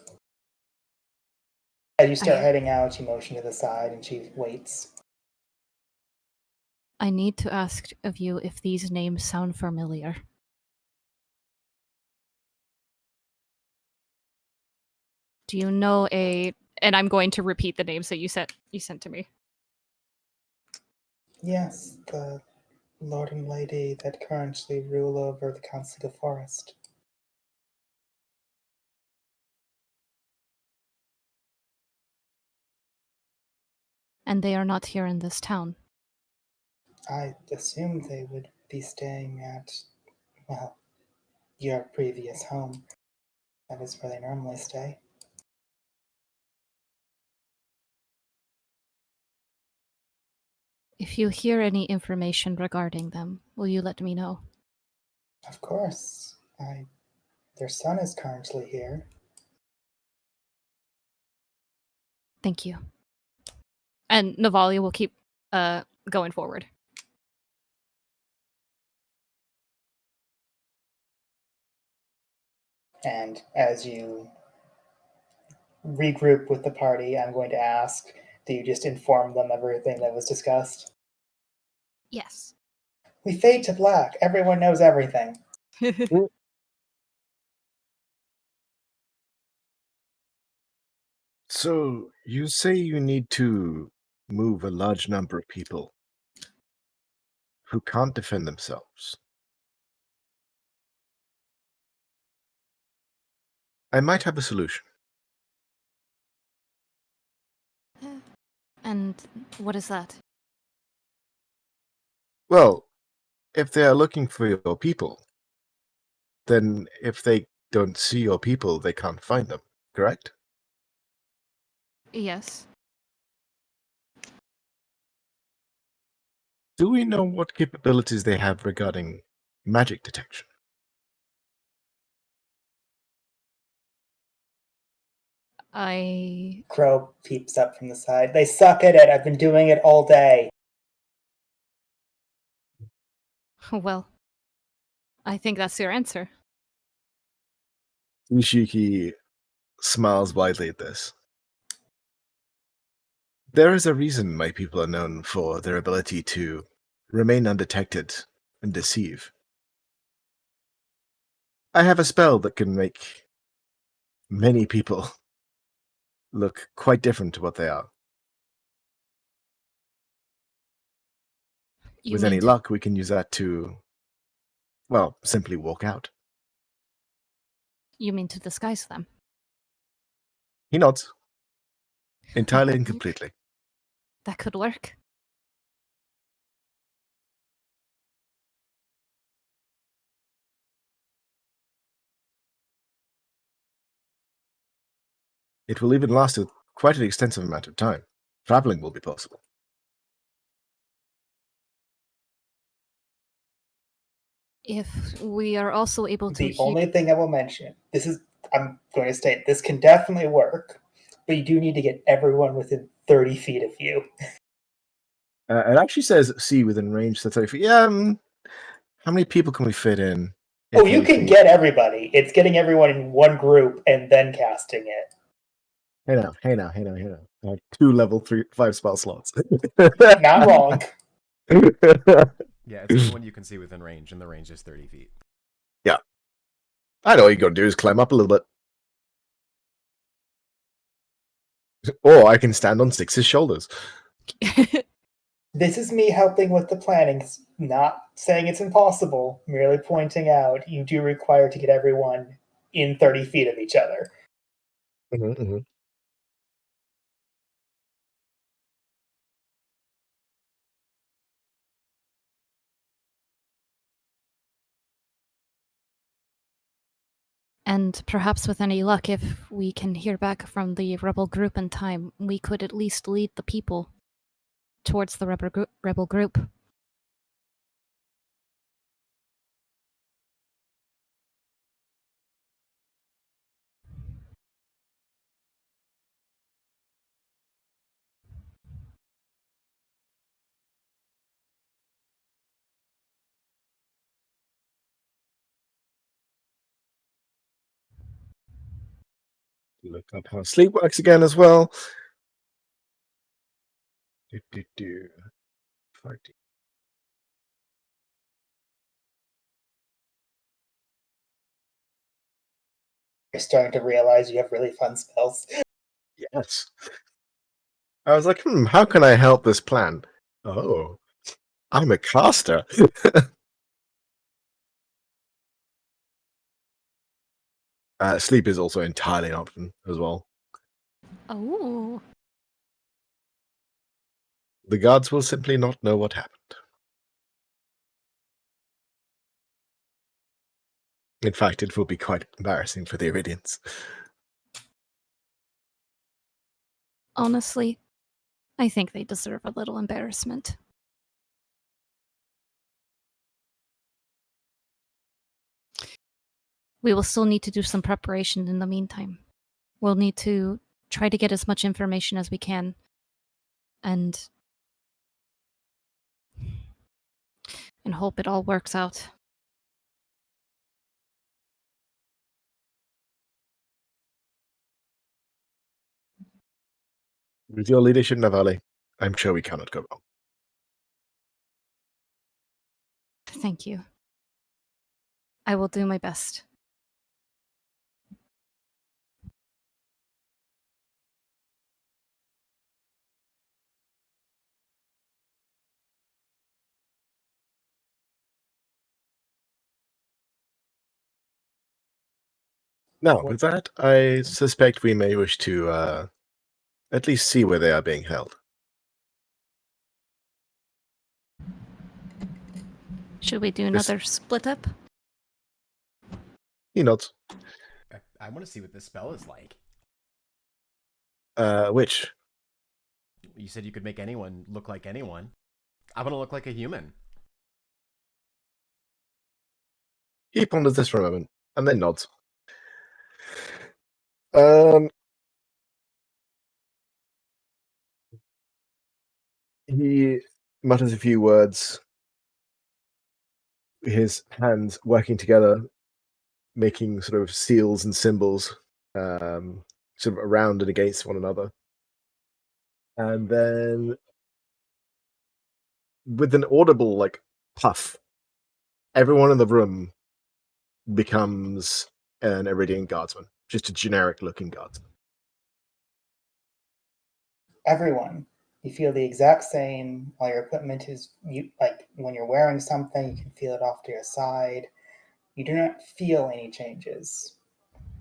As you start heading out, you motion to the side and she waits. I need to ask of you if these names sound familiar. Do you know and I'm going to repeat the names that you sent to me. Yes, the Lord and Lady that currently rule over the Council of Forest. And they are not here in this town. I assumed they would be staying at, well, your previous home. That is where they normally stay. If you hear any information regarding them, will you let me know? Of course. Their son is currently here. Thank you. And Navali will keep going forward. And as you regroup with the party, I'm going to ask, do you just inform them everything that was discussed? Yes. We fade to black. Everyone knows everything. So, you say you need to move a large number of people who can't defend themselves. I might have a solution. And what is that? Well, if they are looking for your people, then if they don't see your people, they can't find them, correct? Yes. Do we know what capabilities they have regarding magic detection? Crow peeps up from the side. They suck at it. I've been doing it all day. Well, I think that's your answer. Nishiki smiles widely at this. There is a reason my people are known for their ability to remain undetected and deceive. I have a spell that can make many people look quite different to what they are. With any luck, we can use that to, well, simply walk out. You mean to disguise them? He nods. Entirely and completely. That could work. It will even last quite an extensive amount of time. Traveling will be possible. If we are also able to The only thing I will mention, I'm going to state, this can definitely work, but you do need to get everyone within 30 feet of you. It actually says see within range, so 30 feet. Yeah, how many people can we fit in? Oh, you can get everybody. It's getting everyone in one group and then casting it. Hey now. I have 2 level 5 spell slots. Not wrong. Yeah, it's anyone you can see within range, and the range is 30 feet. Yeah. I know what you gotta do is climb up a little bit. Or I can stand on Styx's shoulders. This is me helping with the planning, not saying it's impossible, merely pointing out you do require to get everyone in 30 feet of each other. Mm-hmm. And perhaps with any luck, if we can hear back from the rebel group in time, we could at least lead the people towards the rebel group. Look up how sleep works again as well. You're starting to realize you have really fun spells. Yes. I was like, how can I help this plan? Oh, I'm a caster. Sleep is also entirely an option as well. Oh. The guards will simply not know what happened. In fact, it will be quite embarrassing for the Iridians. Honestly, I think they deserve a little embarrassment. We will still need to do some preparation in the meantime. We'll need to try to get as much information as we can and hope it all works out. With your leadership, Navali, I'm sure we cannot go wrong. Thank you. I will do my best. Now, with that, I suspect we may wish to at least see where they are being held. Should we do another split up? He nods. I want to see what this spell is like. Which? You said you could make anyone look like anyone. I want to look like a human. He ponders this for a moment, and then nods. He mutters a few words, his hands working together, making sort of seals and symbols, sort of around and against one another. And then, with an audible, like, puff, everyone in the room becomes an Iridian guardsman, just a generic-looking guardsman. Everyone, you feel the exact same. All your equipment is like when you're wearing something, you can feel it off to your side. You do not feel any changes.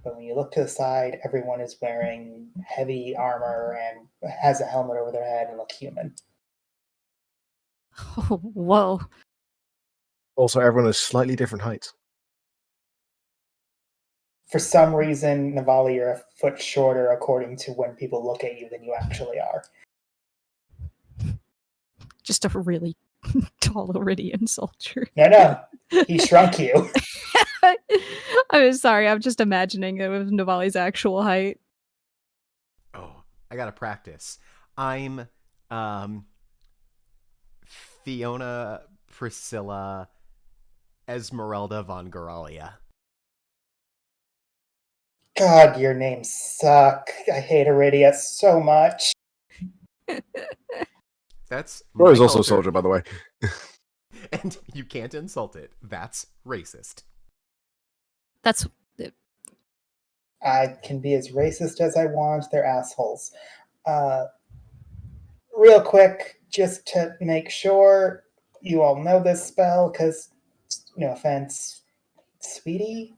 But when you look to the side, everyone is wearing heavy armor and has a helmet over their head and look human. Oh, whoa. Also, everyone has slightly different heights. For some reason, Navali, you're a foot shorter according to when people look at you than you actually are. Just a really tall Iridian soldier. No, he shrunk you. I'm sorry, I'm just imagining it with Navali's actual height. Oh, I gotta practice. I'm Fiona Priscilla Esmeralda von Goralia. God, your names suck. I hate Iridia so much. That's Bro my is also a culture. soldier, by the way. And you can't insult it. That's racist. That's I can be as racist as I want. They're assholes. Real quick, just to make sure you all know this spell, because, no offense, Sweetie,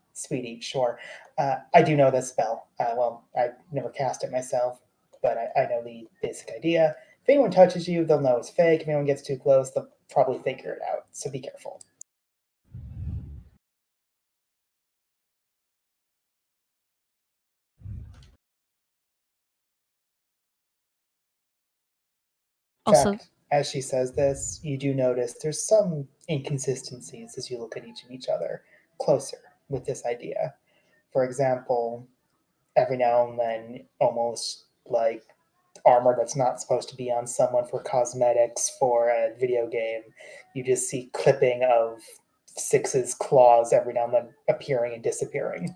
sure. I do know this spell. Well, I never cast it myself, but I know the basic idea. If anyone touches you, they'll know it's fake. If anyone gets too close, they'll probably figure it out. So be careful. In also fact, as she says this, you do notice there's some inconsistencies as you look at each of each other closer with this idea. For example, every now and then, almost like armor that's not supposed to be on someone for cosmetics for a video game, you just see clipping of Six's claws every now and then appearing and disappearing.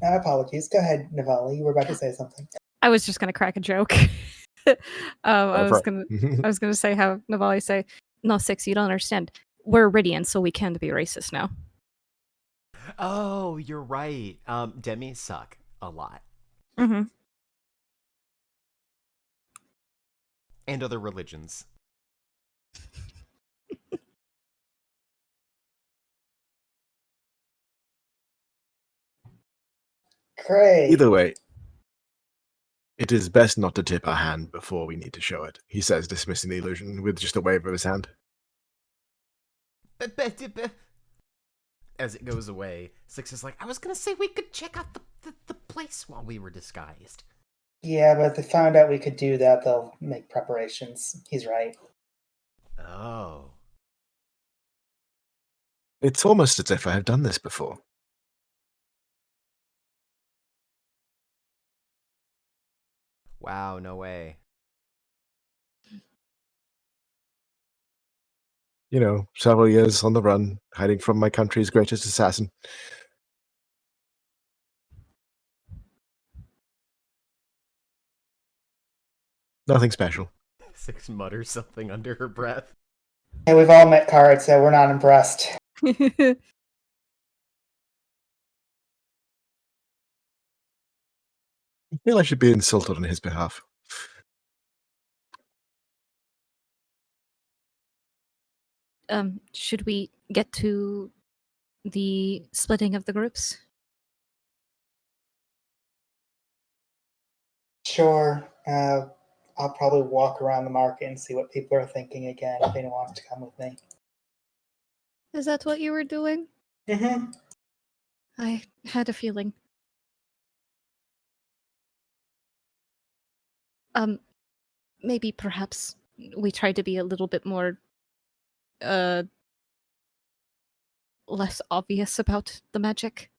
Apologies. Go ahead, Navali. You were about to say something. I was just gonna crack a joke. I was gonna say how Navali say, "No, Six, you don't understand. We're Iridian, so we can be racist now." Oh, you're right. Demis suck a lot. Mm-hmm. And other religions. Great. Either way, it is best not to tip our hand before we need to show it, he says, dismissing the illusion with just a wave of his hand. As it goes away, Six is like, I was gonna say we could check out the place while we were disguised. Yeah, but if they found out we could do that, they'll make preparations. He's right. Oh. It's almost as if I have done this before. Wow, no way. You know, several years on the run, hiding from my country's greatest assassin. Nothing special. Six mutters something under her breath. Hey, we've all met Card, so we're not impressed. I feel I should be insulted on his behalf. Should we get to the splitting of the groups? Sure. I'll probably walk around the market and see what people are thinking again if anyone wants to come with me. Is that what you were doing? Mm-hmm. I had a feeling. Maybe perhaps we try to be a little bit more less obvious about the magic.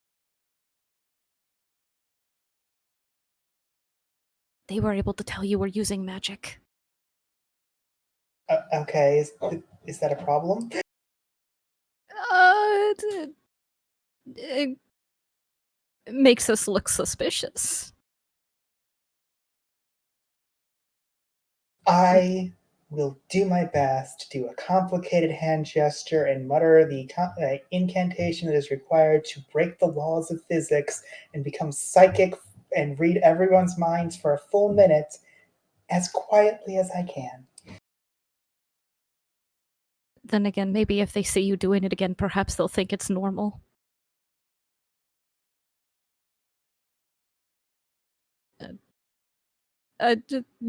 They were able to tell you we're using magic. Okay, is that a problem? It makes us look suspicious. I will do my best to do a complicated hand gesture and mutter the incantation that is required to break the laws of physics and become psychic and read everyone's minds for a full minute as quietly as I can. Then again, maybe if they see you doing it again, perhaps they'll think it's normal.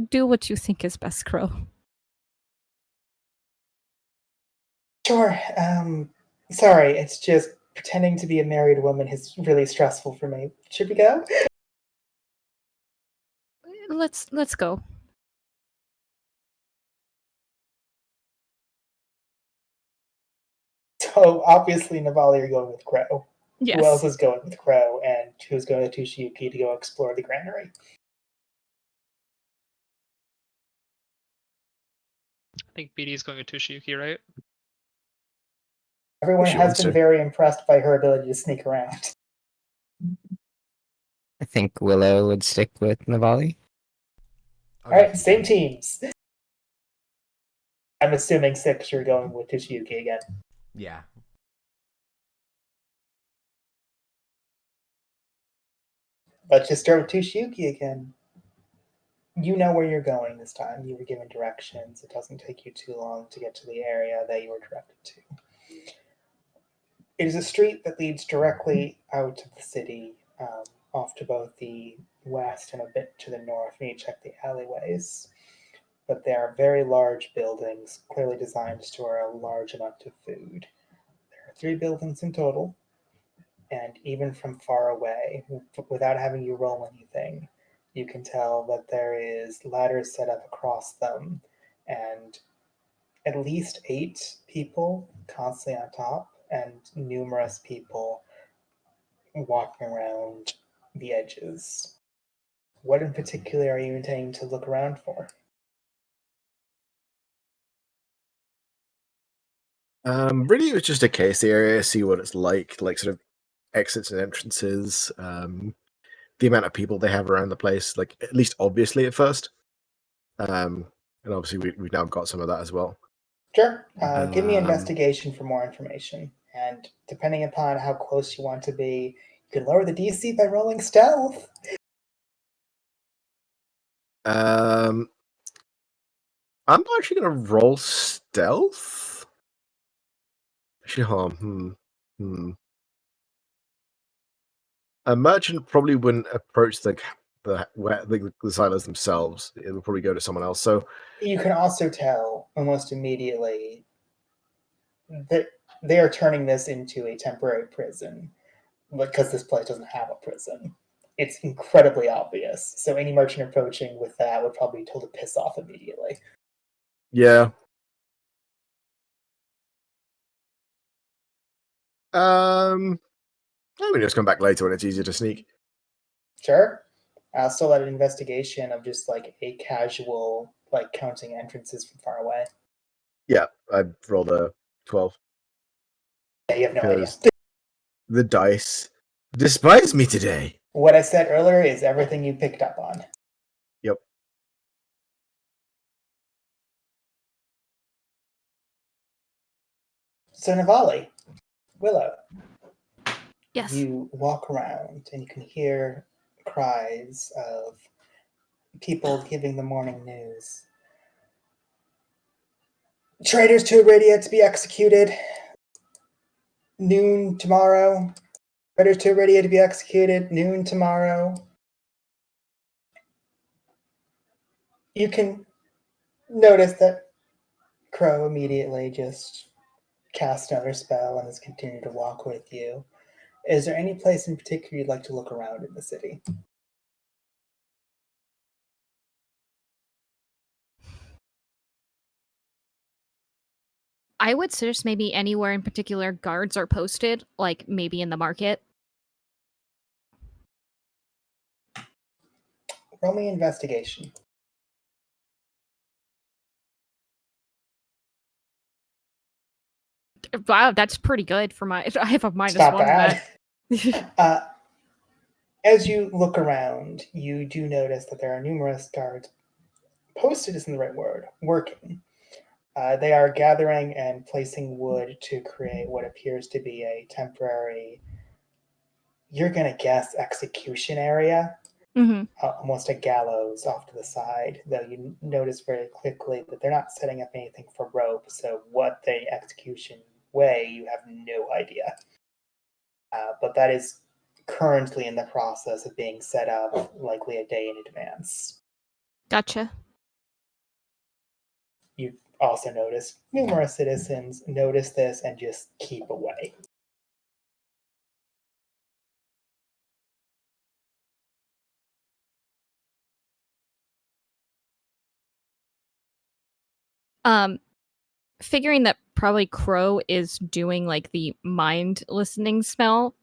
Do what you think is best, Crow. Sure. Sorry, it's just pretending to be a married woman is really stressful for me. Should we go? Let's go. So obviously Navali are going with Crow. Yes. Who else is going with Crow, and who's going to Tushiyuki to go explore the granary? I think BD is going to Tushiyuki, right? Everyone She has wants been to. very impressed by her ability to sneak around. I think Willow would stick with Navali. Oh, All right, definitely. same teams. I'm assuming 6 you're going with Tushiyuki again. Yeah. Let's just start with Tushiyuki again. You know where you're going this time. You were given directions. It doesn't take you too long to get to the area that you were directed to. It is a street that leads directly out of the city, off to both the west and a bit to the north. You need to check the alleyways. But they are very large buildings, clearly designed to store a large amount of food. There are 3 buildings in total, and even from far away, without having you roll anything, you can tell that there is ladders set up across them, and at least 8 people constantly on top, and numerous people walking around the edges. What in particular are you intending to look around for? Really, it was just a case area, see what it's like sort of exits and entrances, the amount of people they have around the place, like at least obviously at first. And obviously we've now got some of that as well. Sure. Give me Um, investigation for more information. And depending upon how close you want to be, you can lower the DC by rolling stealth. I'm actually gonna roll stealth. Actually, hold on. A merchant probably wouldn't approach the silos themselves. It would probably go to someone else. So You can also tell almost immediately that they are turning this into a temporary prison because this place doesn't have a prison. It's incredibly obvious. So any merchant approaching with that would probably be told to piss off immediately. yeah, I mean, just come back later when it's easier to sneak. Sure. I'll still let an investigation of just like a casual, like counting entrances from far away. Yeah, I rolled a 12 Yeah, you have no idea. because the dice despise me today. What I said earlier is everything you picked up on. Yep. So Navali, Willow, Yes. you walk around and you can hear cries of people giving the morning news. Traitors to Iridia to be executed. Noon tomorrow. Traitors to Iridia to be executed. Noon tomorrow. You can notice that Crow immediately just cast another spell and has continued to walk with you. Is there any place in particular you'd like to look around in the city? I would suggest maybe anywhere in particular guards are posted, like maybe in the market. Roll me investigation. Wow, that's pretty good for my. I have a It's minus not one. bad. That. As you look around, you do notice that there are numerous guards. Posted isn't the right word. Working. They are gathering and placing wood to create what appears to be a temporary, you're going to guess, execution area. Mm-hmm. Almost a gallows off to the side, though you notice very quickly that they're not setting up anything for rope, so what the execution way, you have no idea. But that is currently in the process of being set up, likely a day in advance. Gotcha. You also notice numerous citizens notice this and just keep away. Figuring that probably Crow is doing like the mind listening spell,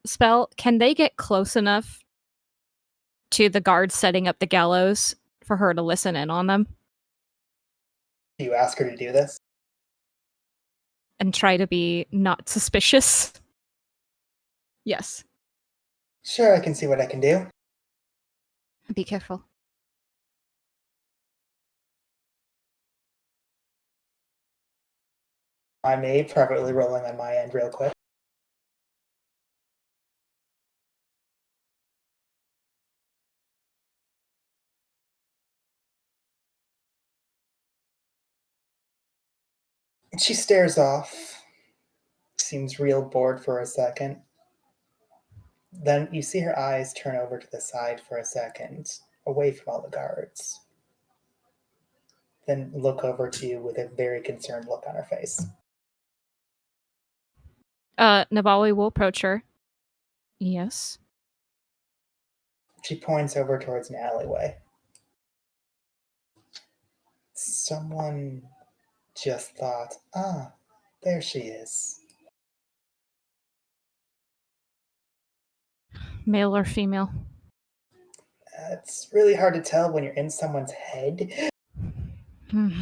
can they get close enough to the guards setting up the gallows for her to listen in on them Do you ask her to do this? and try to be not suspicious? Yes. Sure, I can see what I can do. Be careful. I may privately rolling on my end real quick. She stares off, seems real bored for a second. Then you see her eyes turn over to the side for a second, away from all the guards. Then look over to you with a very concerned look on her face. Navali will approach her. Yes. She points over towards an alleyway. Someone just thought, there she is. Male or female? It's really hard to tell when you're in someone's head. Hmm.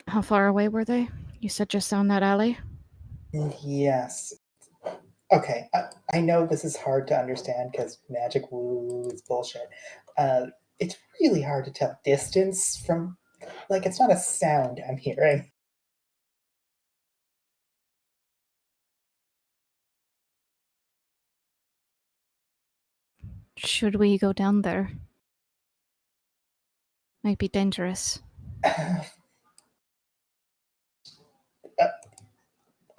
How far away were they? You said just down that alley? Yes. Okay, I know this is hard to understand because magic woo is bullshit. It's really hard to tell distance from, like, it's not a sound I'm hearing. Should we go down there? Might be dangerous.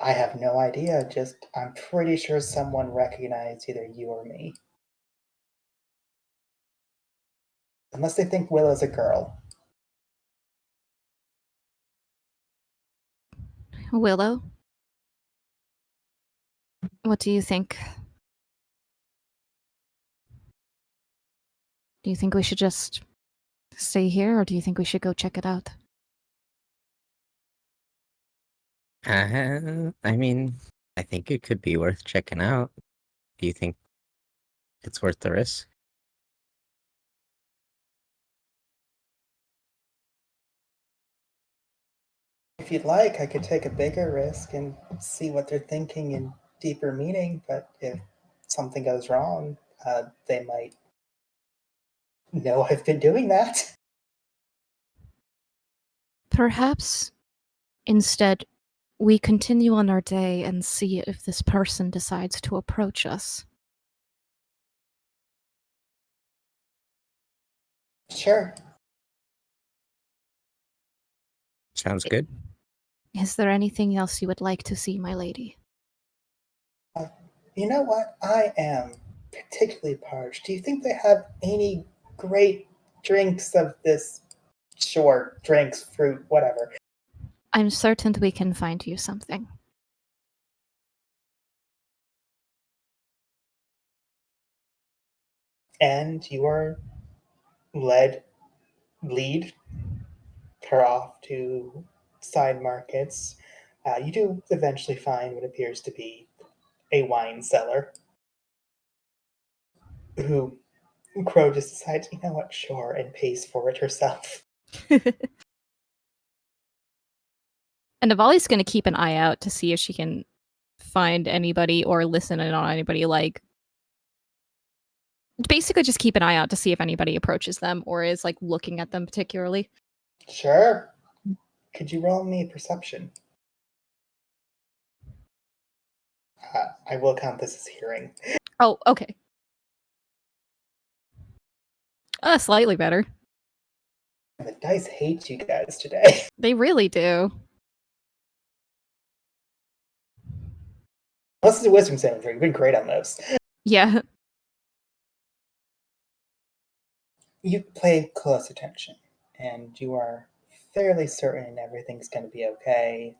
I have no idea, just I'm pretty sure someone recognized either you or me. Unless they think Willow's a girl. Willow? What do you think? Do you think we should just stay here, or do you think we should go check it out? I mean, I think it could be worth checking out. Do you think it's worth the risk? If you'd like, I could take a bigger risk and see what they're thinking in deeper meaning, but if something goes wrong, they might know I've been doing that. Perhaps instead we continue on our day and see if this person decides to approach us. Sure. Sounds good. Is there anything else you would like to see, my lady? You know what? I am particularly parched. Do you think they have any great drinks of this? Sure, drinks, fruit, whatever. I'm certain we can find you something. And you are lead her off to side markets. You do eventually find what appears to be a wine cellar who Crow just decides, you know what, sure, and pays for it herself. And Navali's going to keep an eye out to see if she can find anybody or listen in on anybody, like, basically just keep an eye out to see if anybody approaches them or is, like, looking at them particularly. Sure. Could you roll me perception? I will count this as hearing. Oh, okay. Slightly better. The dice hate you guys today. They really do. This is a wisdom saving throw. You've been great on those. Yeah. You pay close attention, and you are fairly certain everything's going to be okay.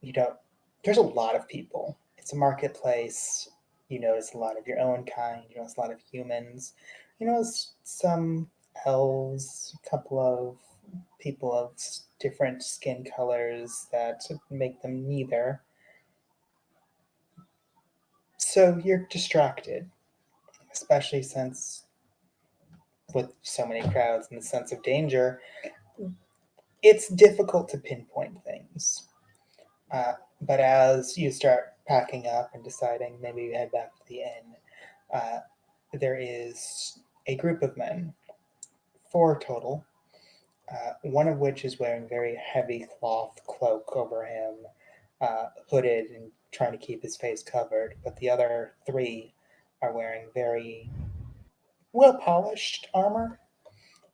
You don't. There's a lot of people. It's a marketplace. You notice a lot of your own kind. You notice a lot of humans. You notice some elves, a couple of people of different skin colors that make them neither. So you're distracted, especially since with so many crowds and the sense of danger, it's difficult to pinpoint things. But as you start packing up and deciding maybe you head back to the inn, there is a group of men, 4 total, one of which is wearing a very heavy cloth cloak over him, hooded and trying to keep his face covered, but the other 3 are wearing very well polished armor,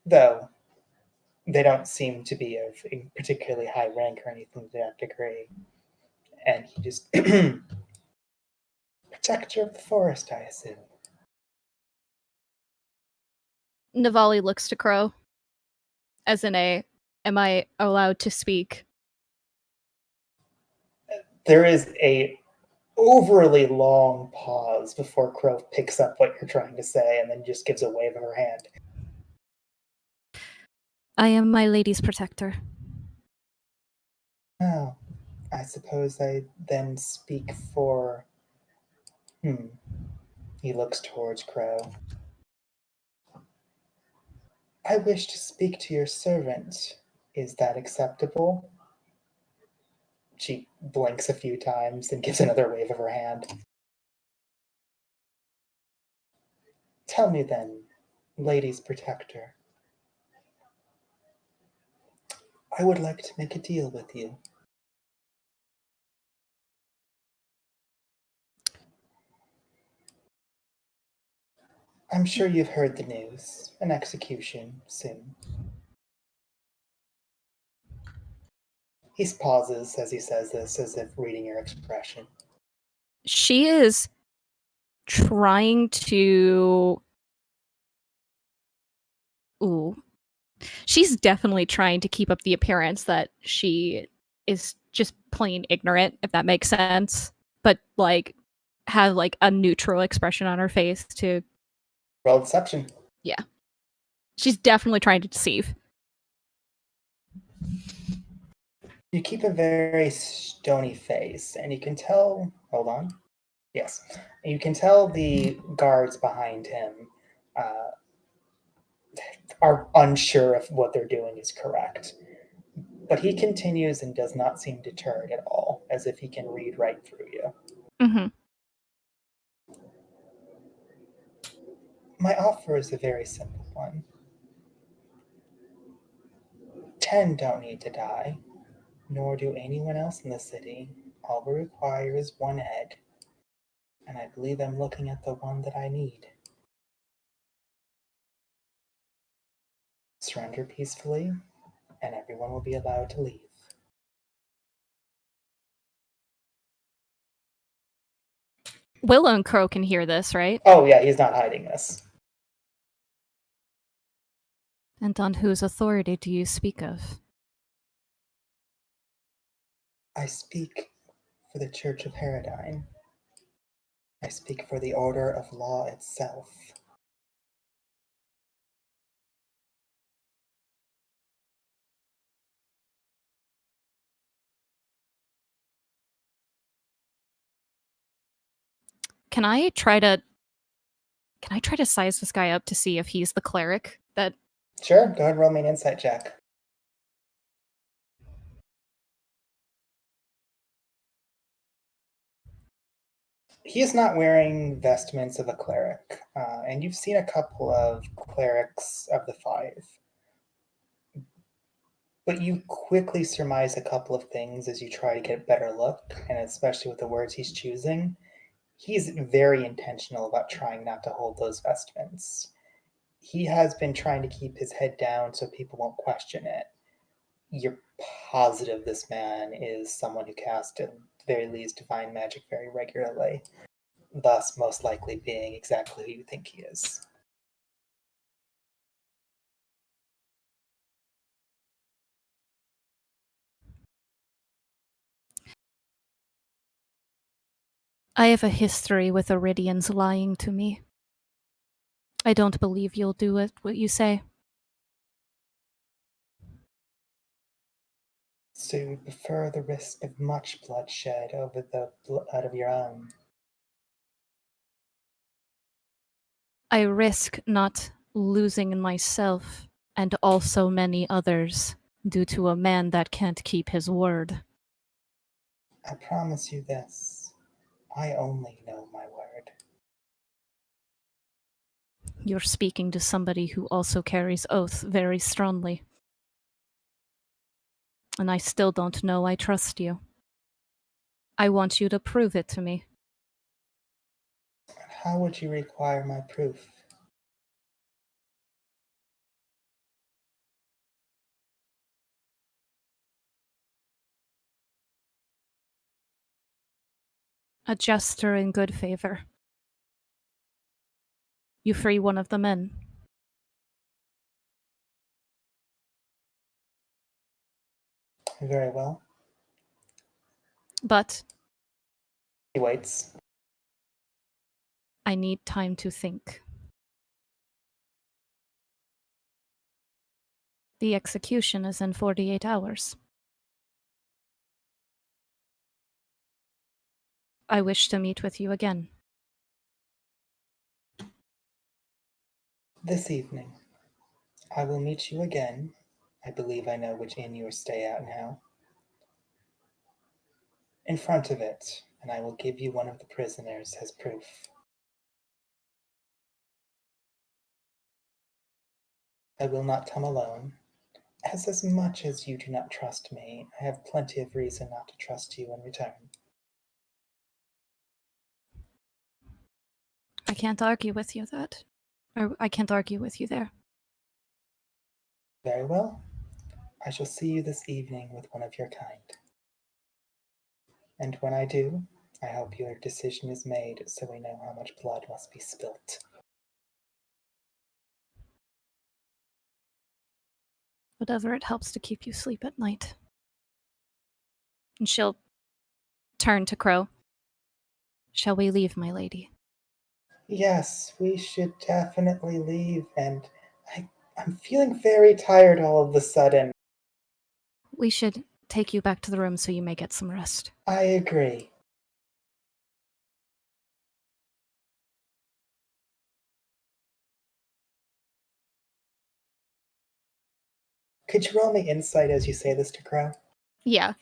though they don't seem to be of a particularly high rank or anything to that degree. And he just protector of the forest, I assume. Navali looks to Crow. As in am I allowed to speak? There is a overly long pause before Crow picks up what you're trying to say and then just gives a wave of her hand. I am my lady's protector. Oh, I suppose I then speak for... He looks towards Crow. I wish to speak to your servant. Is that acceptable? She blinks a few times and gives another wave of her hand. Tell me then, lady's protector. I would like to make a deal with you. I'm sure you've heard the news. An execution soon. He pauses as he says this, as if reading your expression. She is trying to... Ooh. She's definitely trying to keep up the appearance that she is just plain ignorant, if that makes sense. But, like, have, like, a neutral expression on her face to... Roll deception. Yeah. She's definitely trying to deceive. You keep a very stony face, and you can tell. Hold on. Yes. You can tell the guards behind him are unsure if what they're doing is correct. But he continues and does not seem deterred at all, as if he can read right through you. Mm-hmm. My offer is a very simple one. 10 don't need to die, nor do anyone else in the city. All we require is one head, and I believe I'm looking at the one that I need. Surrender peacefully, and everyone will be allowed to leave. Willow and Crow can hear this, right? Oh yeah, he's not hiding this. And on whose authority do you speak of? I speak for the Church of Herodine. I speak for the order of law itself. Can I try to size this guy up to see if he's the cleric that Sure, go ahead and roll me an insight check. He is not wearing vestments of a cleric, and you've seen a couple of clerics of the five. But you quickly surmise a couple of things as you try to get a better look, and especially with the words he's choosing. He's very intentional about trying not to hold those vestments. He has been trying to keep his head down so people won't question it. You're positive this man is someone who casts, at the very least, divine magic very regularly, thus most likely being exactly who you think he is. I have a history with Iridians lying to me. I don't believe you'll do it, what you say. So you prefer the risk of much bloodshed over the blood of your own. I risk not losing myself and also many others due to a man that can't keep his word. I promise you this. I only know my word. You're speaking to somebody who also carries oath very strongly. And I still don't know I trust you. I want you to prove it to me. How would you require my proof? A gesture in good favor. You free one of the men. Very well. But He waits. I need time to think. The execution is in 48 hours. I wish to meet with you again. This evening, I will meet you again. I believe I know which inn you stay at now. In front of it, and I will give you one of the prisoners as proof. I will not come alone, as much as you do not trust me, I have plenty of reason not to trust you in return. I can't argue with you that. Or I can't argue with you there. Very well. I shall see you this evening with one of your kind. And when I do, I hope your decision is made so we know how much blood must be spilt. Whatever it helps to keep you sleep at night. And she'll turn to Crow. Shall we leave, my lady? Yes, we should definitely leave, and I'm feeling very tired all of a sudden. We should take you back to the room so you may get some rest. I agree. Could you roll me insight as you say this to Crow? Yeah.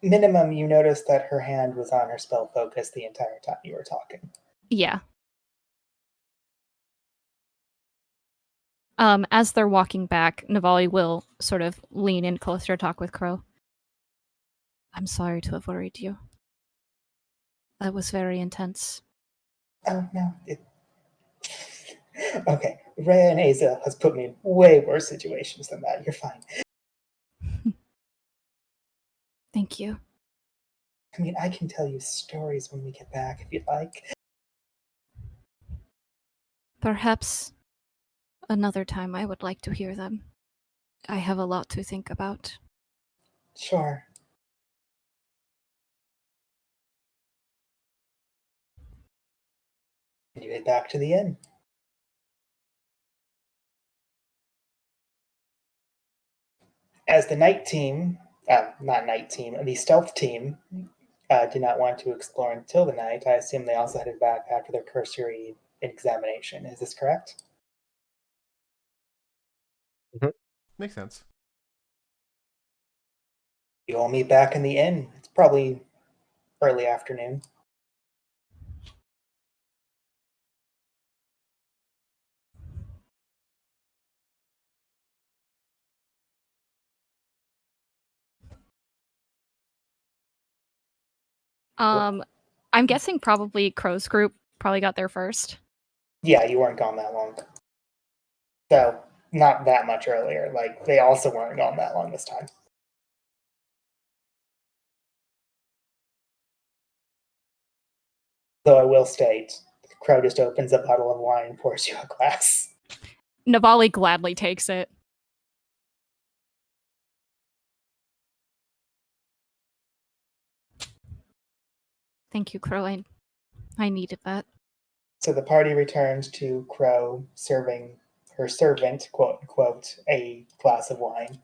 Minimum, you noticed that her hand was on her spell focus the entire time you were talking. Yeah. As they're walking back, Navali will sort of lean in closer to talk with Crow. I'm sorry to have worried you. That was very intense. Oh, no. Okay, Rhea and Aza has put me in way worse situations than that. You're fine. Thank you. I mean, I can tell you stories when we get back if you'd like. Perhaps another time I would like to hear them. I have a lot to think about. Sure. You head back to the inn. As the night team, not night team, the stealth team did not want to explore until the night, I assume they also headed back after their cursory examination. Is this correct? Makes sense. You all meet back in the inn. It's probably early afternoon. I'm guessing probably Crow's group probably got there first. Yeah, you weren't gone that long. So, not that much earlier. Like, they also weren't gone that long this time. Though I will state, Crow just opens a bottle of wine and pours you a glass. Navali gladly takes it. Thank you, Crow. I needed that. So the party returns to Crow serving her servant, quote unquote, a glass of wine.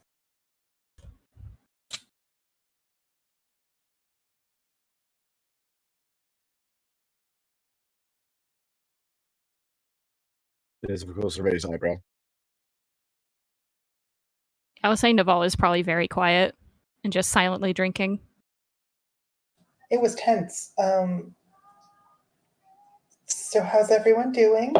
There's, of course, a raised eyebrow. I would say Navali is probably very quiet and just silently drinking. It was tense. So how's everyone doing?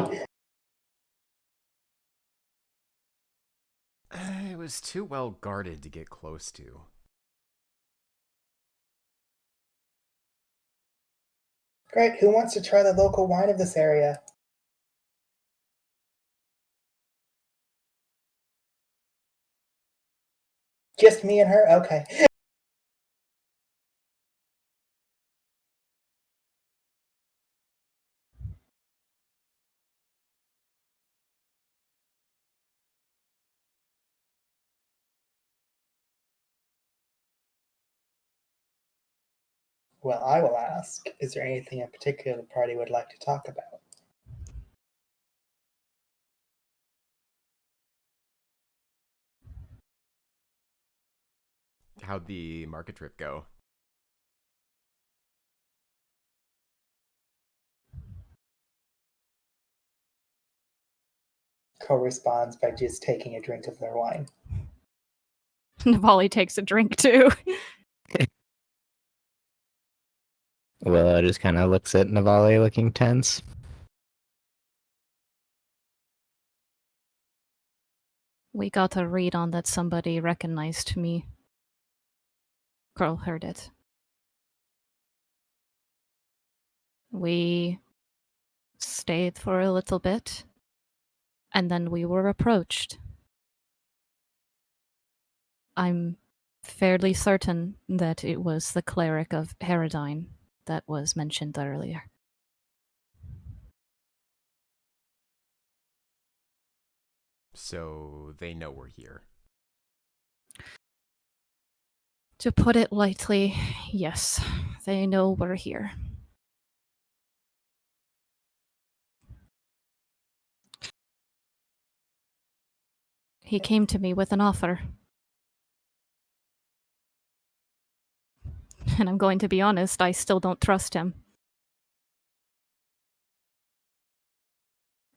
It was too well guarded to get close to. Great, who wants to try the local wine of this area? Just me and her? Okay. Well, I will ask, is there anything in particular the party would like to talk about? How'd the market trip go? Co-responds by just taking a drink of their wine. Navali takes a drink too. Willow just kind of looks at Navali looking tense. We got a read on that somebody recognized me. Girl heard it. We stayed for a little bit, and then we were approached. I'm fairly certain that it was the cleric of Herodine that was mentioned earlier. So they know we're here. To put it lightly, yes, they know we're here. He came to me with an offer. And I'm going to be honest, I still don't trust him.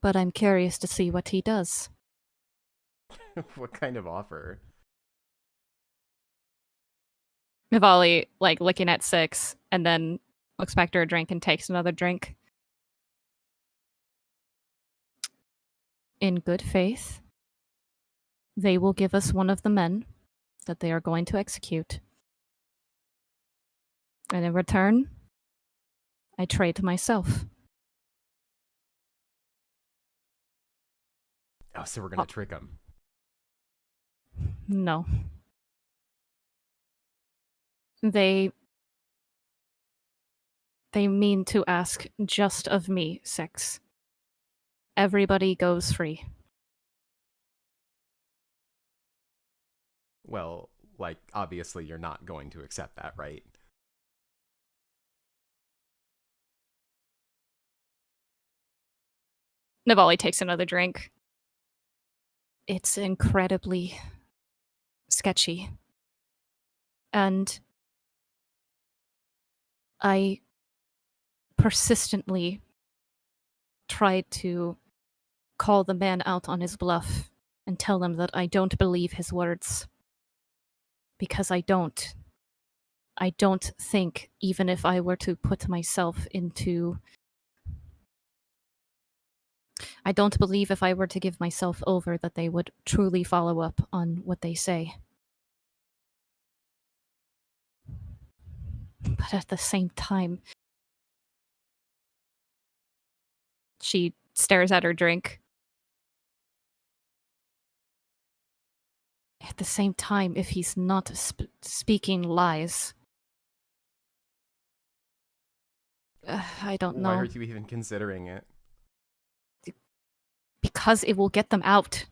But I'm curious to see what he does. What kind of offer? Navali, like, looking at Six, and then looks back to her drink and takes another drink. In good faith, they will give us one of the men that they are going to execute. And in return, I trade myself. Oh, so we're gonna trick him. No. They mean to ask just of me, Six. Everybody goes free. Well, like, obviously you're not going to accept that, right? Navali takes another drink. It's incredibly sketchy. And I persistently tried to call the man out on his bluff and tell him that I don't believe his words. Because I don't. I don't think, even if I were to put myself into. I don't believe if I were to give myself over that they would truly follow up on what they say. But at the same time, she stares at her drink. At the same time, if he's not speaking lies, I don't know. Why are you even considering it? Because it will get them out.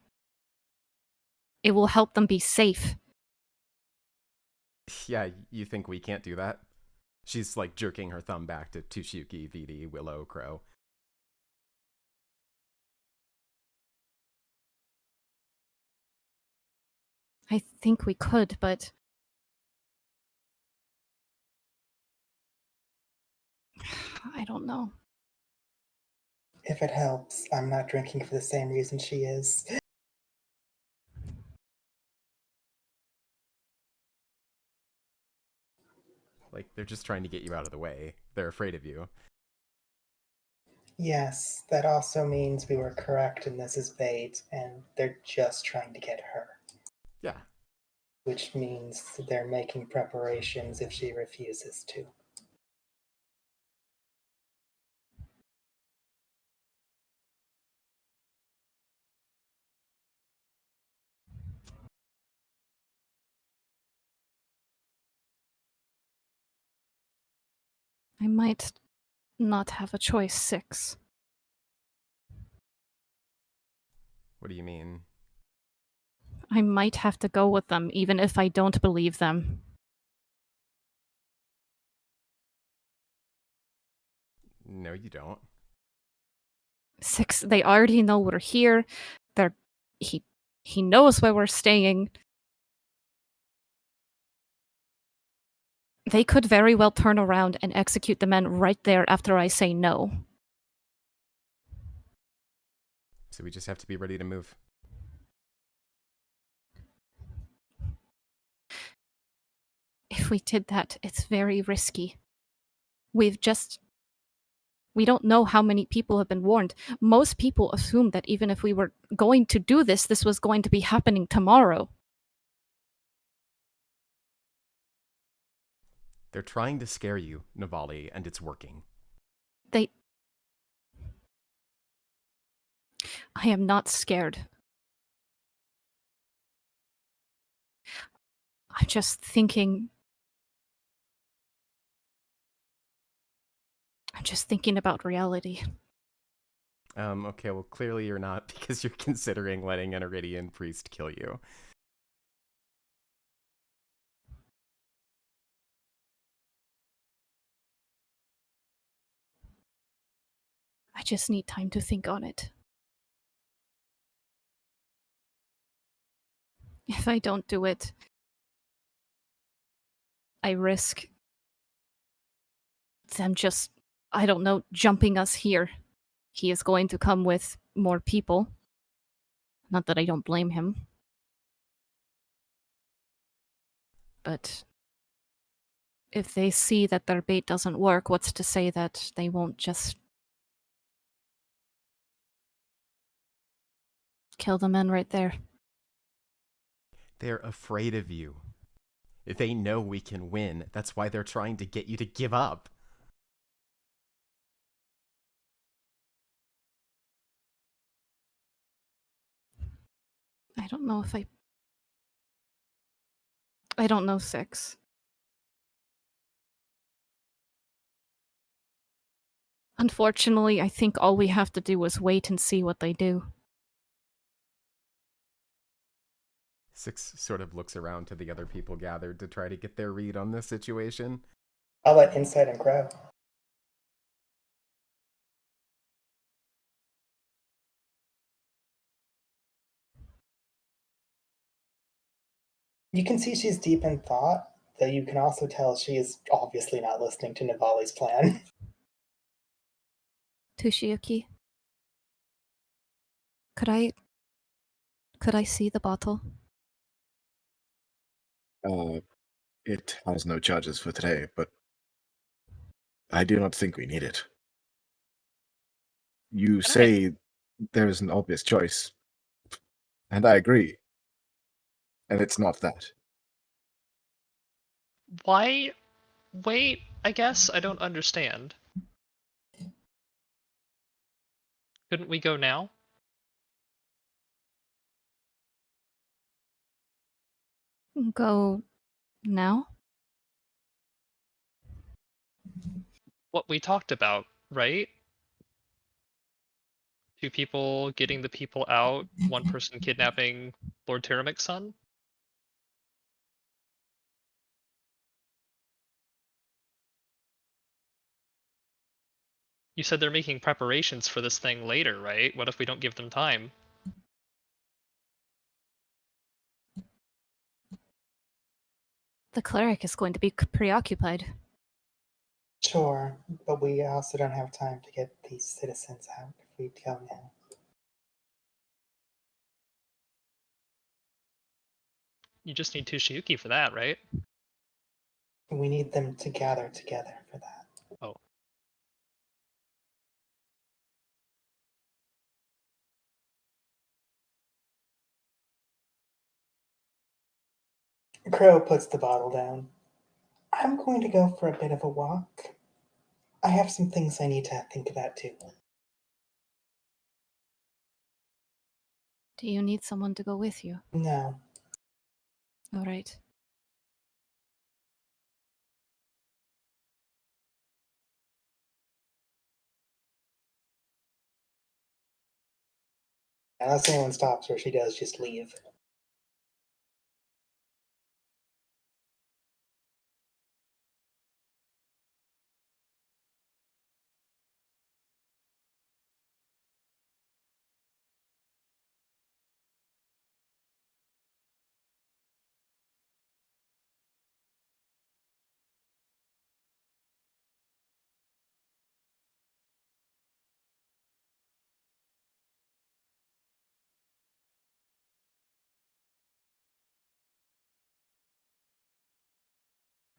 It will help them be safe. Yeah, you think we can't do that? She's like jerking her thumb back to Tushuki, VD, Willow, Crow. I think we could, but I don't know. If it helps, I'm not drinking for the same reason she is. Like, they're just trying to get you out of the way. They're afraid of you. Yes, that also means we were correct and this is bait, and they're just trying to get her. Yeah. Which means they're making preparations if she refuses to. I might not have a choice, Six. What do you mean? I might have to go with them, even if I don't believe them. No, you don't. Six, they already know we're here. They're he knows where we're staying. They could very well turn around and execute the men right there after I say no. So we just have to be ready to move. If we did that, it's very risky. We don't know how many people have been warned. Most people assume that even if we were going to do this, this was going to be happening tomorrow. They're trying to scare you, Navali, and it's working. I am not scared. I'm just thinking. I'm just thinking about reality. Okay, well, clearly you're not, because you're considering letting an Iridian priest kill you. I just need time to think on it. If I don't do it, I risk them just, I don't know, jumping us here. He is going to come with more people. Not that I don't blame him. But if they see that their bait doesn't work, what's to say that they won't just kill the men right there? They're afraid of you. They know we can win. That's why they're trying to get you to give up. I don't know if I don't know 6. Unfortunately, I think all we have to do is wait and see what they do. 6 sort of looks around to the other people gathered to try to get their read on this situation. I'll let Insight and Crow. You can see she's deep in thought, though you can also tell she is obviously not listening to Navali's plan. Tushiyuki, could I see the bottle? It has no charges for today, but I do not think we need it. You say there is an obvious choice, and I agree. And it's not that. Why? Wait, I guess I don't understand. Couldn't we go now? Go now? What we talked about, right? 2 people getting the people out, 1 person kidnapping Lord Tiramic's son? You said they're making preparations for this thing later, right? What if we don't give them time? The cleric is going to be preoccupied. Sure, but we also don't have time to get these citizens out if we go now. You just need Tushiyuki for that, right? We need them to gather together for that. Oh. Crow puts the bottle down. I'm going to go for a bit of a walk. I have some things I need to think about too. Do you need someone to go with you? No. All right. Unless anyone stops her, she does just leave.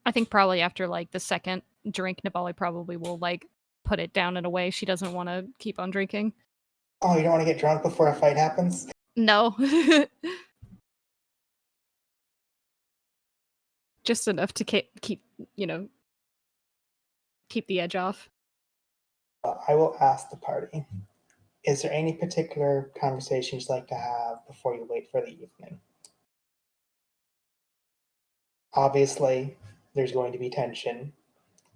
I think probably after like the second drink, Navali probably will like put it down in a way she doesn't want to keep on drinking. Oh, you don't want to get drunk before a fight happens? No. Just enough to keep keep the edge off. I will ask the party. Is there any particular conversation you'd like to have before you wait for the evening? Obviously, there's going to be tension,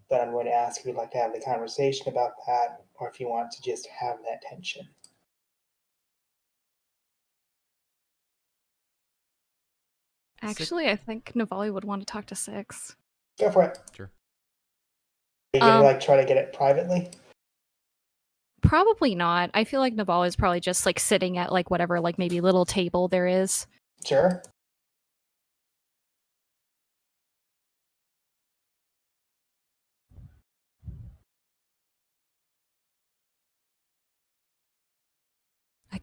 but I'm going to ask if you'd like to have the conversation about that, or if you want to just have that tension. Actually, I think Navali would want to talk to 6. Go for it. Sure. Are you gonna try to get it privately? Probably not. I feel like Navali is probably just like sitting at like whatever like maybe little table there is. Sure.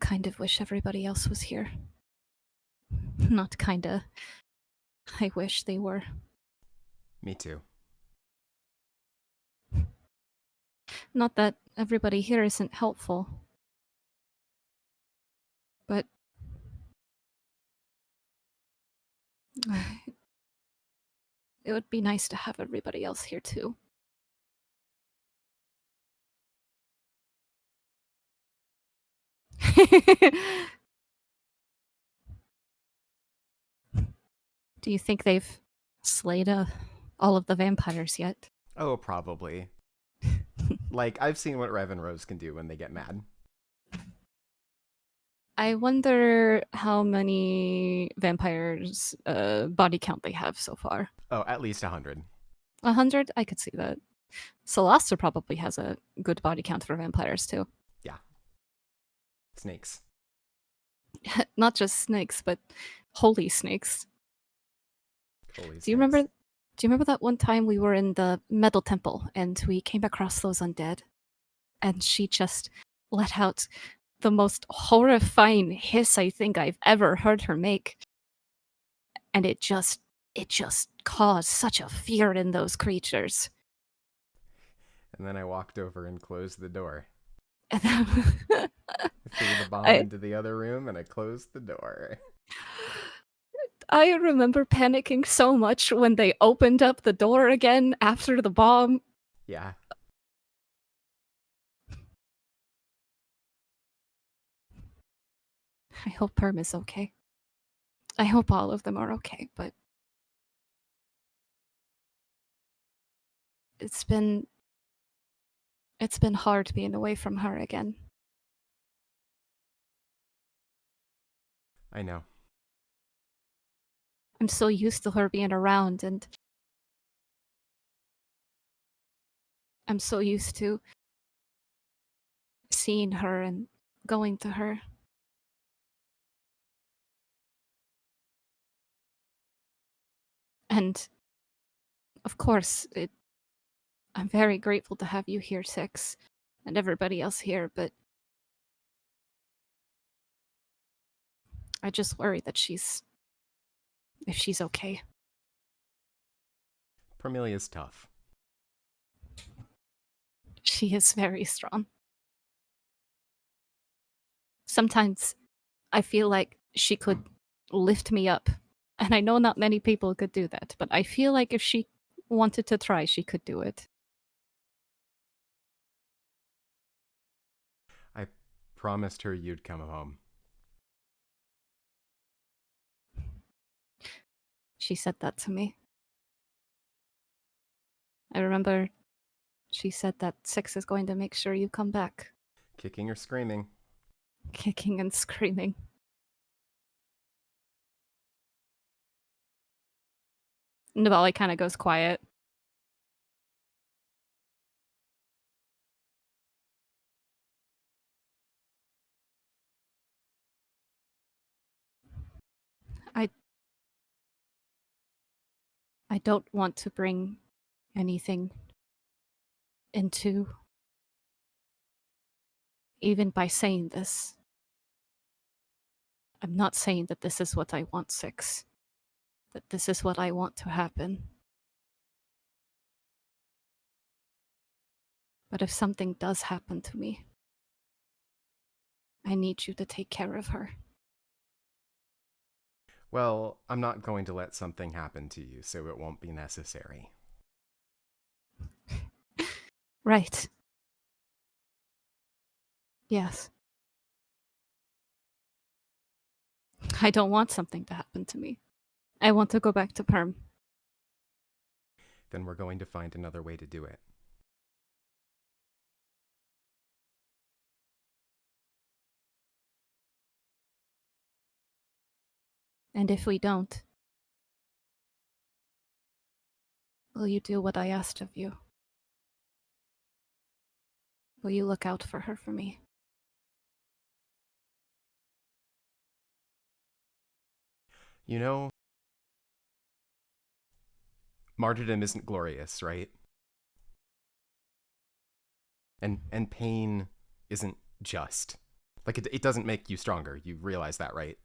kind of wish everybody else was here. Not kinda. I wish they were. Me too. Not that everybody here isn't helpful. But it would be nice to have everybody else here too. Do you think they've slayed all of the vampires yet? Oh, probably. Like, I've seen what Rev and Rose can do when they get mad. I wonder how many vampires body count they have so far. Oh, at least 100. 100? I could see that. Celasta probably has a good body count for vampires too. Yeah. Snakes. Not just snakes, but holy snakes. Holy Do you remember that one time we were in the metal temple and we came across those undead? And she just let out the most horrifying hiss I think I've ever heard her make. And it just caused such a fear in those creatures. And then I walked over and closed the door. And then I threw the bomb I- into the other room and I closed the door. I remember panicking so much when they opened up the door again after the bomb. Yeah. I hope Perm is okay. I hope all of them are okay, but it's been hard being away from her again. I know. I'm so used to her being around, and I'm so used to seeing her and going to her. And of course, I'm very grateful to have you here, Six, and everybody else here, but I just worry that if she's okay. Permelia's tough. She is very strong. Sometimes I feel like she could lift me up. And I know not many people could do that, but I feel like if she wanted to try, she could do it. I promised her you'd come home. She said that to me. I remember she said that Six is going to make sure you come back. Kicking or screaming. Kicking and screaming. Navali kind of goes quiet. I don't want to bring anything into, even by saying this. I'm not saying that this is what I want, Six. That this is what I want to happen. But if something does happen to me, I need you to take care of her. Well, I'm not going to let something happen to you, so it won't be necessary. Right. Yes. I don't want something to happen to me. I want to go back to Perm. Then we're going to find another way to do it. And if we don't, will you do what I asked of you? Will you look out for her for me? You know, martyrdom isn't glorious, right? And pain isn't just. Like, it doesn't make you stronger. You realize that, right?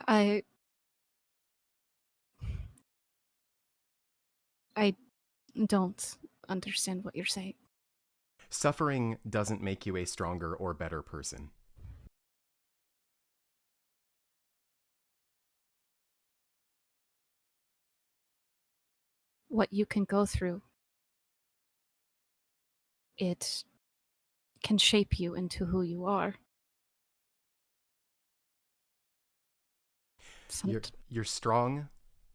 I don't understand what you're saying. Suffering doesn't make you a stronger or better person. What you can go through, it can shape you into who you are. You're strong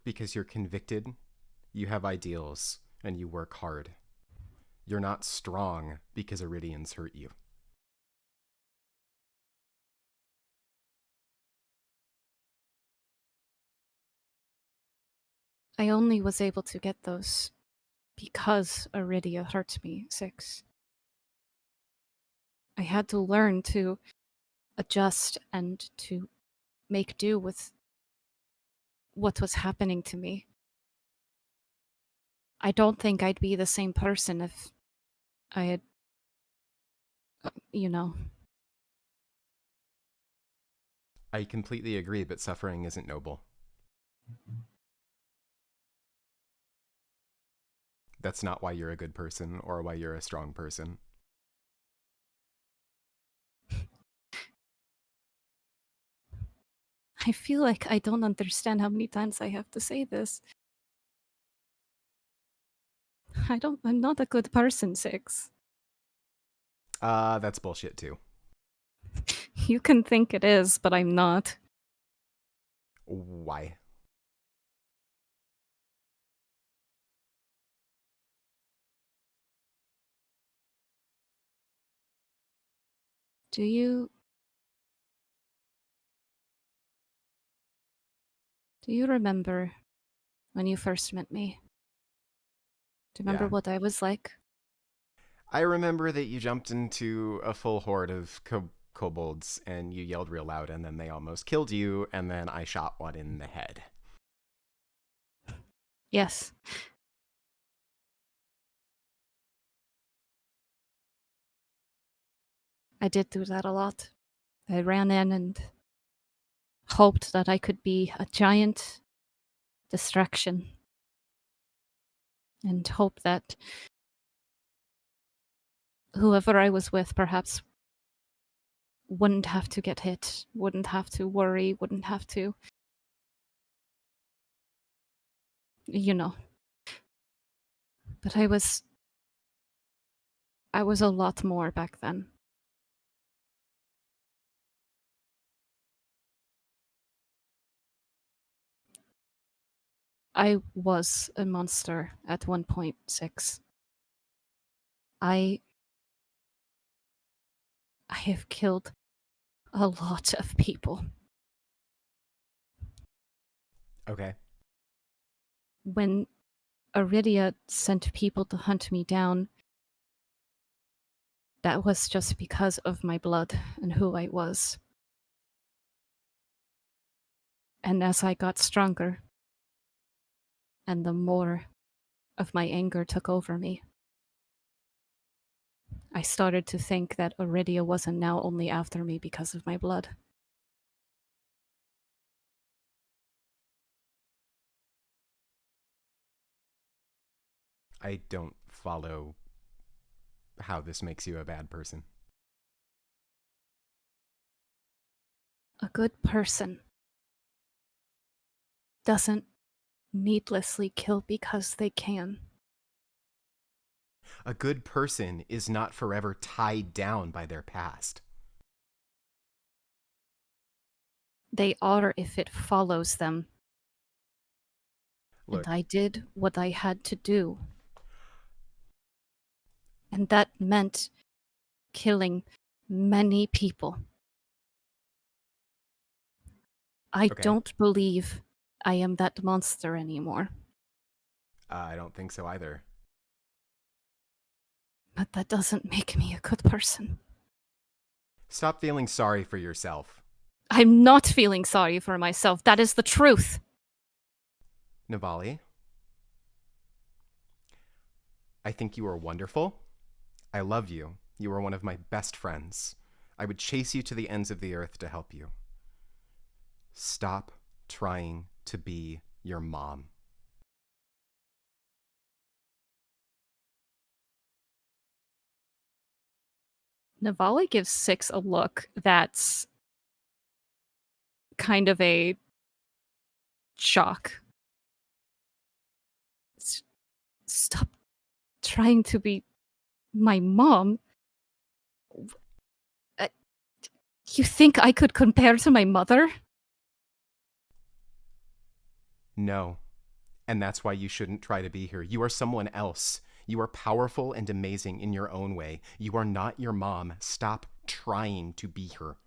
because you're convicted, you have ideals, and you work hard. You're not strong because Iridians hurt you. I only was able to get those because Iridia hurt me, 6. I had to learn to adjust and to make do with what was happening to me. I don't think I'd be the same person if I had, you know. I completely agree, but suffering isn't noble. That's not why you're a good person or why you're a strong person. I feel like I don't understand how many times I have to say this. I'm not a good person, 6. That's bullshit too. You can think it is, but I'm not. Why? Do you remember when you first met me? Do you remember Yeah. what I was like? I remember that you jumped into a full horde of kobolds and you yelled real loud, and then they almost killed you, and then I shot one in the head. Yes. I did do that a lot. I ran in and hoped that I could be a giant distraction. And hope that whoever I was with perhaps wouldn't have to get hit, wouldn't have to worry, wouldn't have to, you know. But I was a lot more back then. I was a monster at 1.6. I have killed a lot of people. Okay. When Iridia sent people to hunt me down, that was just because of my blood and who I was. And as I got stronger, and the more of my anger took over me, I started to think that Iridia wasn't now only after me because of my blood. I don't follow how this makes you a bad person. A good person doesn't needlessly kill because they can. A good person is not forever tied down by their past. They are if it follows them. Look, And I did what I had to do. And that meant killing many people. I Okay. don't believe I am that monster anymore. I don't think so either. But that doesn't make me a good person. Stop feeling sorry for yourself. I'm not feeling sorry for myself. That is the truth. Navali, I think you are wonderful. I love you. You are one of my best friends. I would chase you to the ends of the earth to help you. Stop trying to be your mom. Navali gives Six a look that's kind of a shock. Stop trying to be my mom. You think I could compare to my mother? No. And that's why you shouldn't try to be here. You are someone else. You are powerful and amazing in your own way. You are not your mom. Stop trying to be her.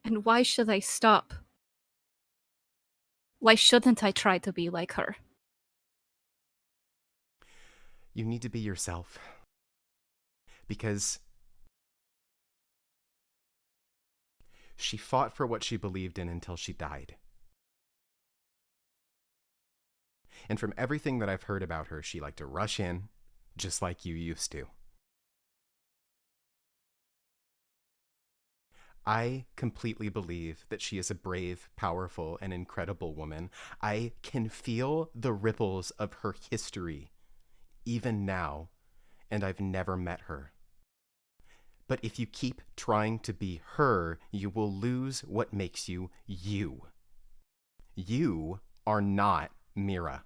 And why should I stop? Why shouldn't I try to be like her? You need to be yourself. Because she fought for what she believed in until she died. And from everything that I've heard about her, she liked to rush in, just like you used to. I completely believe that she is a brave, powerful, and incredible woman. I can feel the ripples of her history, even now, and I've never met her. But if you keep trying to be her, you will lose what makes you you. You are not Mira.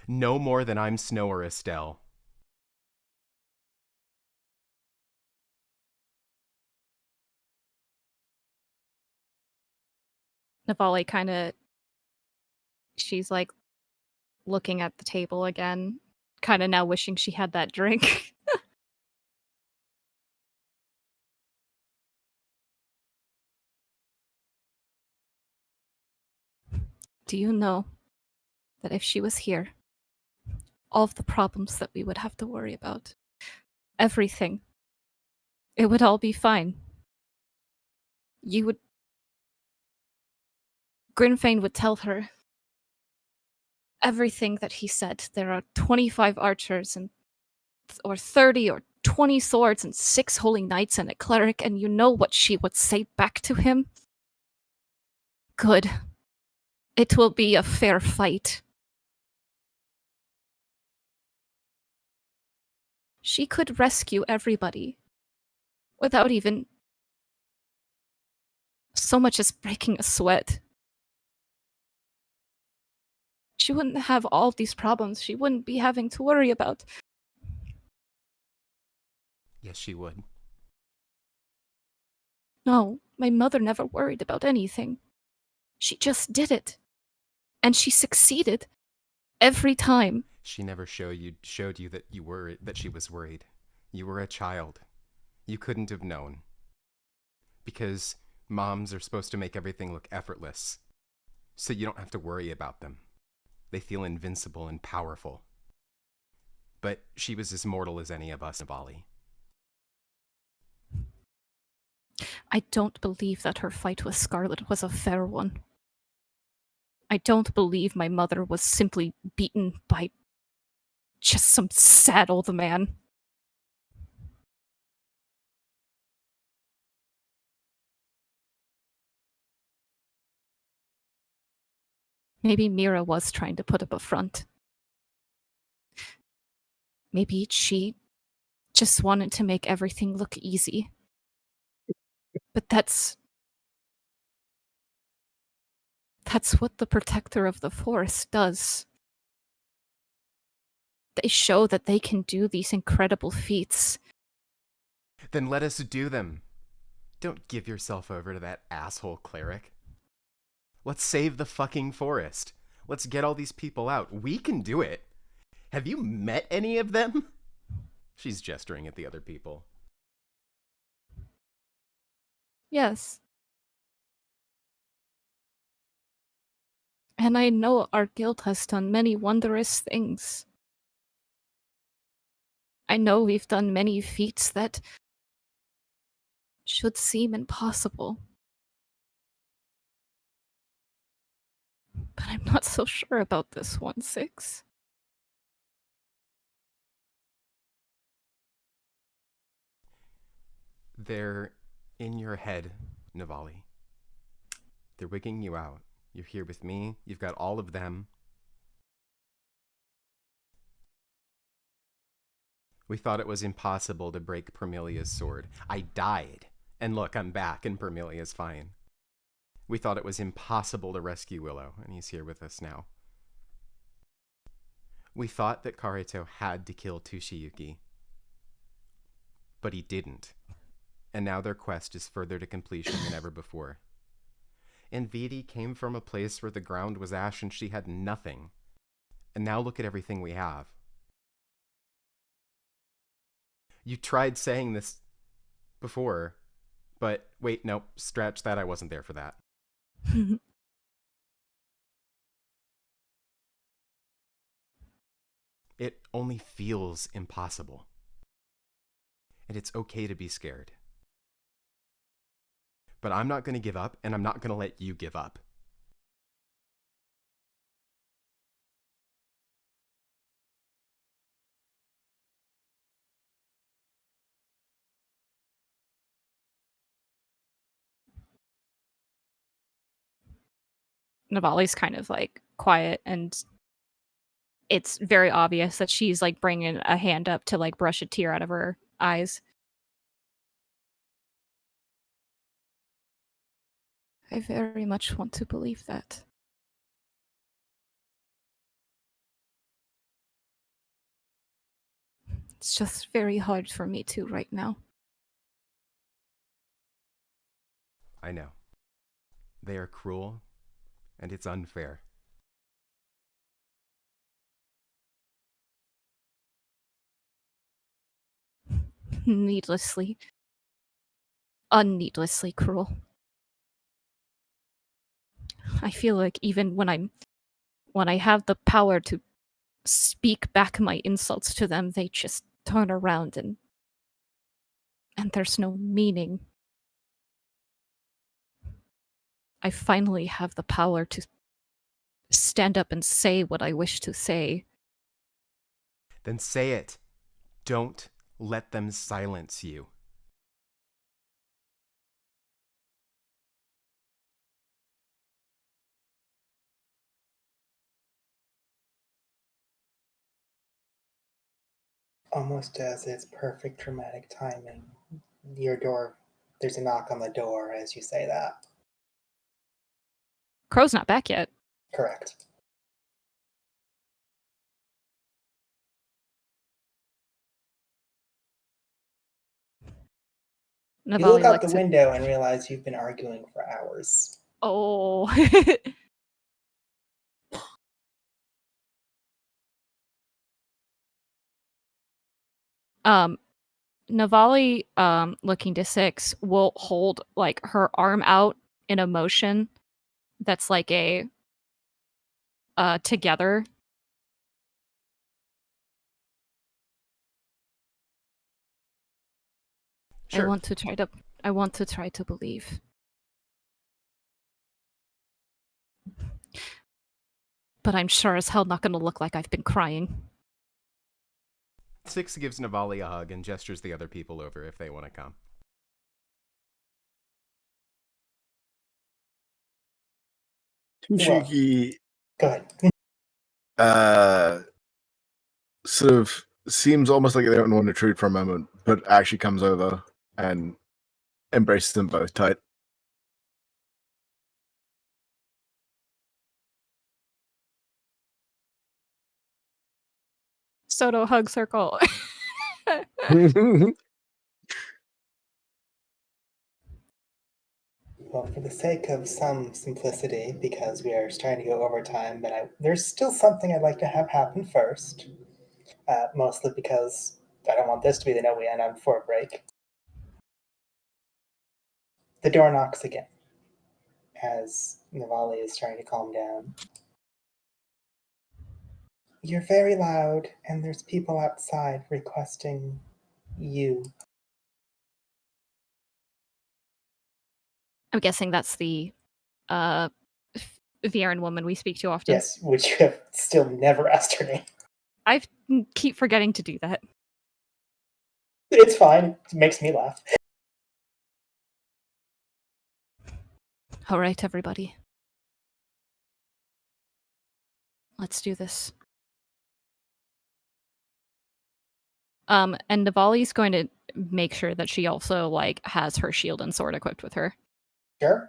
No more than I'm Snow or Estelle. Navali kind of, she's like looking at the table again, kind of now wishing she had that drink. Do you know that if she was here, all of the problems that we would have to worry about, everything, it would all be fine. You would. Grinfane would tell her everything that he said. There are 25 archers and or 30 or 20 swords and 6 holy knights and a cleric, and you know what she would say back to him? Good. It will be a fair fight. She could rescue everybody without even so much as breaking a sweat. She wouldn't have all of these problems. She wouldn't be having to worry about. Yes, she would. No, my mother never worried about anything. She just did it. And she succeeded every time. She never showed you that she was worried. You were a child. You couldn't have known. Because moms are supposed to make everything look effortless. So you don't have to worry about them. They feel invincible and powerful. But she was as mortal as any of us, Navali. I don't believe that her fight with Scarlet was a fair one. I don't believe my mother was simply beaten by just some sad old man. Maybe Mira was trying to put up a front. Maybe she just wanted to make everything look easy. But that's what the protector of the forest does. They show that they can do these incredible feats. Then let us do them. Don't give yourself over to that asshole cleric. Let's save the fucking forest. Let's get all these people out. We can do it. Have you met any of them? She's gesturing at the other people. Yes. And I know our guild has done many wondrous things. I know we've done many feats that should seem impossible. But I'm not so sure about this one, 6. They're in your head, Navali. They're wigging you out. You're here with me. You've got all of them. We thought it was impossible to break Permelia's sword. I died. And look, I'm back and Permelia's fine. We thought it was impossible to rescue Willow, and he's here with us now. We thought that Kareto had to kill Tushiyuki, but he didn't. And now their quest is further to completion than ever before. And Vidi came from a place where the ground was ash and she had nothing. And now look at everything we have. You tried saying this before, but wait, nope, scratch that, I wasn't there for that. It only feels impossible. And it's okay to be scared. But I'm not going to give up, and I'm not going to let you give up. Navali's kind of like quiet, and it's very obvious that she's like bringing a hand up to like brush a tear out of her eyes. I very much want to believe that. It's just very hard for me to right now. I know. They are cruel, and it's unfair. Unneedlessly cruel. I feel like even when I have the power to speak back my insults to them, they just turn around and there's no meaning. I finally have the power to stand up and say what I wish to say. Then say it. Don't let them silence you. Almost as it's perfect dramatic timing. Your door, there's a knock on the door as you say that. Crow's not back yet. Correct. You Navali look out the looks window and realize you've been arguing for hours. Oh. Navali, looking to 6, will hold like her arm out in a motion that's like a together. Sure. I want to try to believe. But I'm sure as hell not gonna look like I've been crying. 6 gives Navali a hug and gestures the other people over if they want to come. Tushiki Go ahead. sort of seems almost like they don't want to intrude for a moment, but actually comes over and embraces them both tight. Soto hug circle. Well, for the sake of some simplicity, because we are trying to go over time, but there's still something I'd like to have happen first. Mostly because I don't want this to be the note we end on before a break. The door knocks again as Navali is trying to calm down. You're very loud, and there's people outside requesting you. I'm guessing that's the Viren woman we speak to often. Yes, which you have still never asked her name. I keep forgetting to do that. It's fine. It makes me laugh. All right, everybody. Let's do this. And Navali's going to make sure that she also has her shield and sword equipped with her. Sure.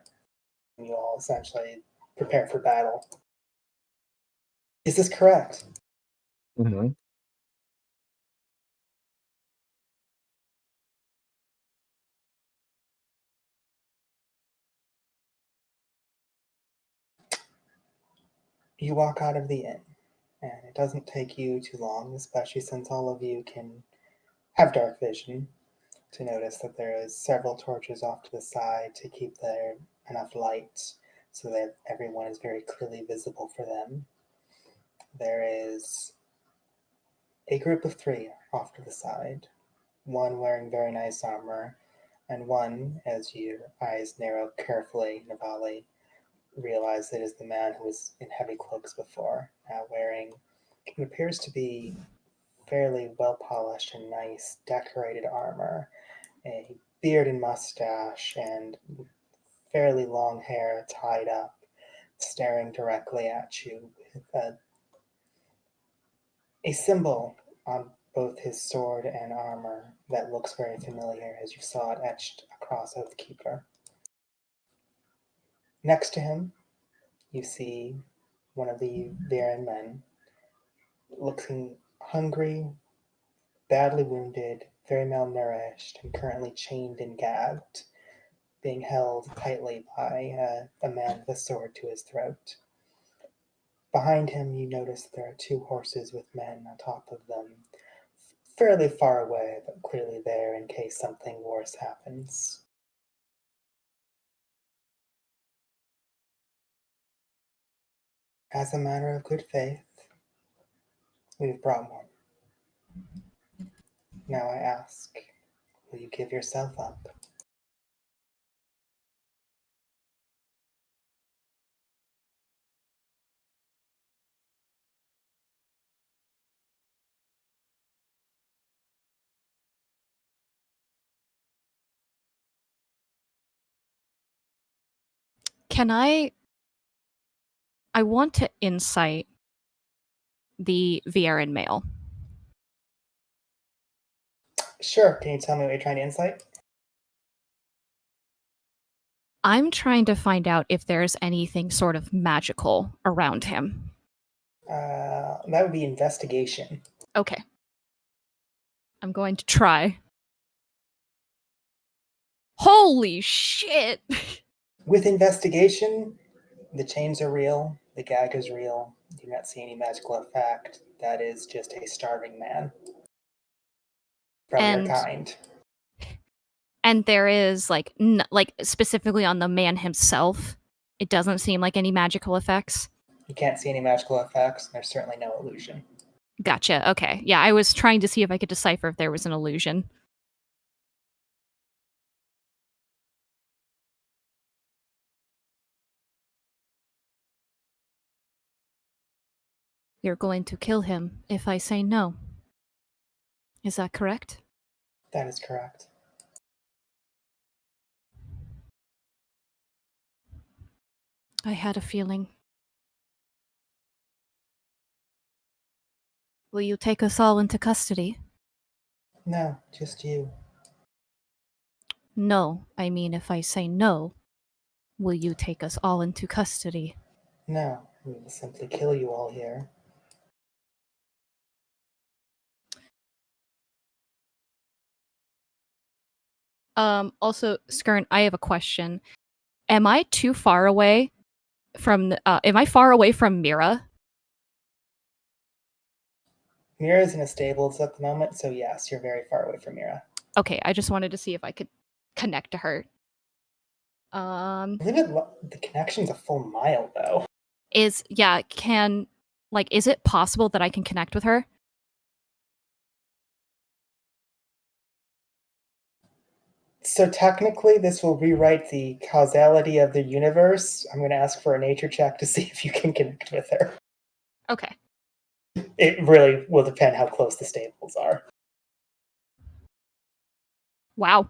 You all essentially prepare for battle. Is this correct? Mm-hmm. You walk out of the inn, and it doesn't take you too long, especially since all of you can have dark vision, to notice that there is several torches off to the side to keep there enough light so that everyone is very clearly visible for them. There is a group of 3 off to the side, one wearing very nice armor, and one, as your eyes narrow carefully, Navali, realize it is the man who was in heavy cloaks before, now wearing what appears to be fairly well polished and nice decorated armor, a beard and mustache, and fairly long hair tied up, staring directly at you with a symbol on both his sword and armor that looks very familiar as you saw it etched across Oathkeeper. Next to him, you see one of the Viren men, looking hungry, badly wounded, very malnourished, and currently chained and gagged, being held tightly by a man with a sword to his throat. Behind him, you notice there are 2 horses with men on top of them, fairly far away, but clearly there in case something worse happens. As a matter of good faith, we've brought one. Now I ask, will you give yourself up? Can I want to insight the Viren male. Sure, can you tell me what you're trying to insight? I'm trying to find out if there's anything sort of magical around him. That would be investigation. Okay. I'm going to try. Holy shit! With investigation, the chains are real, the gag is real, you do not see any magical effect. That is just a starving man from your kind. And there is like specifically on the man himself, it doesn't seem like any magical effects. You can't see any magical effects, and there's certainly no illusion. Gotcha. Okay. Yeah, I was trying to see if I could decipher if there was an illusion. You're going to kill him if I say no. Is that correct? That is correct. I had a feeling. Will you take us all into custody? No, just you. No, I mean if I say no, will you take us all into custody? No, we will simply kill you all here. Also, Skern, I have a question. Am I too far away from am I far away from Mira? Mira's in a stables at the moment, so yes, you're very far away from Mira. Okay, I just wanted to see if I could connect to her. I believe the connection's a full mile, though. Is it possible that I can connect with her? So technically, this will rewrite the causality of the universe. I'm going to ask for a nature check to see if you can connect with her. Okay. It really will depend how close the stables are. Wow.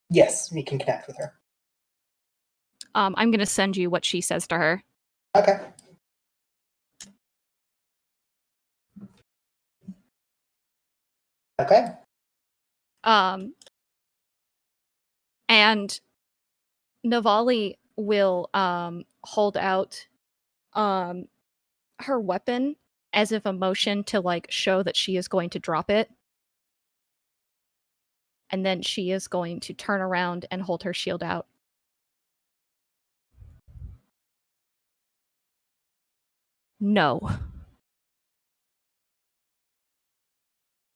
Yes, you can connect with her. I'm gonna send you what she says to her. Okay. Okay. And Navali will hold out her weapon as if a motion to like show that she is going to drop it. And then she is going to turn around and hold her shield out. No.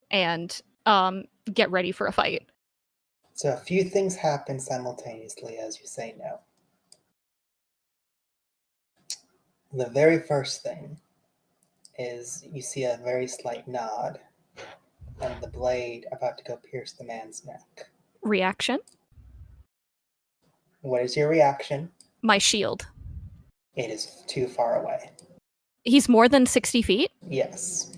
And get ready for a fight. So a few things happen simultaneously as you say no. The very first thing is you see a very slight nod and the blade about to go pierce the man's neck. Reaction? What is your reaction? My shield. It is too far away. He's more than 60 feet? Yes.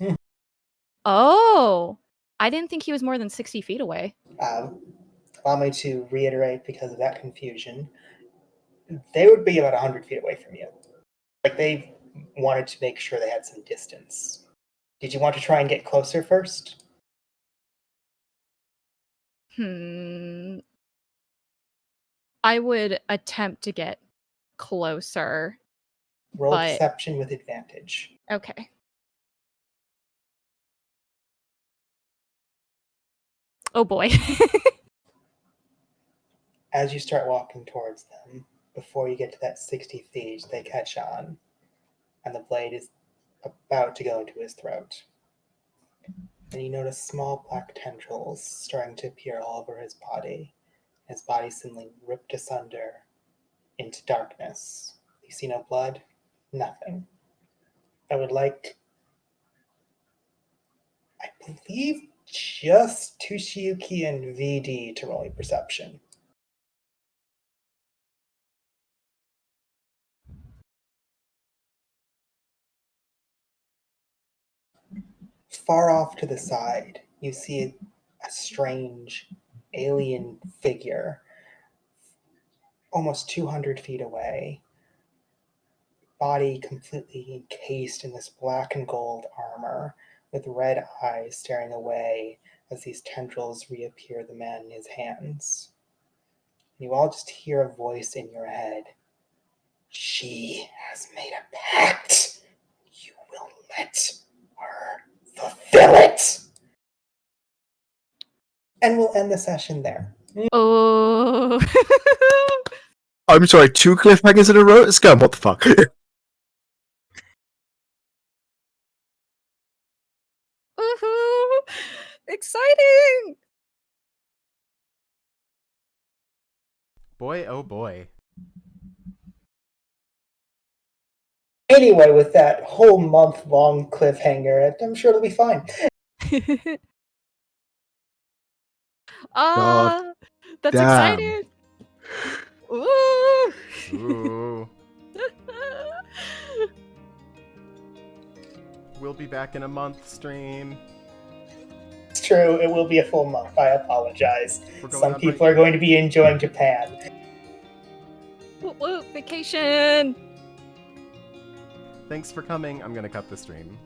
Oh! I didn't think he was more than 60 feet away. Allow me to reiterate because of that confusion. They would be about 100 feet away from you. Like they wanted to make sure they had some distance. Did you want to try and get closer first? I would attempt to get closer. Roll But- deception with advantage. Okay. Oh boy. As you start walking towards them, before you get to that 60 feet, they catch on, and the blade is about to go into his throat. And you notice small black tendrils starting to appear all over his body. His body suddenly ripped asunder into darkness. You see no blood, nothing. I would like, I believe, just Tushiyuki and VD to roll a perception. Far off to the side, you see a strange alien figure, almost 200 feet away, body completely encased in this black and gold armor, with red eyes staring away as these tendrils reappear the man in his hands. You all just hear a voice in your head. She has made a pact. You will let her fulfill it. And we'll end the session there. Oh. I'm sorry, 2 cliffhangers in a row? Scum, what the fuck? Woohoo! Exciting! Boy, oh boy. Anyway, with that whole month-long cliffhanger, I'm sure it'll be fine. That's damn. exciting! Ooh! Ooh. We'll be back in a month stream. It's true, it will be a full month. I apologize. We're going Some on people break. are going to be enjoying Japan. Woo, woo, vacation! Thanks for coming. I'm gonna cut the stream.